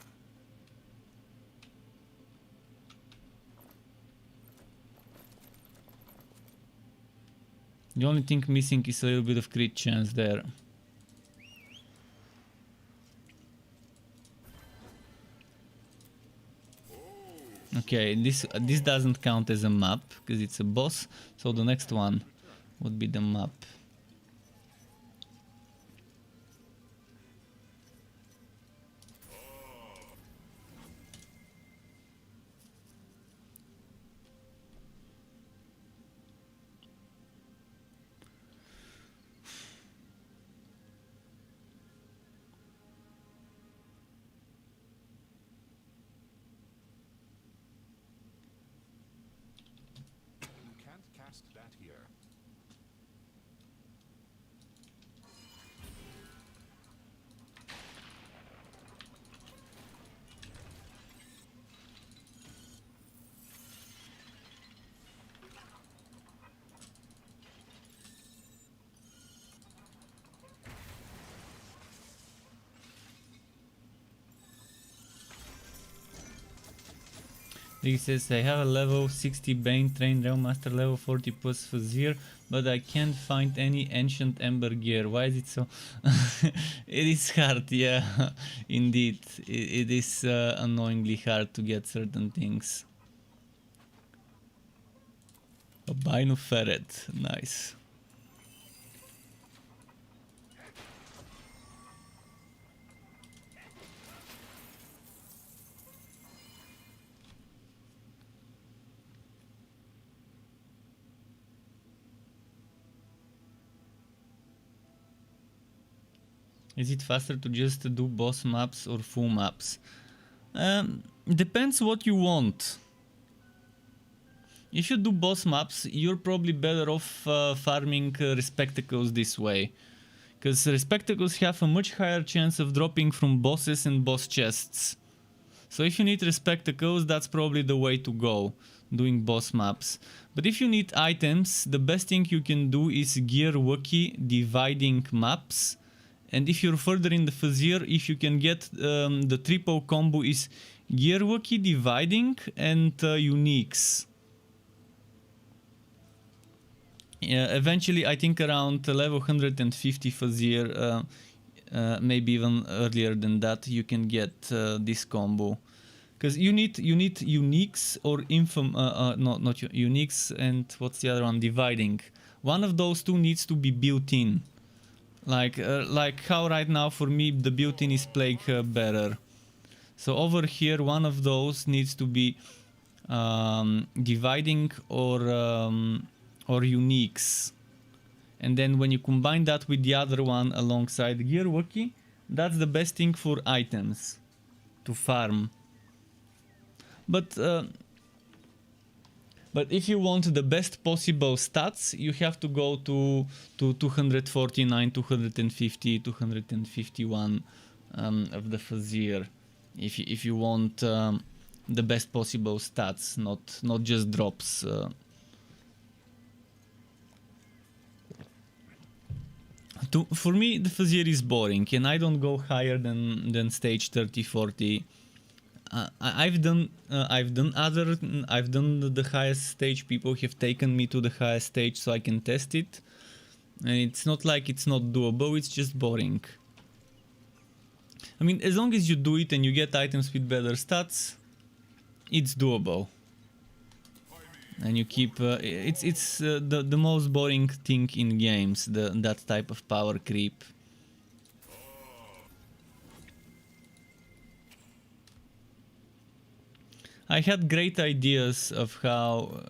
The only thing missing is a little bit of crit chance there. Okay, this doesn't count as a map because it's a boss, so the next one would be the map. That here. He says, I have a level 60 Bane trained Realm Master, level 40 plus Fazir, but I can't find any ancient Ember gear. Why is it so? It is hard, yeah, indeed. It is annoyingly hard to get certain things. Albino Ferret, nice. Is it faster to just do boss maps or full maps? Depends what you want. If you do boss maps, you're probably better off farming Respectacles this way. Because Respectacles have a much higher chance of dropping from bosses and boss chests. So if you need Respectacles, that's probably the way to go, doing boss maps. But if you need items, the best thing you can do is Gear Wookie dividing maps. And if you're further in the Fazir, if you can get the triple combo is Gear Wookie dividing and Uniques. Yeah, eventually I think around level 150 Fazir, maybe even earlier than that, you can get this combo. Because you need Uniques or not Uniques, and what's the other one? Dividing. One of those two needs to be built in. Like how right now for me the built-in is Plague Bearer. So over here one of those needs to be dividing or Uniques. And then when you combine that with the other one alongside Gear Wookie, that's the best thing for items to farm. But if you want the best possible stats, you have to go to 249, 250, 251 of the Fazir. If you want the best possible stats, not just drops. For me, the Fazir is boring, and I don't go higher than stage 30, 40. I've done the highest stage. People have taken me to the highest stage so I can test it. And it's not like it's not doable, it's just boring. I mean, as long as you do it and you get items with better stats, it's doable. And you keep it's the most boring thing in games, that type of power creep. I had great ideas of how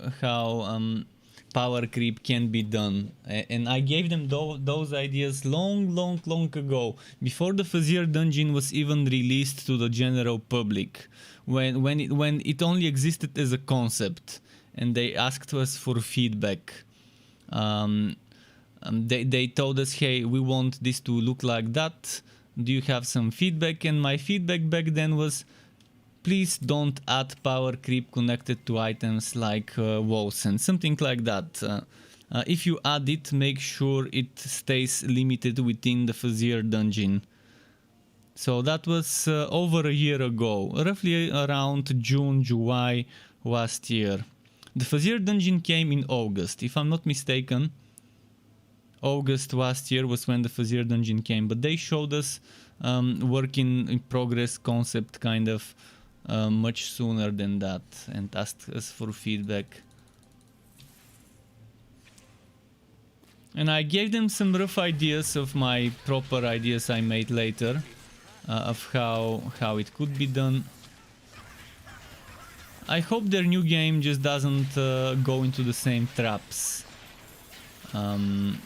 power creep can be done, and I gave them those ideas long ago, before the Fazir dungeon was even released to the general public, when it only existed as a concept, and they asked us for feedback. They told us, hey, we want this to look like that, do you have some feedback? And my feedback back then was, please don't add power creep connected to items like walls and something like that. If you add it, make sure it stays limited within the Fazir dungeon. So that was over a year ago, roughly around June, July last year. The Fazir dungeon came in August, if I'm not mistaken. August last year was when the Fazir dungeon came, but they showed us work in progress concept kind of much sooner than that, and asked us for feedback. And I gave them some rough ideas of my proper ideas I made later, of how it could be done. I hope their new game just doesn't go into the same traps, and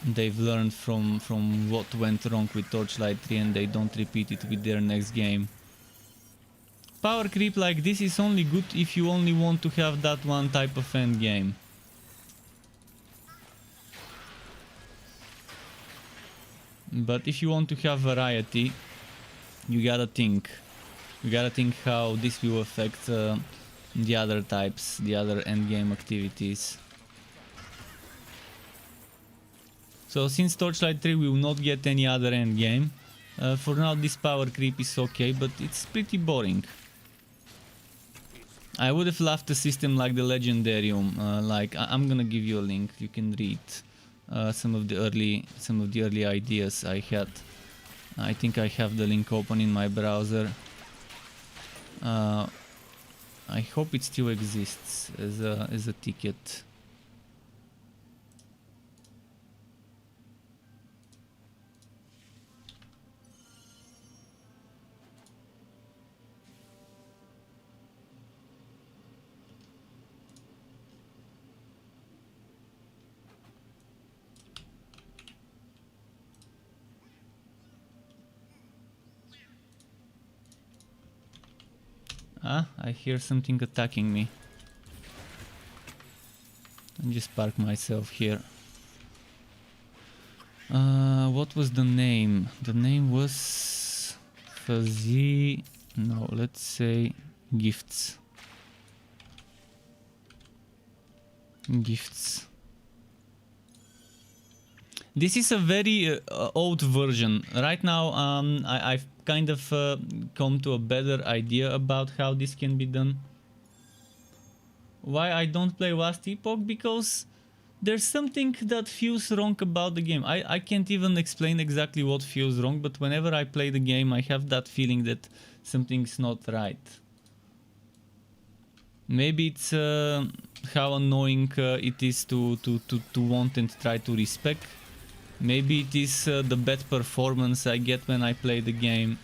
they've learned from what went wrong with Torchlight 3, and they don't repeat it with their next game. Power creep like this is only good if you only want to have that one type of end game. But if you want to have variety, you gotta think how this will affect the other types, the other end game activities. So since Torchlight 3 will not get any other end game, for now this power creep is okay, but it's pretty boring. I would have loved a system like the Legendarium. Like I'm gonna give you a link. You can read some of the early ideas I had. I think I have the link open in my browser. I hope it still exists as a ticket. Ah, I hear something attacking me. I'll just park myself here. What was the name? The name was Fuzzy. No, let's say gifts. Gifts. This is a very old version. Right now, I've kind of come to a better idea about how this can be done. Why I don't play Last Epoch? Because there's something that feels wrong about the game. I can't even explain exactly what feels wrong, but whenever I play the game, I have that feeling that something's not right. Maybe it's how annoying it is to want and try to respect. Maybe it is the bad performance I get when I play the game.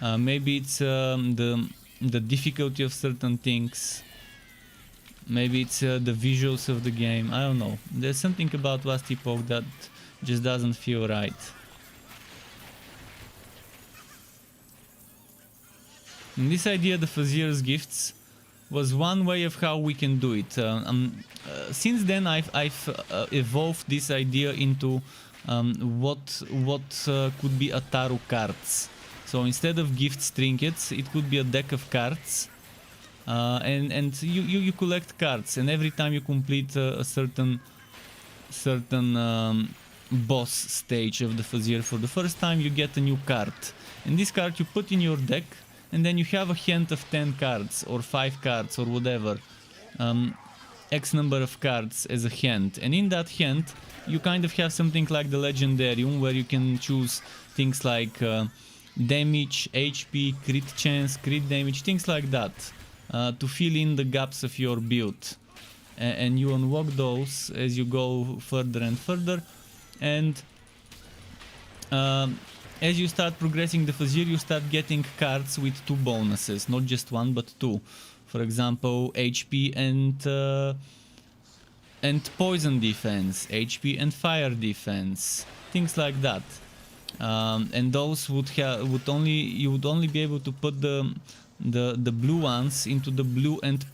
Maybe it's the difficulty of certain things. Maybe it's the visuals of the game. I don't know. There's something about Last Epoch that just doesn't feel right. And this idea, the Fazir's gifts, was one way of how we can do it. Since then, I've evolved this idea into what could be a tarot cards. So instead of gifts trinkets, it could be a deck of cards, and you collect cards, and every time you complete a certain boss stage of the Fazir for the first time, you get a new card, and this card you put in your deck, and then you have a hand of 10 cards or 5 cards or whatever. X number of cards as a hand, and in that hand you kind of have something like the Legendarium, where you can choose things like damage, HP, crit chance, crit damage, things like that, to fill in the gaps of your build. And you unlock those as you go further and further, and as you start progressing the Fazir, you start getting cards with 2 bonuses, not just 1 but 2. For example, HP and poison defense, HP and fire defense, things like that. And those would you would only be able to put the blue ones into the blue and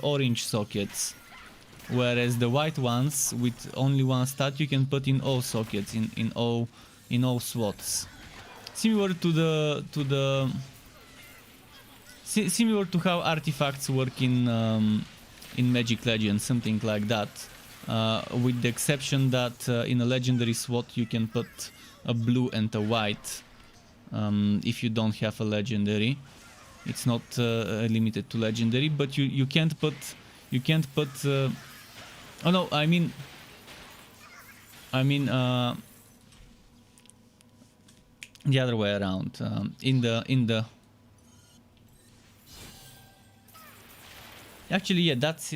orange sockets, whereas the white ones with only 1 stat you can put in all sockets, in all slots. Similar to how artifacts work in Magic Legends, something like that, with the exception that in a legendary slot you can put a blue and a white. If you don't have a legendary, it's not limited to legendary, but you can't put oh no, I mean the other way around. Actually, yeah, that's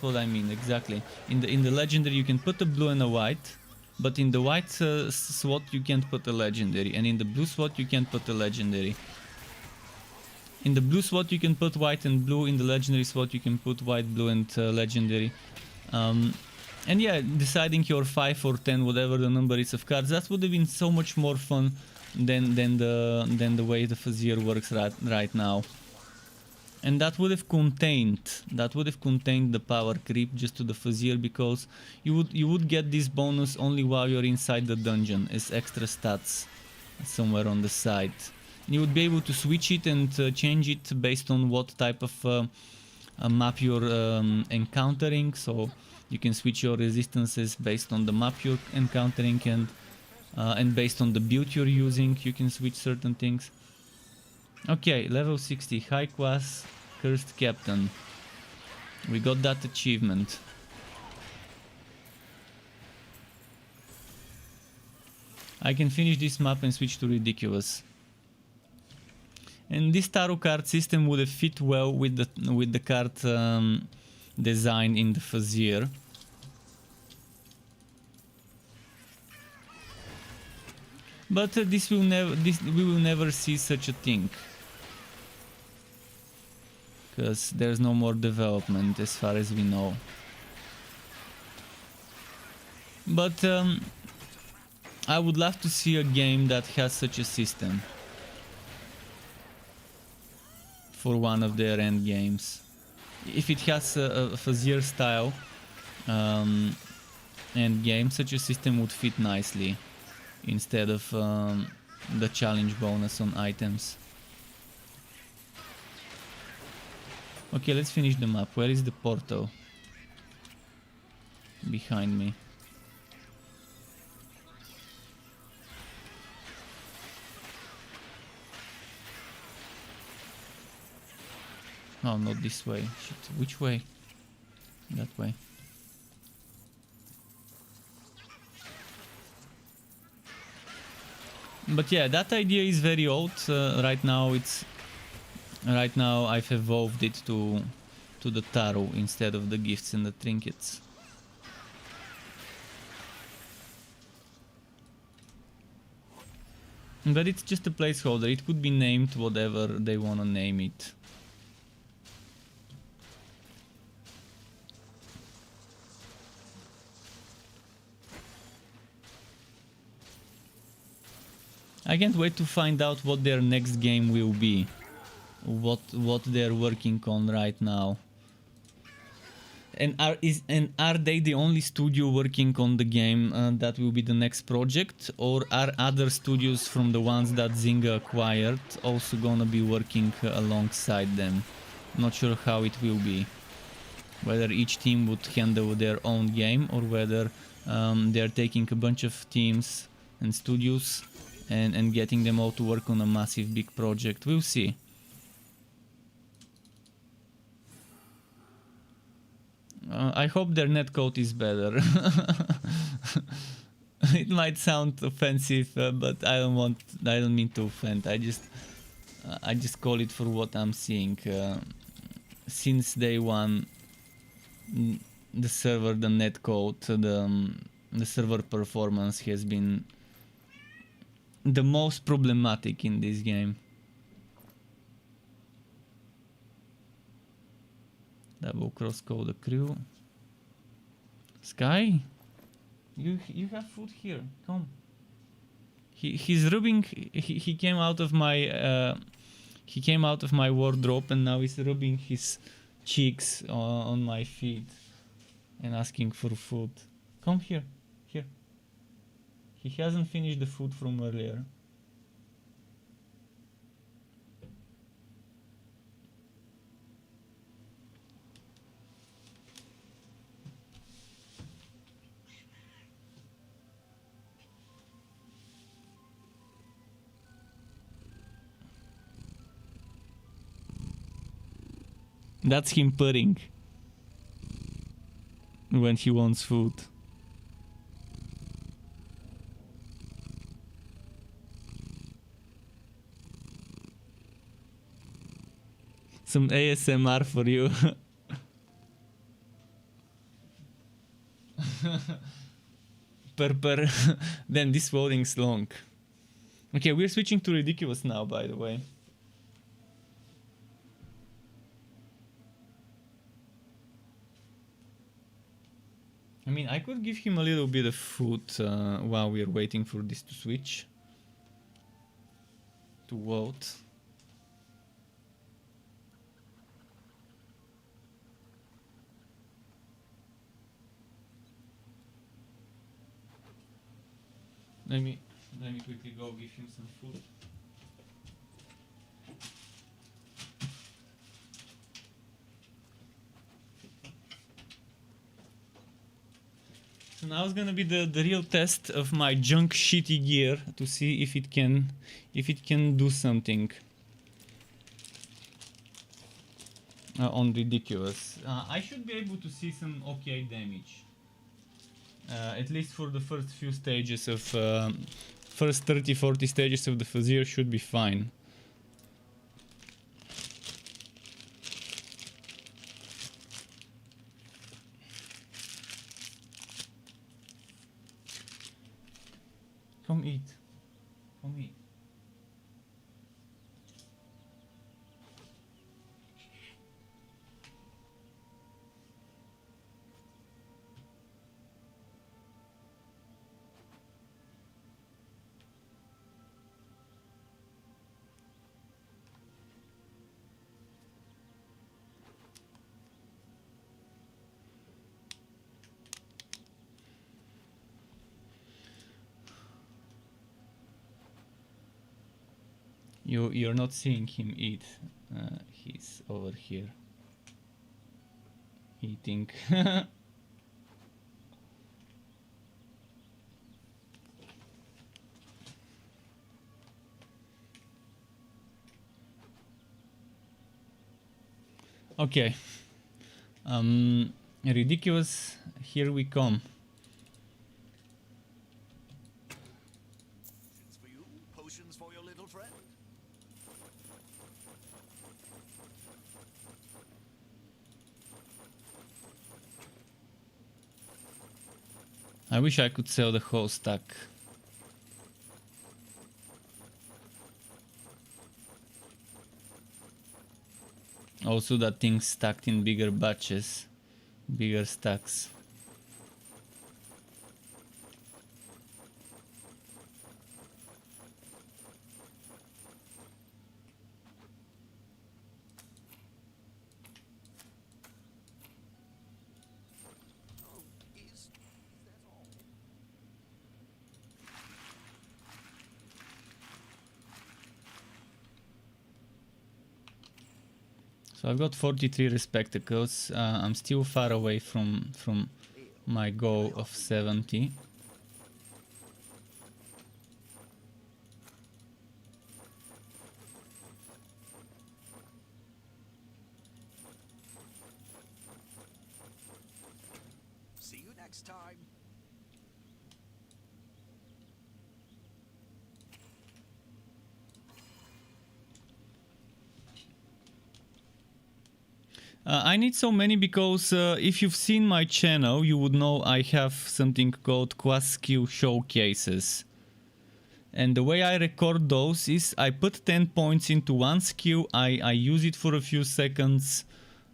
what I mean exactly. In the legendary you can put a blue and a white, but in the white slot you can't put a legendary, and in the blue slot you can't put a legendary. In the blue slot you can put white and blue, in the legendary slot you can put white, blue and legendary. And yeah, deciding your 5 or 10, whatever the number is of cards, that would have been so much more fun than the way the Fazir works right now. And that would have contained the power creep just to the Fazir, because you would get this bonus only while you're inside the dungeon as extra stats somewhere on the side. You would be able to switch it and change it based on what type of map you're encountering. So you can switch your resistances based on the map you're encountering, and based on the build you're using you can switch certain things. Okay, level 60, high class Cursed Captain. We got that achievement. I can finish this map and switch to Ridiculous. And this tarot card system would have fit well with the card design in the Fazir. But we will never see such a thing, because there's no more development as far as we know. But I would love to see a game that has such a system for one of their end games. If it has a Fazir style end game, such a system would fit nicely instead of the challenge bonus on items. Okay, let's finish the map. Where is the portal? Behind me. Oh, not this way. Shit. Which way? That way. But yeah, that idea is very old. Right now I've evolved it to the tarot instead of the gifts and the trinkets. But it's just a placeholder. It could be named whatever they want to name it. I can't wait to find out what their next game will be. What they're working on right now. And are they the only studio working on the game that will be the next project, or are other studios from the ones that Zynga acquired also gonna be working alongside them? Not sure how it will be. Whether each team would handle their own game, or whether they're taking a bunch of teams and studios and getting them all to work on a massive big project. We'll see. I hope their netcode is better. It might sound offensive, but I don't mean to offend. I just call it for what I'm seeing. Since day one, the server, the netcode, the server performance has been the most problematic in this game. Double crosscode the crew. Sky, you have food here. Come. He's rubbing. He came out of my wardrobe and now he's rubbing his cheeks on my feet and asking for food. Come here. Here. He hasn't finished the food from earlier. That's him purring when he wants food. Some ASMR for you. Purr. Then this loading's long. Okay, we're switching to ridiculous now, by the way. I mean, I could give him a little bit of food while we're waiting for this to switch. To vote. Let me quickly go give him some food. So now it's gonna be the real test of my junk shitty gear to see if it can do something on ridiculous. I should be able to see some okay damage. At least for the first few stages of first 30-40 stages of the Fazir should be fine. Come eat. Come eat. You're not seeing him eat. He's over here eating. Okay. Ridiculous. Here we come. For you, potions for your little friend. I wish I could sell the whole stack. Also that thing stacked in bigger batches, bigger stacks. So I've got 43 respectacles. I'm still far away from my goal of 70. next time. I need so many because if you've seen my channel, you would know I have something called Quest Skill Showcases. And the way I record those is I put 10 points into one skill, I use it for a few seconds,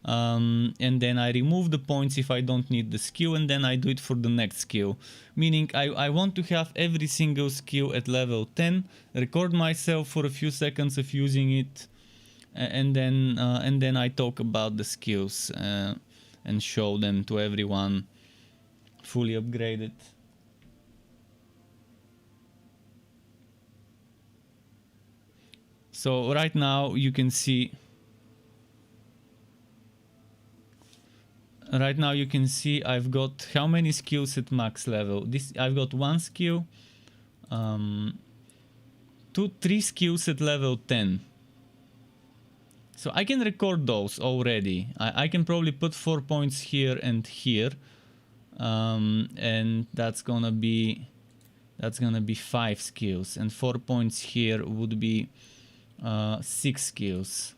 and then I remove the points if I don't need the skill, and then I do it for the next skill. Meaning I want to have every single skill at level 10, record myself for a few seconds of using it, and then I talk about the skills and show them to everyone fully upgraded. So right now you can see I've got how many skills at max level. This I've got one skill, 3 skills at level 10. So I can record those already. I can probably put 4 points here and here, and that's gonna be 5 skills, and 4 points here would be 6 skills.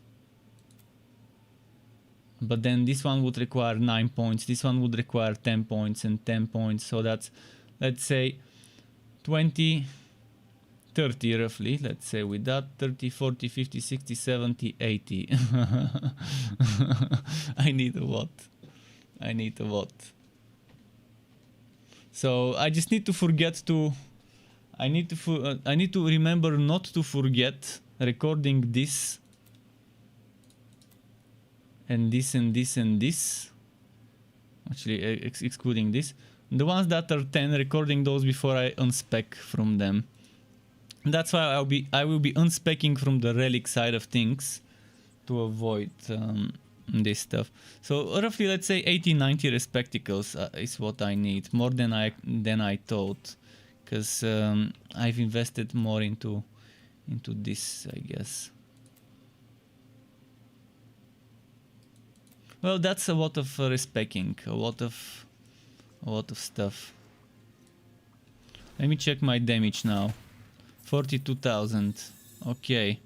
But then this one would require 9 points, this one would require 10 points and 10 points, so that's, let's say, 20, 30 roughly, let's say with that, 30, 40, 50, 60, 70, 80. I need a lot. So I just need to forget to, I need to remember not to forget recording this and this and this and this, actually excluding this, the ones that are 10, recording those before I unspec from them. That's why I will be unspecking from the relic side of things to avoid this stuff. So roughly, let's say 80-90 respectacles is what I need, more than I thought, because I've invested more into this, I guess. Well, that's a lot of respecking, a lot of stuff. Let me check my damage now. 42,000. Okay.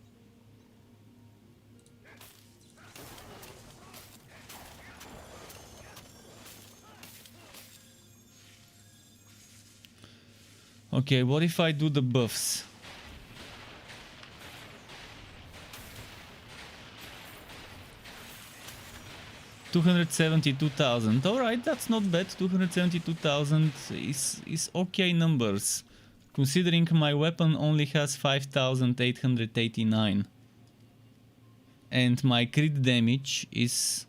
Okay, what if I do the buffs? $272,000. Alright, that's not bad. 272,000 is okay numbers, considering my weapon only has 5,889. And my crit damage is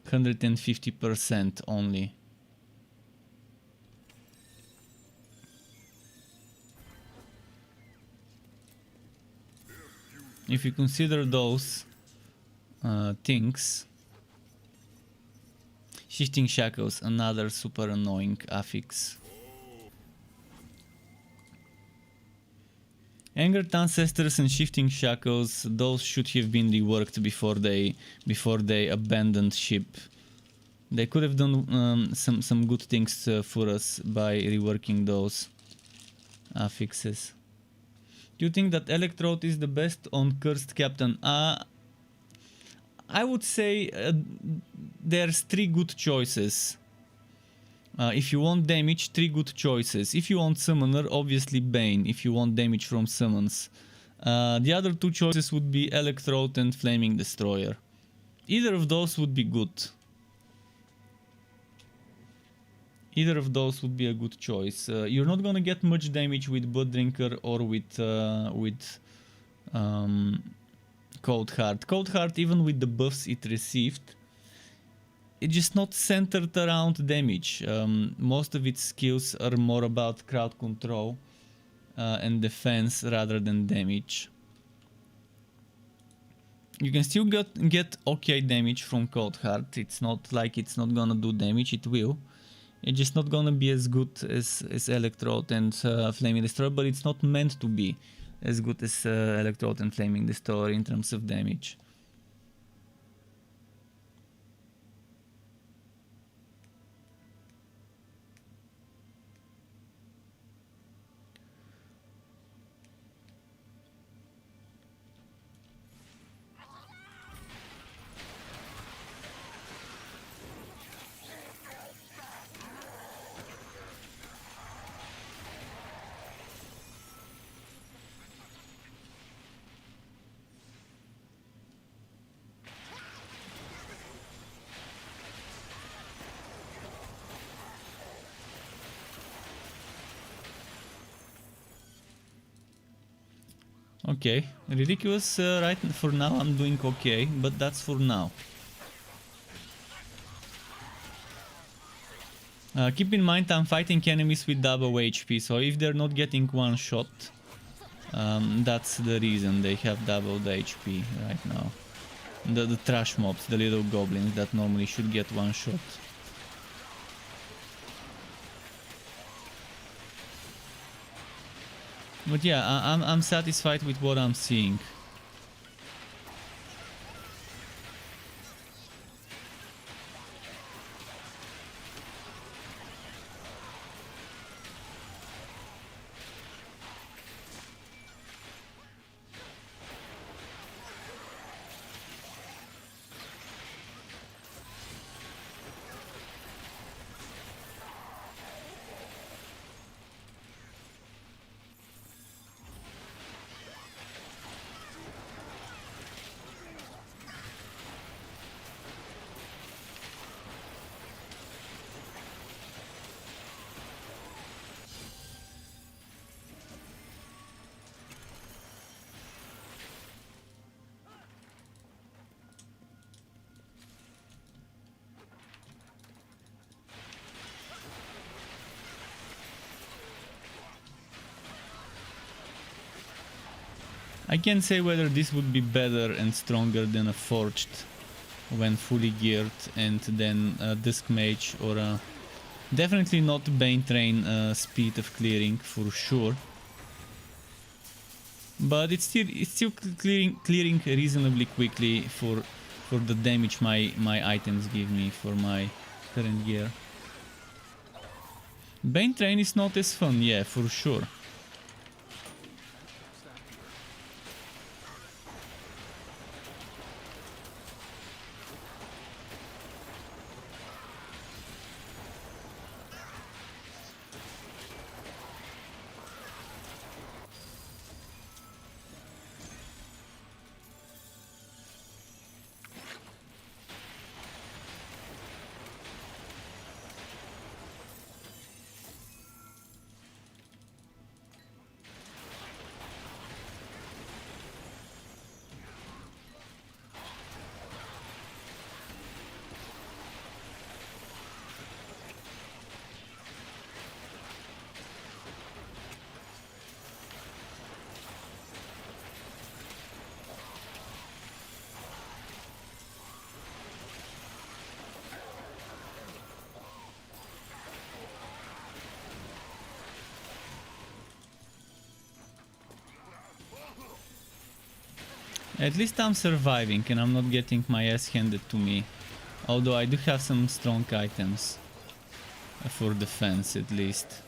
150% only. If you consider those things. Shifting Shackles, another super annoying affix. Angered Ancestors and Shifting Shackles, those should have been reworked before they abandoned ship. They could have done some good things for us by reworking those affixes. Do you think that Electrode is the best on Cursed Captain? I would say there's 3 good choices. If you want damage, 3 good choices. If you want Summoner, obviously Bane, if you want damage from summons. The other 2 choices would be Electrode and Flaming Destroyer. Either of those would be good. Either of those would be a good choice. You're not gonna get much damage with Blood Drinker or with Cold Heart. Cold Heart, even with the buffs it received, it's just not centered around damage. Most of its skills are more about crowd control and defense rather than damage. You can still get okay damage from Cold Heart. It's not like it's not gonna do damage, it will. It's just not gonna be as good as Electrode and Flaming Destroyer, but it's not meant to be as good as Electrode and Flaming Destroyer in terms of damage. Okay, ridiculous. Right for now I'm doing okay, but that's for now. Keep in mind I'm fighting enemies with double HP, so if they're not getting one shot, that's the reason they have double the HP right now. The trash mobs, the little goblins that normally should get one shot. But yeah, I'm satisfied with what I'm seeing. I can't say whether this would be better and stronger than a forged when fully geared and then a disc mage or a definitely not ZAPtain speed of clearing for sure. But it's still clearing reasonably quickly for the damage my items give me for my current gear. ZAPtain is not as fun, yeah, for sure. At least I'm surviving and I'm not getting my ass handed to me. Although I do have some strong items for defense at least.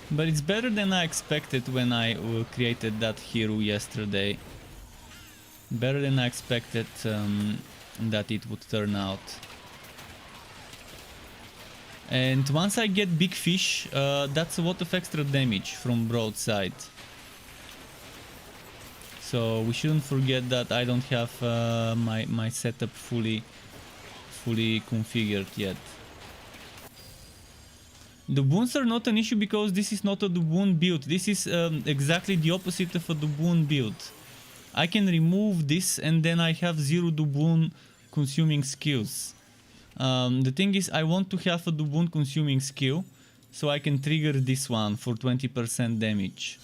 But it's better than I expected when I created that hero yesterday. Better than I expected that it would turn out. And once I get big fish, that's a lot of extra damage from broadside. So we shouldn't forget that I don't have my setup fully configured yet. The wounds are not an issue because this is not a wound build. This is exactly the opposite of a wound build. I can remove this and then I have 0 wound consuming skills. The thing is I want to have a wound consuming skill so I can trigger this one for 20% damage.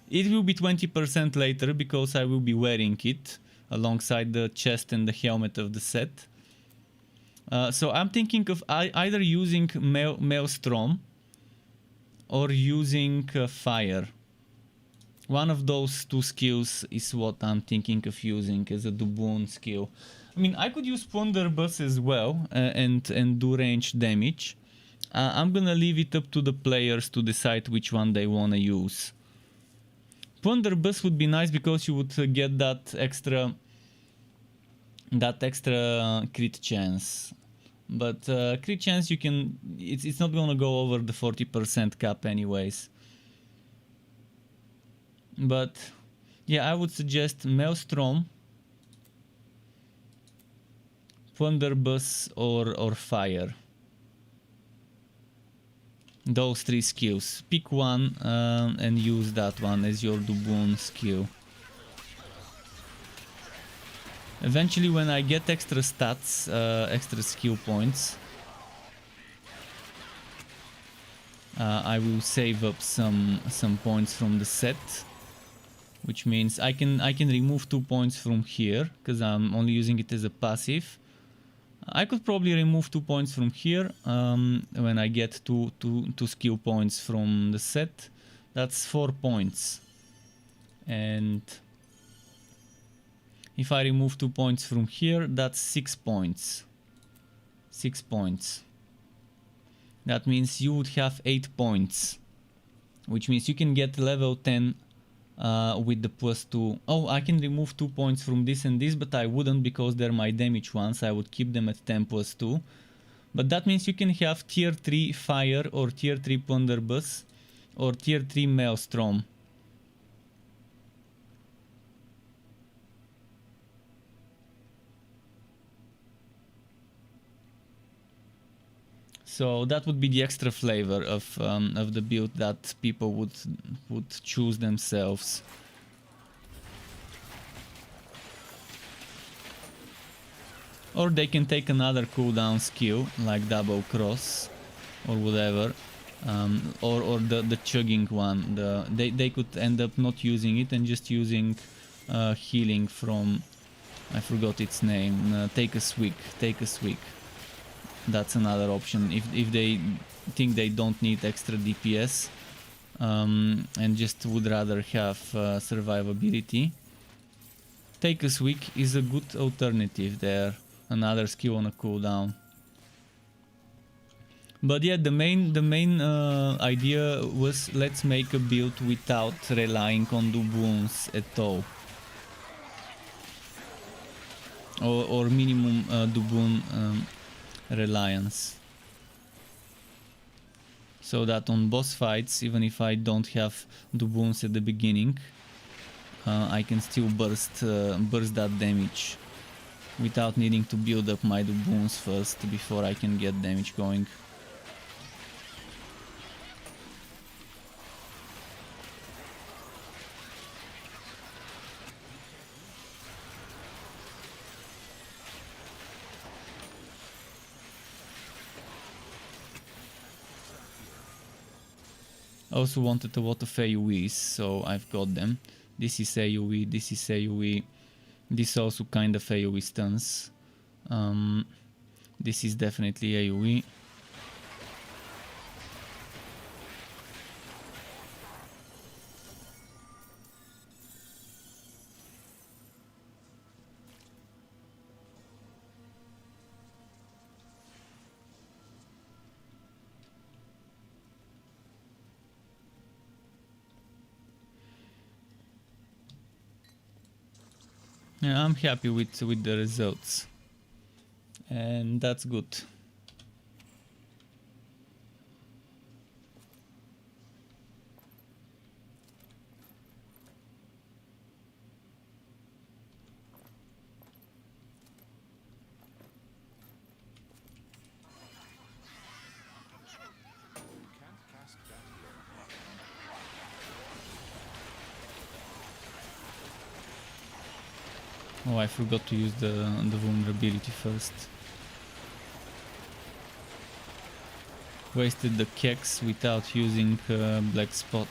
It will be 20% later because I will be wearing it alongside the chest and the helmet of the set. So I'm thinking of either using Maelstrom or using Fire. One of those two skills is what I'm thinking of using as a wound skill. I mean, I could use Plunderbuss as well and do range damage. I'm gonna leave it up to the players to decide which one they wanna use. Blunderbuss would be nice because you would get that extra crit chance. But crit chance you can, it's not gonna go over the 40% cap anyways. But yeah, I would suggest Maelstrom, Blunderbuss, or Fire. Those 3 skills. Pick one and use that one as your Duboon skill. Eventually, when I get extra stats, extra skill points, I will save up some points from the set, which means I can remove 2 points from here because I'm only using it as a passive. I could probably remove 2 points from here when I get two skill points from the set. That's 4 points. And if I remove 2 points from here, that's 6 points. 6 points. That means you would have 8 points. Which means you can get level 10 with the +2. Oh, I can remove 2 points from this and this, but I wouldn't because they're my damage ones. I would keep them at 10 +2. But that means you can have tier 3 Fire or tier 3 Blunderbuss or tier 3 Maelstrom. So that would be the extra flavor of the build that people would choose themselves. Or they can take another cooldown skill like double cross or whatever, or the chugging one. They could end up not using it and just using healing from, I forgot its name. Take a swig. That's another option if they think they don't need extra DPS and just would rather have survivability. Take a swig is a good alternative there, another skill on a cooldown. But yeah, the main idea was let's make a build without relying on Duboons at all, or minimum Duboon reliance, so that on boss fights, even if I don't have Duboons at the beginning, I can still burst that damage without needing to build up my Duboons first before I can get damage going. I also wanted a lot of AoEs, so I've got them. This is AoE, this is AoE, this also kind of AoE stuns. This is definitely AoE. Yeah, I'm happy with the results, and that's good. Oh, I forgot to use the vulnerability first. Wasted the Kex without using Black Spot.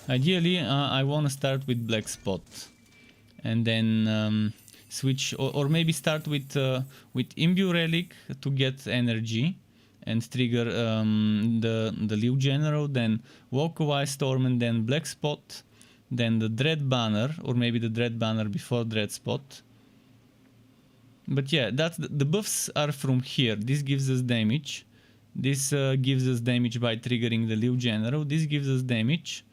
Ideally, I want to start with Black Spot, and then switch, or maybe start with Imbue Relic to get energy and trigger the Liu General, then Walkaway Storm, and then Black Spot, then the Dread Banner, or maybe the Dread Banner before Dread Spot. But yeah, that's the buffs are from here. This gives us damage. This gives us damage by triggering the Liu General. This gives us damage.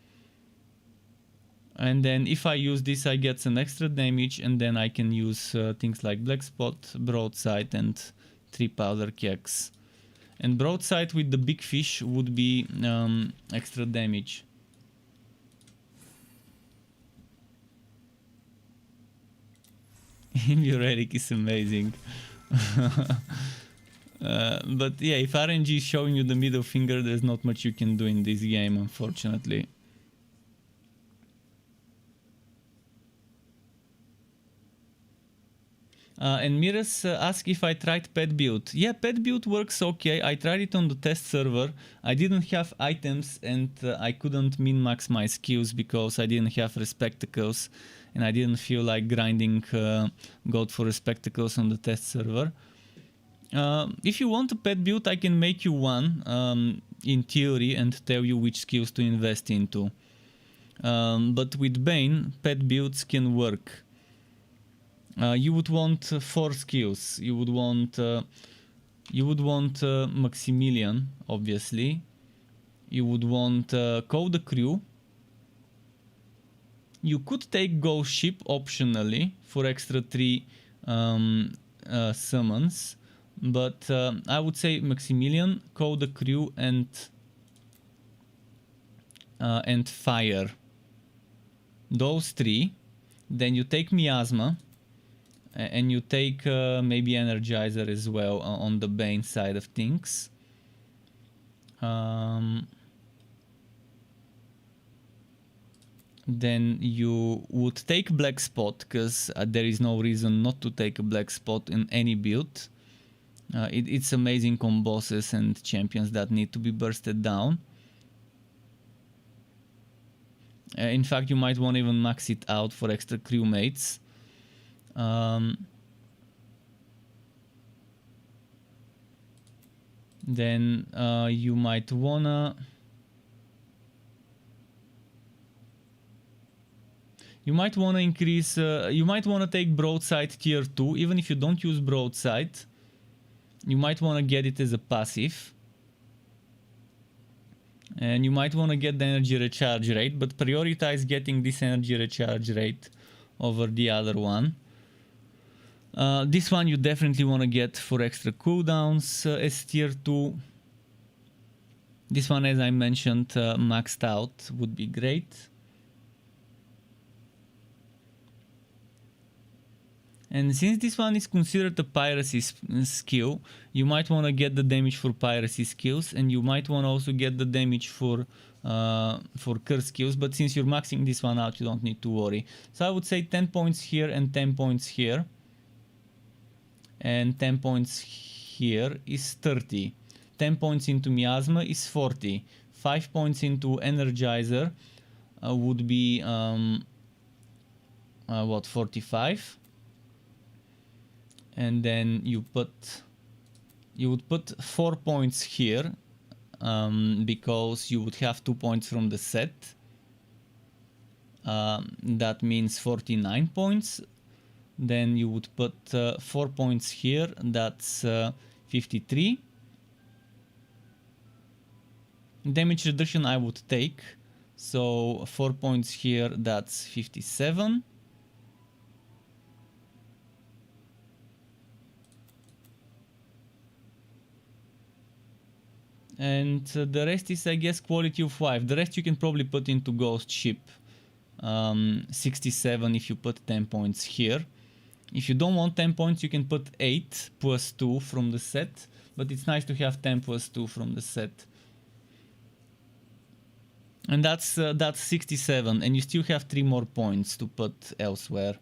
And then if I use this, I get some extra damage, and then I can use things like Black Spot, Broadside, and 3 Powder Kegs. And Broadside with the big fish would be extra damage. Imbureric is amazing. But yeah, if RNG is showing you the middle finger, there's not much you can do in this game, unfortunately. And Miras asked if I tried pet build. Yeah, pet build works okay. I tried it on the test server. I didn't have items, and I couldn't min-max my skills because I didn't have Respectacles, and I didn't feel like grinding gold for Respectacles on the test server. If you want a pet build, I can make you one in theory and tell you which skills to invest into. But with Bane, pet builds can work. You would want 4 skills. You would want Maximilian, obviously. You would want Code the Crew. You could take Ghost Ship optionally for extra 3 summons, but I would say Maximilian, Code the Crew, and Fire. Those 3. Then you take Miasma. And you take maybe Energizer as well on the Bane side of things. Then you would take Black Spot, because there is no reason not to take a Black Spot in any build. It's amazing on bosses and champions that need to be bursted down. In fact, you might want to even max it out for extra crewmates. Then you might wanna increase, you might wanna take Broadside tier 2. Even if you don't use Broadside, you might wanna get it as a passive. And you might wanna get the energy recharge rate, but prioritize getting this energy recharge rate over the other one. This one you definitely want to get for extra cooldowns as tier 2. This one, as I mentioned, maxed out would be great. And since this one is considered a piracy skill, you might want to get the damage for piracy skills, and you might want to also get the damage for curse skills, but since you're maxing this one out, you don't need to worry. So I would say 10 points here and 10 points here. And 10 points here is 30. 10 points into Miasma is 40. 5 points into Energizer would be what, 45? And then you would put 4 points here because you would have 2 points from the set. That means 49 points. Then you would put 4 points here, that's 53. Damage reduction I would take, so 4 points here, that's 57. And the rest is, I guess, quality of life. The rest you can probably put into Ghost Ship. 67 if you put 10 points here. If you don't want 10 points, you can put 8 plus 2 from the set, but it's nice to have 10 plus 2 from the set. And that's 67, and you still have 3 more points to put elsewhere.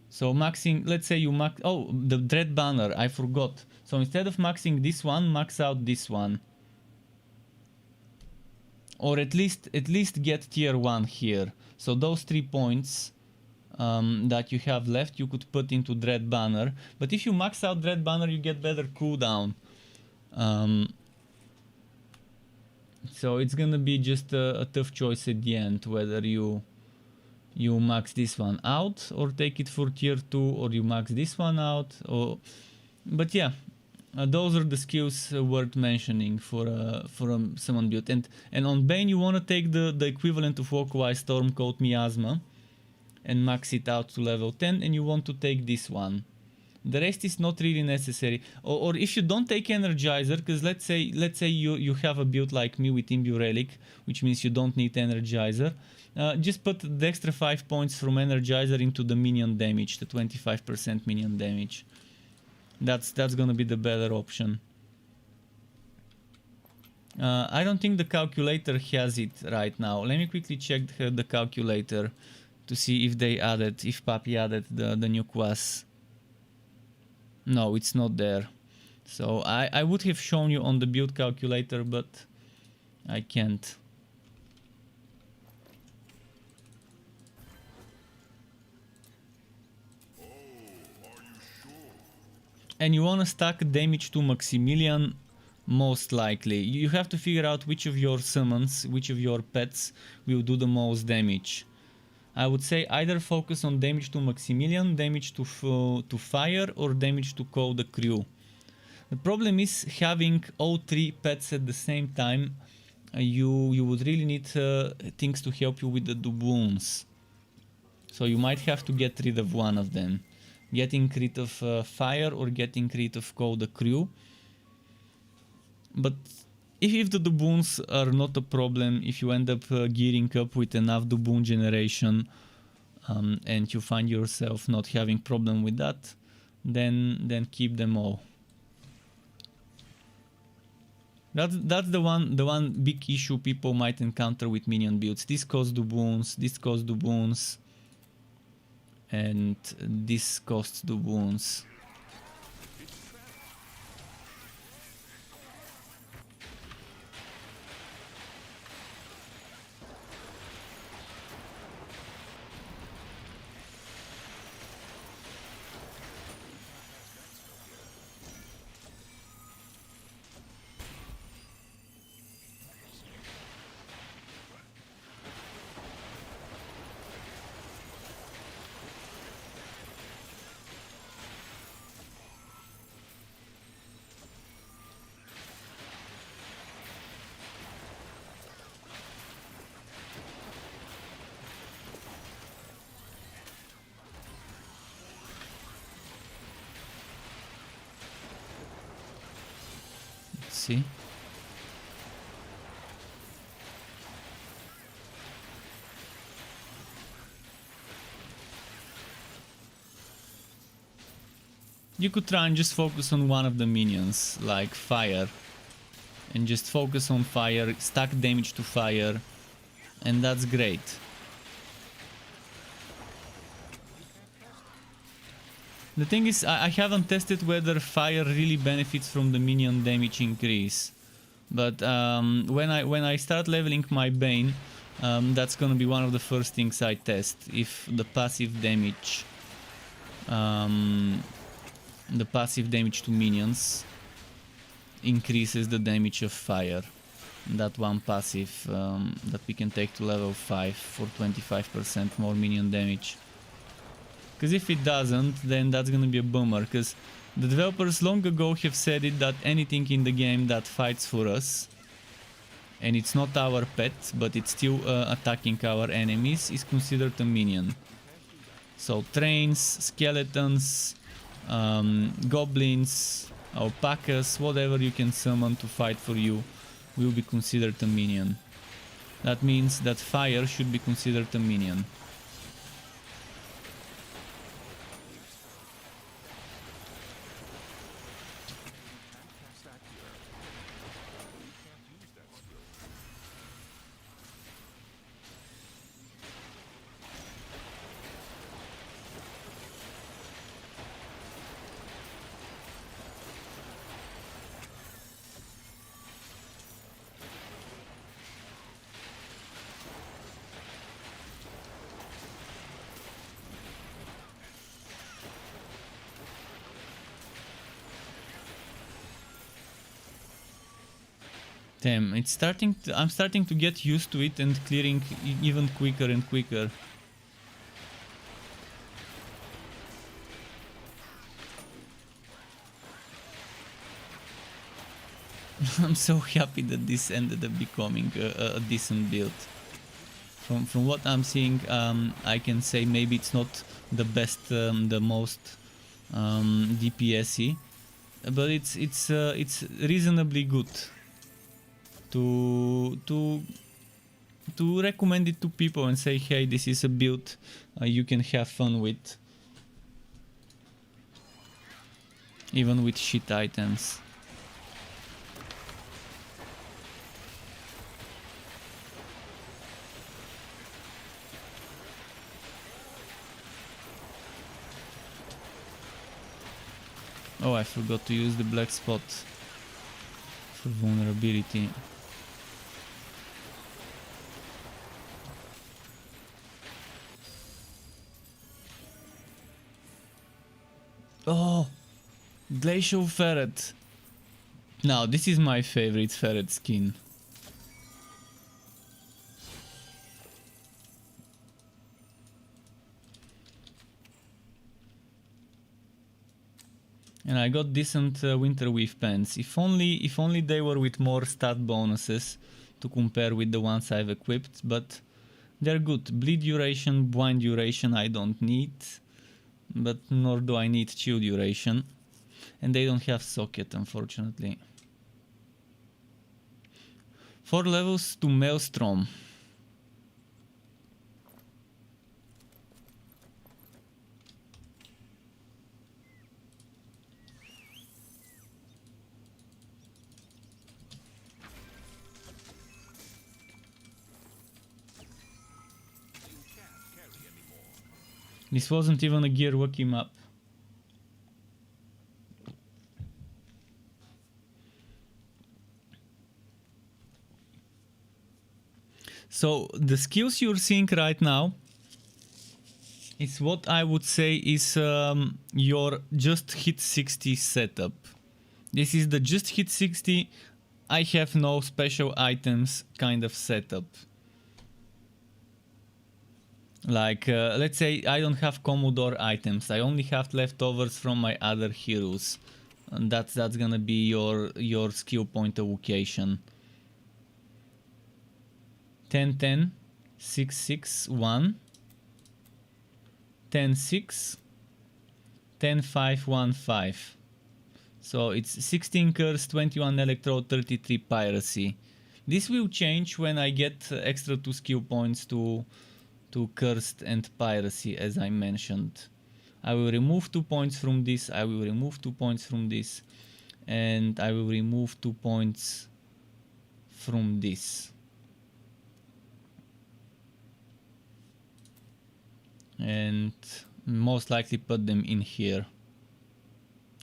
So maxing, let's say you max, oh, the Dread Banner, I forgot. So instead of maxing this one, max out this one. Or at least get tier 1 here. So those 3 points that you have left, you could put into Dread Banner. But if you max out Dread Banner, you get better cooldown. So it's gonna be just a tough choice at the end, whether you max this one out or take it for tier 2, or you max this one out. But yeah, those are the skills worth mentioning for summon build. And on Bane you want to take the equivalent of Walkwise Stormcoat Miasma and max it out to level 10, and you want to take this one. The rest is not really necessary. Or if you don't take Energizer, because let's say you have a build like me with Imbue Relic, which means you don't need Energizer, just put the extra 5 points from Energizer into the minion damage, the 25% minion damage. That's gonna be the better option. I don't think the calculator has it right now. Let me quickly check the calculator to see if they added, if Papi added the new class. No, it's not there. So I would have shown you on the build calculator, but I can't. And you want to stack damage to Maximilian, most likely. You have to figure out which of your summons, which of your pets will do the most damage. I would say either focus on damage to Maximilian, damage to fire, or damage to Call the Crew. The problem is having all three pets at the same time. You would really need things to help you with the doubloons. So you might have to get rid of one of them. Getting rid of fire or getting rid of Call the Crew. But if the doubloons are not a problem, if you end up gearing up with enough doubloon generation and you find yourself not having problem with that, then keep them all. That's the one big issue people might encounter with minion builds. This costs doubloons, and this costs doubloons. See? You could try and just focus on one of the minions, like fire, and just focus on fire, stack damage to fire, and that's great. The thing is, I haven't tested whether fire really benefits from the minion damage increase, but when I start leveling my Bane, that's gonna be one of the first things I test, if the passive damage to minions increases the damage of fire. That one passive that we can take to level 5 for 25% more minion damage. Because if it doesn't, then that's gonna be a bummer, because the developers long ago have said it that anything in the game that fights for us, and it's not our pet, but it's still attacking our enemies, is considered a minion. So trains, skeletons, goblins, alpacas, whatever you can summon to fight for you will be considered a minion. That means that fire should be considered a minion. Damn, it's I'm starting to get used to it and clearing even quicker and quicker. I'm so happy that this ended up becoming a decent build. From what I'm seeing, I can say maybe it's not the best, the most DPS-y, but it's reasonably good to recommend it to people and say, hey, this is a build you can have fun with, even with shit items. Oh, I forgot to use the black spot for vulnerability. Oh, Glacial Ferret. Now, this is my favorite ferret skin. And I got decent winter weave pants. If only they were with more stat bonuses to compare with the ones I've equipped, but they're good. Bleed duration, blind duration I don't need, but nor do I need chill duration. And they don't have socket, unfortunately. 4 levels to Maelstrom. This wasn't even a gear Waki map. So the skills you're seeing right now is what I would say is your just hit 60 setup. This is the just hit 60, I have no special items kind of setup. Like, let's say I don't have Commodore items, I only have leftovers from my other heroes. And that's gonna be your skill point allocation. 10 10 6 6 1 10 6 10 5 1 5. So it's 16 curse, 21 electrode, 33 piracy. This will change when I get extra 2 skill points to cursed and piracy, as I mentioned. I will remove 2 points from this, I will remove 2 points from this, and I will remove 2 points from this. And most likely put them in here.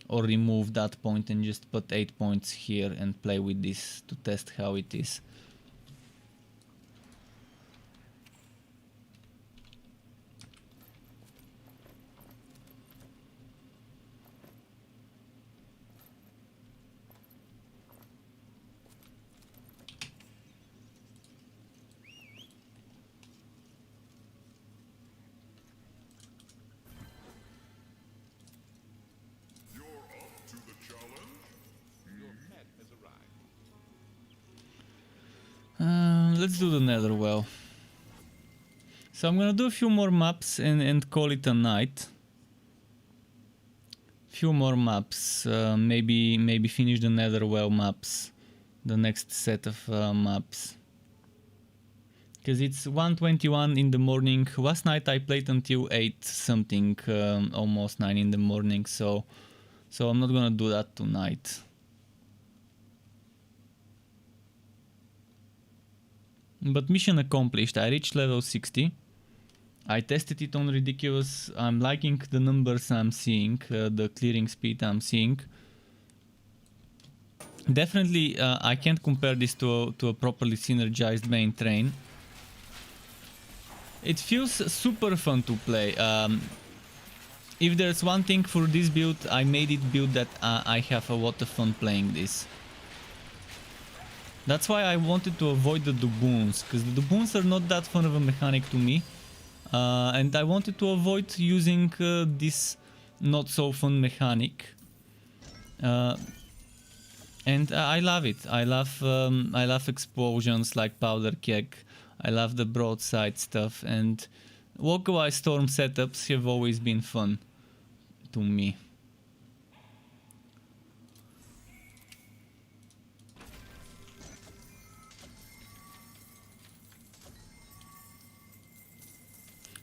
Or remove that point and just put 8 points here and play with this to test how it is. Let's do the Netherwell. So I'm gonna do a few more maps and call it a night. Few more maps, maybe finish the Netherwell maps, the next set of maps. Because it's 1:21 in the morning. Last night I played until 8 something, almost 9 in the morning, so I'm not gonna do that tonight. But mission accomplished. I reached level 60. I tested it on ridiculous. I'm liking the numbers I'm seeing, the clearing speed I'm seeing. Definitely I can't compare this to a properly synergized main train. It feels super fun to play. If there's one thing for this build, I made it build that I have a lot of fun playing this. That's why I wanted to avoid the Duboons, because the Duboons are not that fun of a mechanic to me. And I wanted to avoid using this not so fun mechanic. And I love it. I love explosions like powder keg. I love the broadside stuff, and walkaway storm setups have always been fun to me.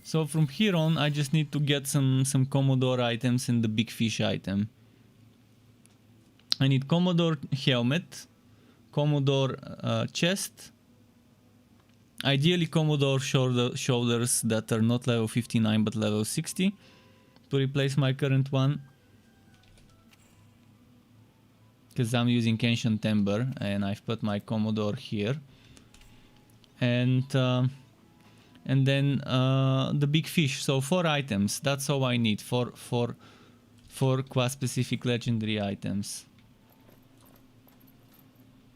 So from here on, I just need to get some Commodore items and the big fish item. I need Commodore helmet, Commodore chest, ideally Commodore shoulders that are not level 59 but level 60 to replace my current one. Because I'm using Ancient Ember and I've put my Commodore here. And then the big fish. So 4 items. That's all I need. 4 class specific legendary items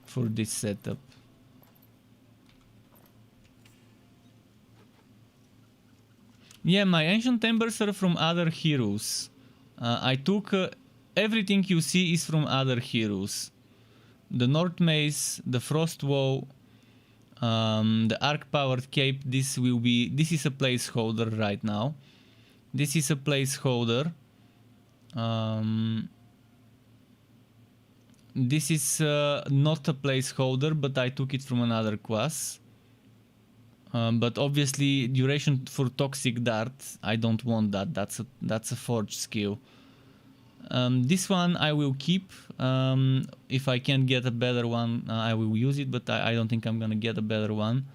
for this setup. Yeah, my Ancient Embers are from other heroes. I took everything you see is from other heroes. The North Mace, the Frost Woe, the Arc Powered Cape. This is a placeholder right now. This is a placeholder. This is not a placeholder, but I took it from another class. But obviously, duration for Toxic Dart, I don't want that. That's a forge skill. This one I will keep. If I can get a better one, I will use it, but I don't think I'm gonna get a better one.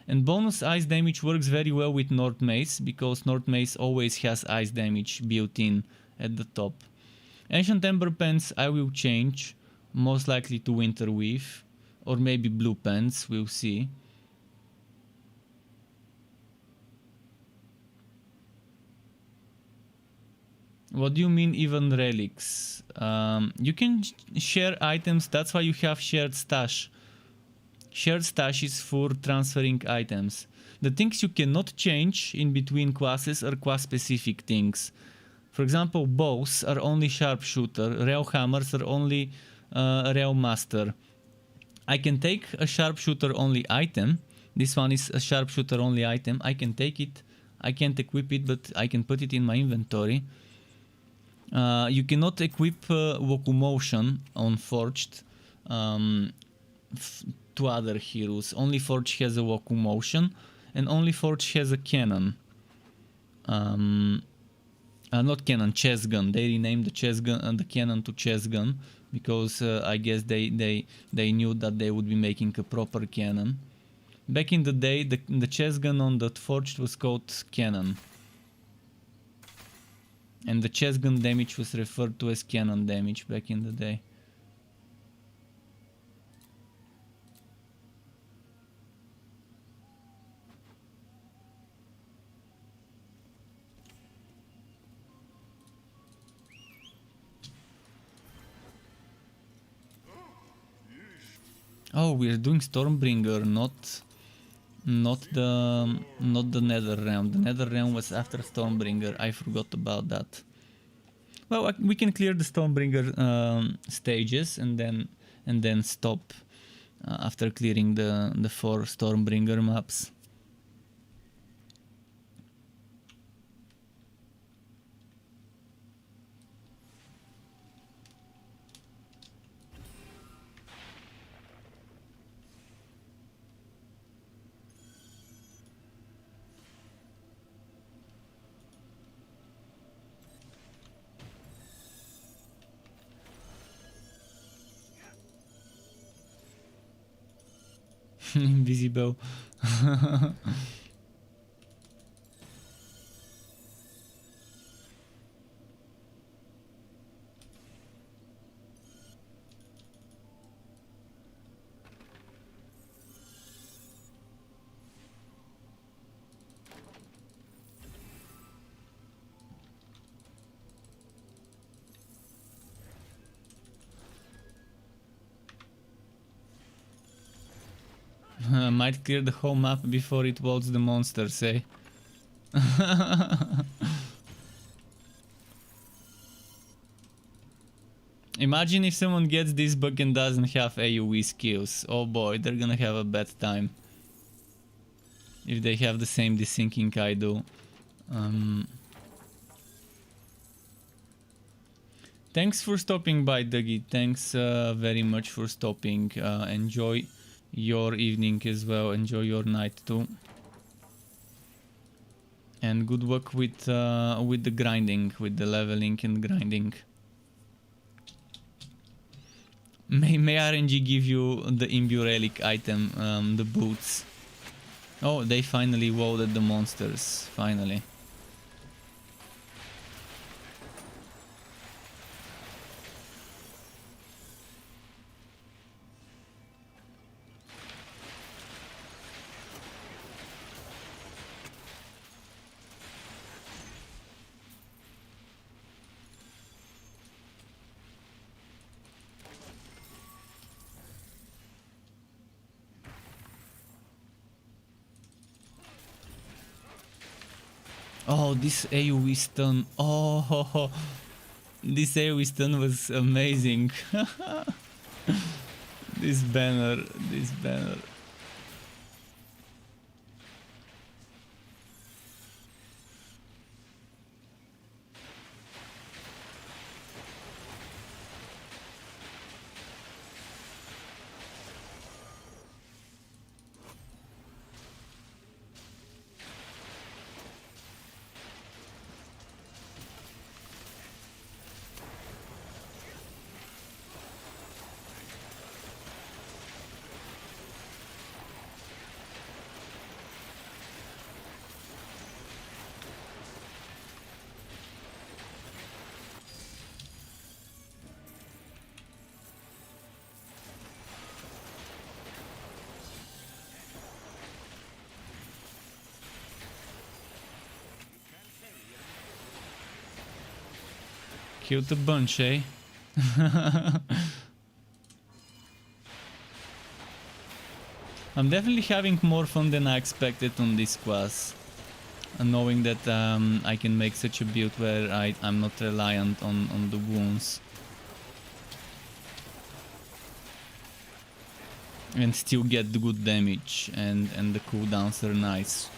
And bonus ice damage works very well with North Mace, because North Mace always has ice damage built in at the top. Ancient Ember Pants I will change, most likely to Winter Weave, or maybe Blue Pants, we'll see. What do you mean even relics? You can share items, that's why you have shared stash. Shared stash is for transferring items. The things you cannot change in between classes are class specific things. For example, bows are only sharpshooter, rail hammers are only rail master. I can take a sharpshooter only item. This one is a sharpshooter only item. I can take it. I can't equip it, but I can put it in my inventory. You cannot equip Locomotion on Forged to other heroes. Only Forge has a Locomotion, and only Forge has a cannon. Not cannon, chess gun. They renamed the chess gun, the cannon to chess gun, because I guess they knew that they would be making a proper cannon. Back in the day, the chess gun on the Forged was called cannon. And the chess gun damage was referred to as cannon damage back in the day. Oh, we're doing Stormbringer, not the Netherrealm. The Netherrealm was after Stormbringer. I forgot about that. Well, we can clear the Stormbringer stages and then stop after clearing the 4 Stormbringer maps. Invisible. Might clear the whole map before it votes the monsters, eh? Imagine if someone gets this bug and doesn't have AoE skills. Oh boy, they're gonna have a bad time. If they have the same desyncing I do. Thanks for stopping by, Dougie. Thanks very much for stopping. Enjoy your evening as well. Enjoy your night too. And good luck with the grinding, with the leveling and grinding. May RNG give you the Imbue relic item, the boots. Oh, they finally loaded the monsters. Finally. Oh, this AoE stun. Oh, this AoE stun was amazing. This banner, this banner. Killed a bunch, eh? I'm definitely having more fun than I expected on this class. Knowing that I can make such a build where I'm not reliant on the wounds. And still get the good damage and the cooldowns are nice.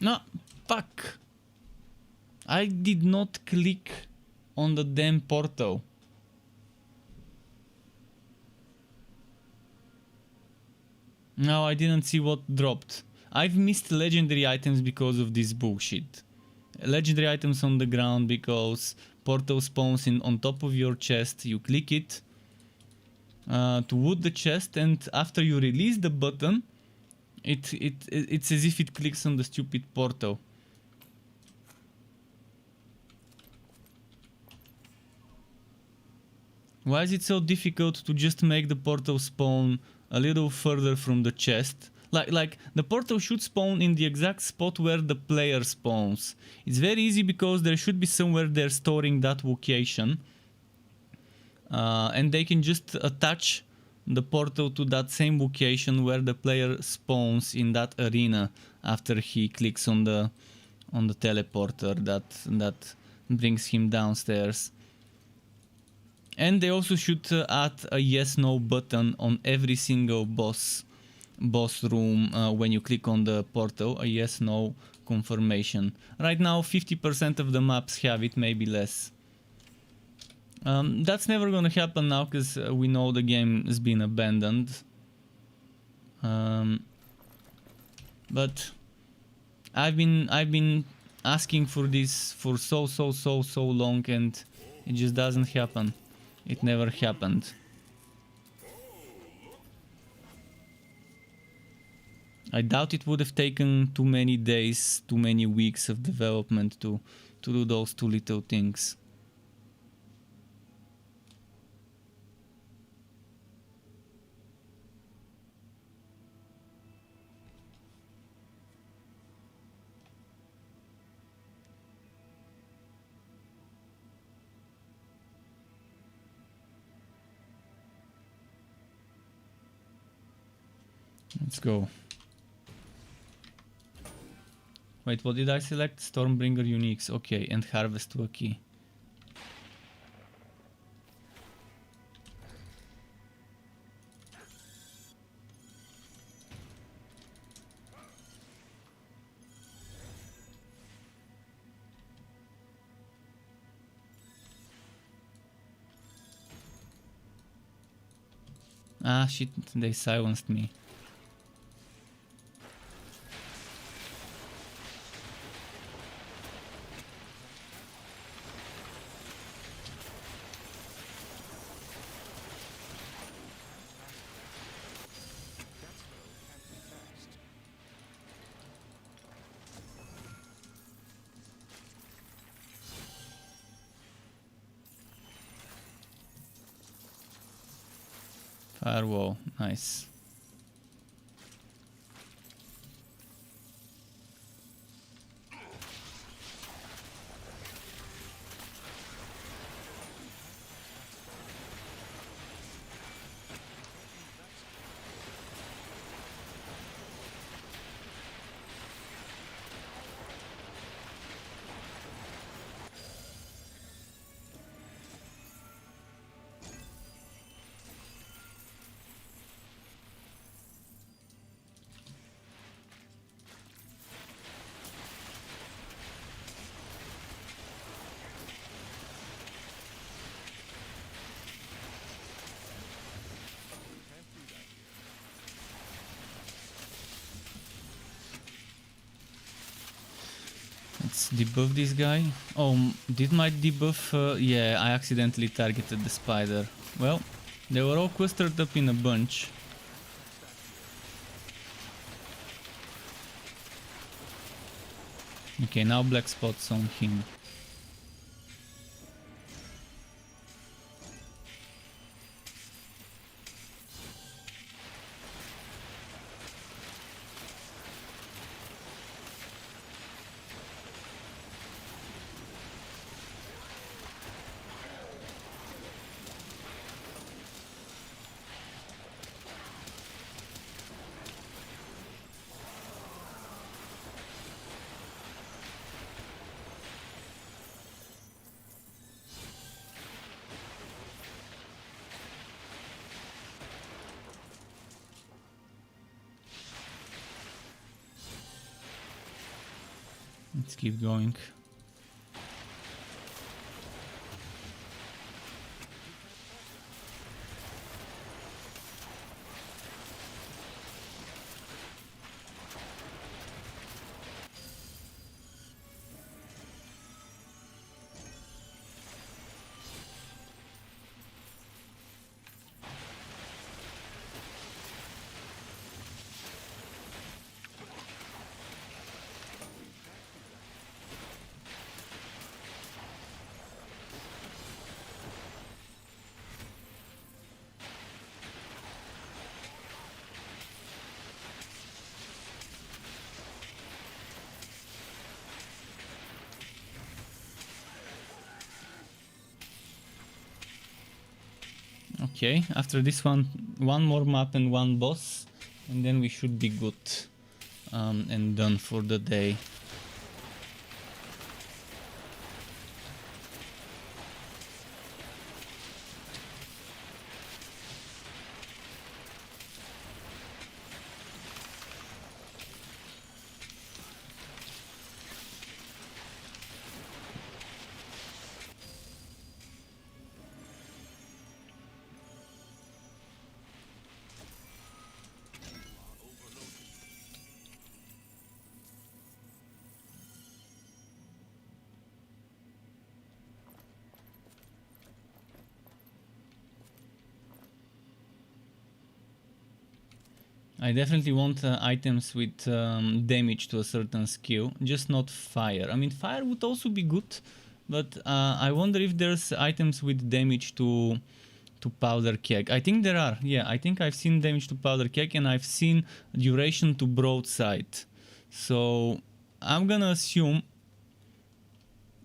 No, fuck. I did not click on the damn portal. No, I didn't see what dropped. I've missed legendary items because of this bullshit. Legendary items on the ground because portal spawns on top of your chest. You click it to wood the chest, and after you release the button, it's as if it clicks on the stupid portal. Why is it so difficult to just make the portal spawn a little further from the chest? Like the portal should spawn in the exact spot where the player spawns. It's very easy because there should be somewhere they're storing that location. And they can just attach the portal to that same location where the player spawns in that arena after he clicks on the teleporter that brings him downstairs. And they also should add a yes/no button on every single boss room when you click on the portal, a yes/no confirmation. Right now 50% of the maps have it, maybe less. That's never gonna happen now because we know the game has been abandoned. But I've been asking for this for so long, and it just doesn't happen. It never happened. I doubt it would have taken too many days, too many weeks of development to do those two little things. Let's go. Wait, what did I select? Stormbringer Uniques. Okay, and harvest to a key. Ah shit, they silenced me. Firewall, nice. Let's debuff this guy. Oh, did my debuff... yeah, I accidentally targeted the spider. Well, they were all clustered up in a bunch. Okay, now black spots on him. Let's keep going. Okay, after this one more map and one boss, and then we should be good and done for the day. I definitely want items with damage to a certain skill, just not fire. I mean, fire would also be good, but I wonder if there's items with damage to powder keg. I think there are. Yeah, I think I've seen damage to powder keg and I've seen duration to broadside. So I'm gonna assume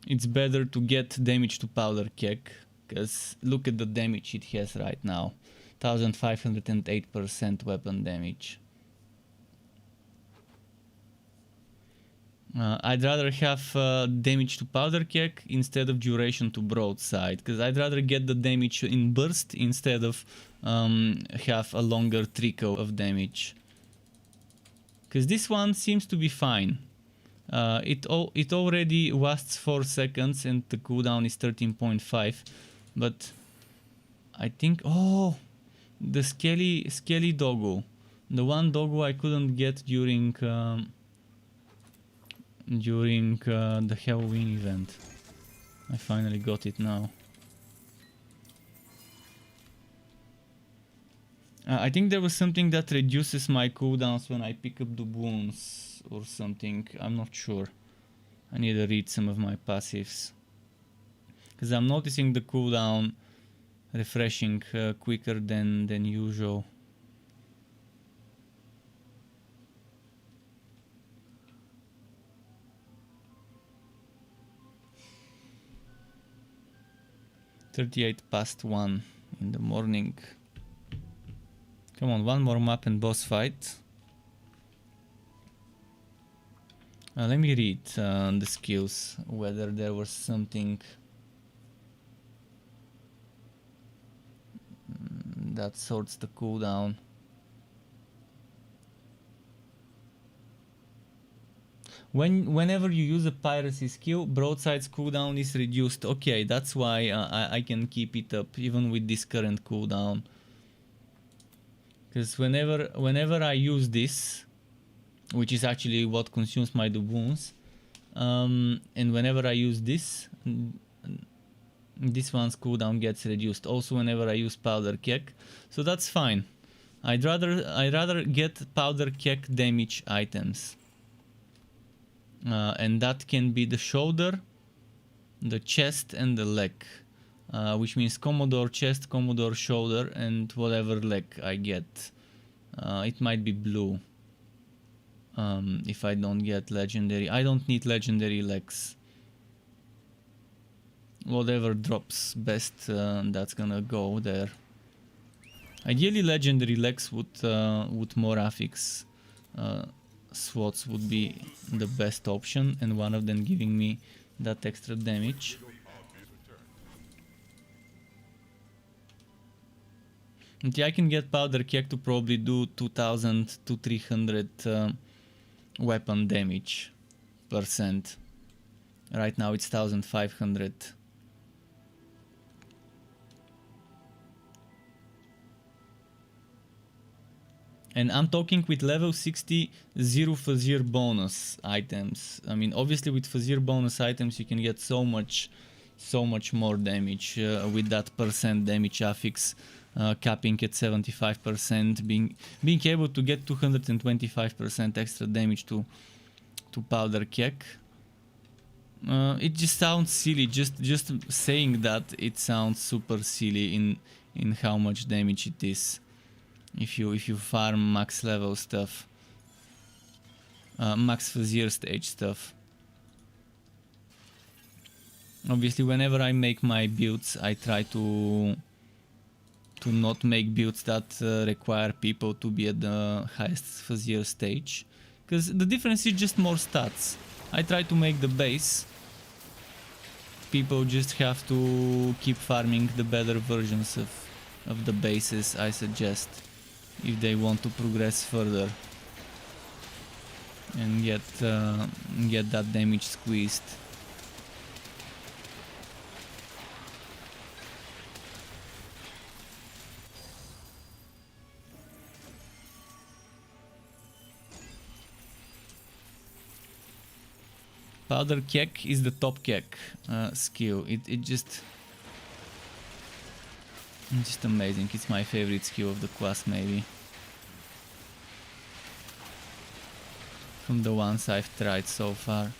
it's better to get damage to powder keg, because look at the damage it has right now. 1508% weapon damage. I'd rather have damage to powder keg instead of duration to broadside, because I'd rather get the damage in burst instead of have a longer trickle of damage. Because this one seems to be fine. It already lasts 4 seconds and the cooldown is 13.5, but I think, oh, the skelly doggo, the one doggo I couldn't get during the Halloween event. I finally got it now. I think there was something that reduces my cooldowns when I pick up the wounds or something. I'm not sure. I need to read some of my passives. Because I'm noticing the cooldown refreshing quicker than usual. (38:01 in the morning). Come on, one more map and boss fight. Let me read the skills, whether there was something that sorts the cooldown. Whenever you use a piracy skill, broadside's cooldown is reduced. Okay, that's why I can keep it up even with this current cooldown. Because whenever I use this, which is actually what consumes my doubloons, and whenever I use this one's cooldown gets reduced. Also whenever I use powder keg, so that's fine. I'd rather get powder keg damage items, and that can be the shoulder, the chest, and the leg. Which means Commodore chest, Commodore shoulder, and whatever leg I get. It might be blue. If I don't get legendary. I don't need legendary legs. Whatever drops best, that's gonna go there. Ideally legendary legs with more affix slots would be the best option, and one of them giving me that extra damage. Yeah, I can get powder keg to probably do 2000 to 300 weapon damage %. Right now it's 1500. And I'm talking with level 60 zero Fazir bonus items. I mean, obviously with Fazir bonus items you can get so much more damage with that % damage affix. Capping at 75%, being able to get 225% extra damage to powder keg. It just sounds silly. Just saying that, it sounds super silly in how much damage it is. If you farm max level stuff, max Fazir stage stuff. Obviously, whenever I make my builds, I try to not make builds that require people to be at the highest Fazir stage, because the difference is just more stats. I try to make the base. People just have to keep farming the better versions of the bases, I suggest, if they want to progress further and get that damage squeezed. Powder keg is the top keg skill. It just amazing. It's my favorite skill of the class, maybe, from the ones I've tried so far.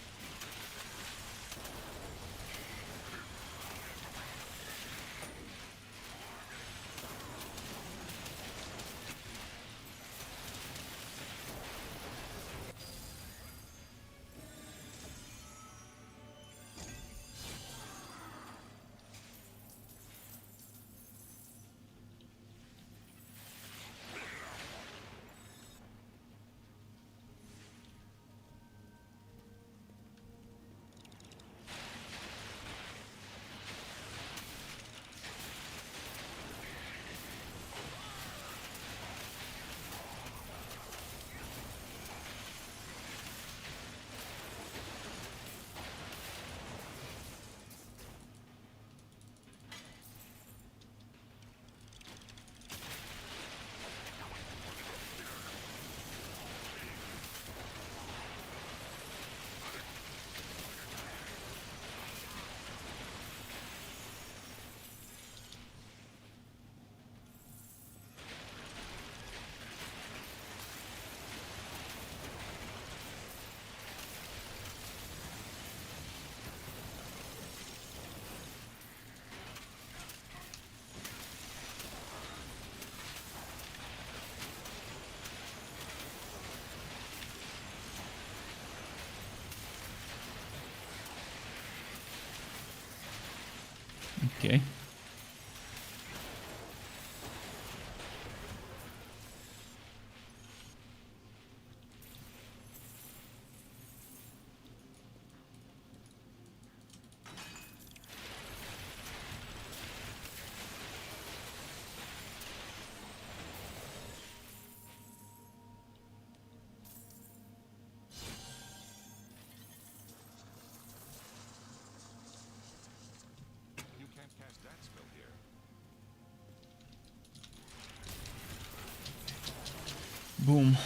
Okay. You can't cast that spell here. Boom.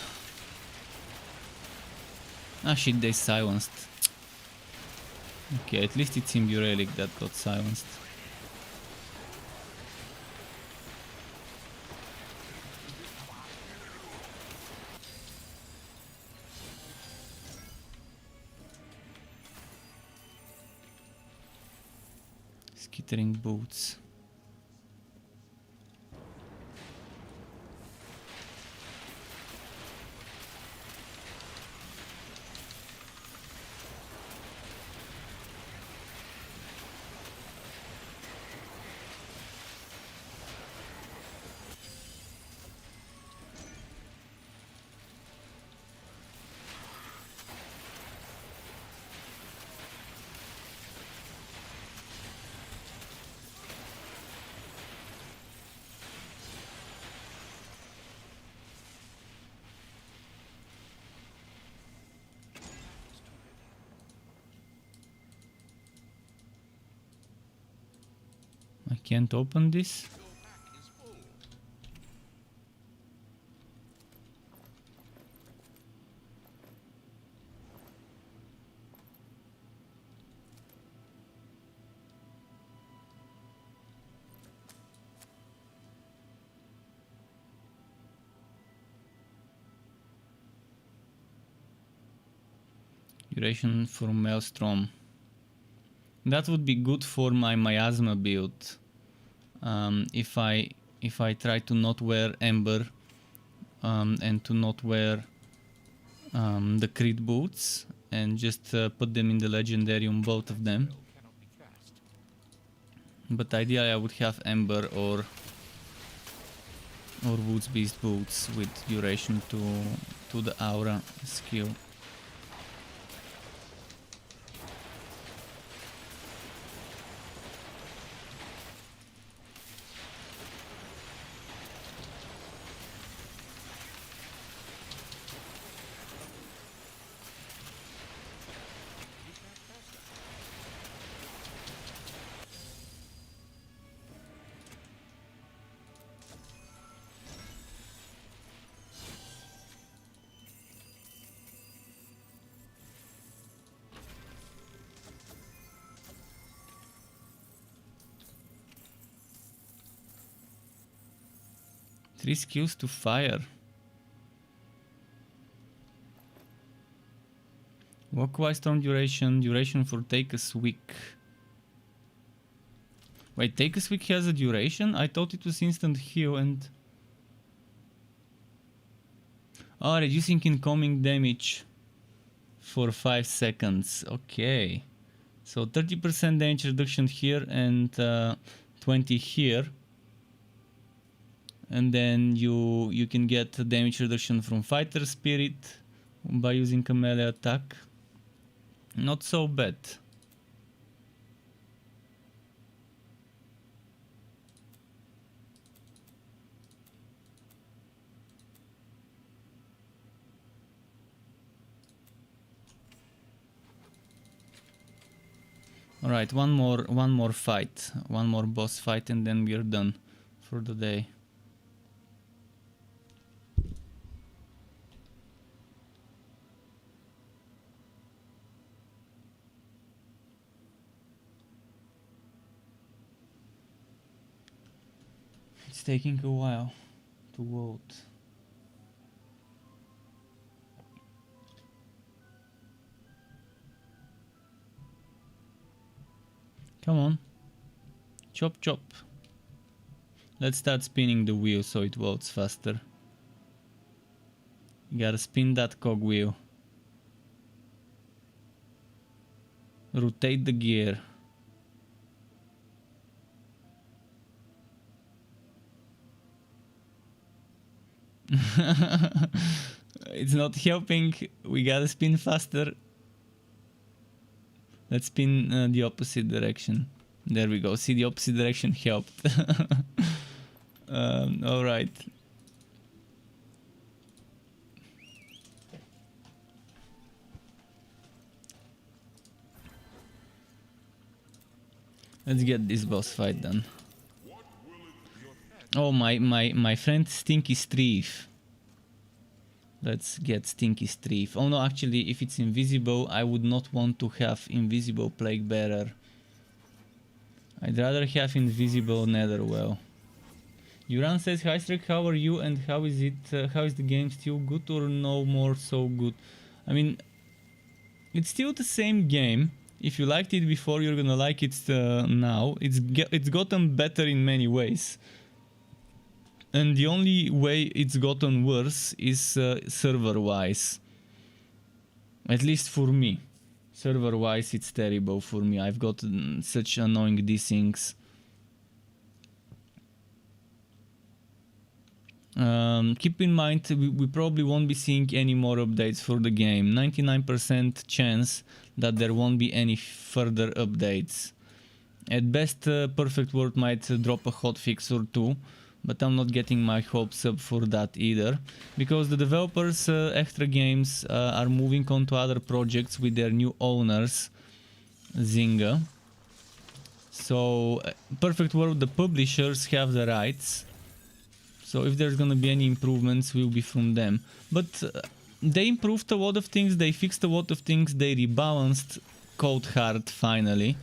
Ah shit, they silenced. Okay, at least it's Imbue Relic that got silenced. Skittering boots. I can't open this. Your pack is full. Duration for Maelstrom. That would be good for my miasma build. If I try to not wear Ember and to not wear the crit boots and just put them in the legendarium, both of them. Spell cannot be cast. But ideally I would have Ember or Woods Beast boots with duration to the aura skill. You can't cast that. Three skills to fire. Walkwise storm duration, duration for take us weak. Wait, take us weak has a duration? I thought it was instant heal and... Oh, reducing incoming damage for 5 seconds. Okay. So 30% damage reduction here and 20 here. And then you can get damage reduction from Fighter Spirit by using a melee attack. Not so bad. All right, one more fight, one more boss fight, and then we're done for the day. It's taking a while to vote. Come on. Chop chop. Let's start spinning the wheel so it votes faster. You gotta spin that cogwheel. Rotate the gear. It's not helping. We gotta spin faster. Let's spin the opposite direction. There we go. See, the opposite direction helped. Alright. Let's get this boss fight done. Oh, my friend Stinky Streef. Let's get Stinky Streef. Oh no, actually, if it's invisible, I would not want to have invisible Plague Bearer. I'd rather have invisible Netherwell. Uran says, "Hi Strike, how are you and how is it? How is the game? Still good or no more so good?" I mean, it's still the same game. If you liked it before, you're gonna like it now. It's gotten better in many ways. And the only way it's gotten worse is server-wise. At least for me. Server-wise, it's terrible for me. I've got such annoying desyncs. Keep in mind, we probably won't be seeing any more updates for the game. 99% chance that there won't be any further updates. At best, Perfect World might drop a hotfix or two. But I'm not getting my hopes up for that either, because the developers, Extra Games, are moving on to other projects with their new owners, Zynga. So Perfect World, the publishers, have the rights. So if there's gonna be any improvements, will be from them. But they improved a lot of things, they fixed a lot of things, they rebalanced Cold Hard finally.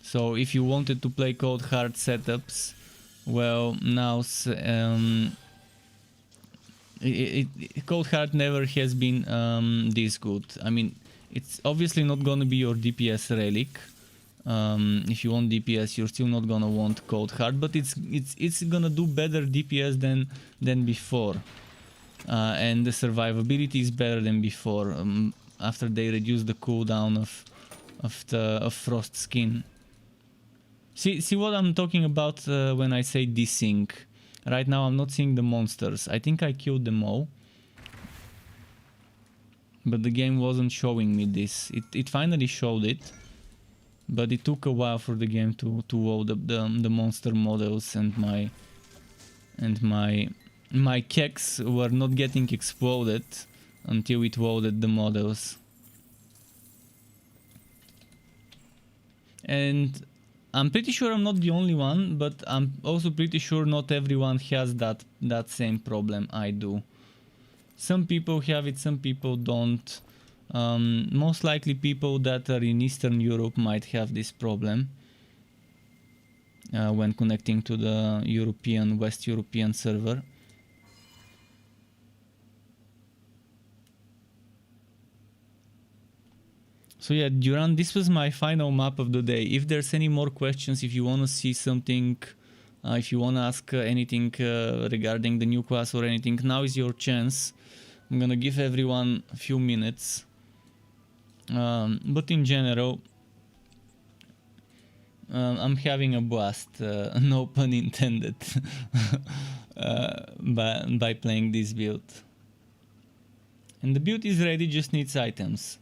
So if you wanted to play Cold Hard setups, well, now Cold Hard never has been this good. I mean, it's obviously not gonna be your DPS relic. If you want DPS, you're still not gonna want Cold Hard, but it's gonna do better DPS than before, and the survivability is better than before. After they reduce the cooldown of Frost Skin. See what I'm talking about when I say desync. Right now I'm not seeing the monsters. I think I killed them all. But the game wasn't showing me this. It finally showed it. But it took a while for the game to load up the monster models, and my keks were not getting exploded until it loaded the models. And I'm pretty sure I'm not the only one, but I'm also pretty sure not everyone has that same problem I do. Some people have it, some people don't. Most likely people that are in Eastern Europe might have this problem when connecting to the West European server. So yeah, Duran, this was my final map of the day. If there's any more questions, if you want to see something, if you want to ask anything regarding the new class or anything, now is your chance. I'm gonna give everyone a few minutes. But in general, I'm having a blast, no pun intended, by playing this build. And the build is ready, just needs items.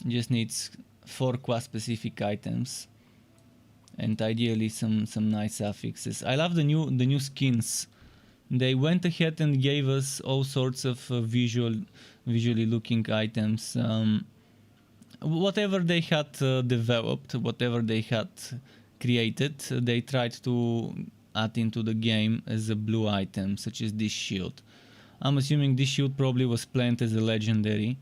Just needs 4 class specific items, and ideally some nice affixes. I love the new skins. They went ahead and gave us all sorts of visually looking items. Whatever they had developed, whatever they had created, they tried to add into the game as a blue item, such as this shield. I'm assuming this shield probably was planned as a legendary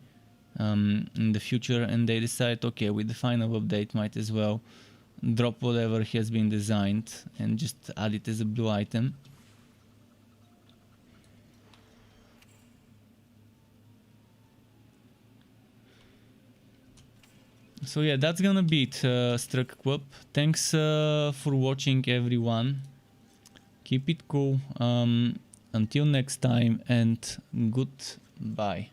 in the future, and they decided, okay, with the final update might as well drop whatever has been designed and just add it as a blue item. So yeah, that's gonna be it, Struck Quip. Thanks for watching, everyone. Keep it cool. Until next time, and goodbye.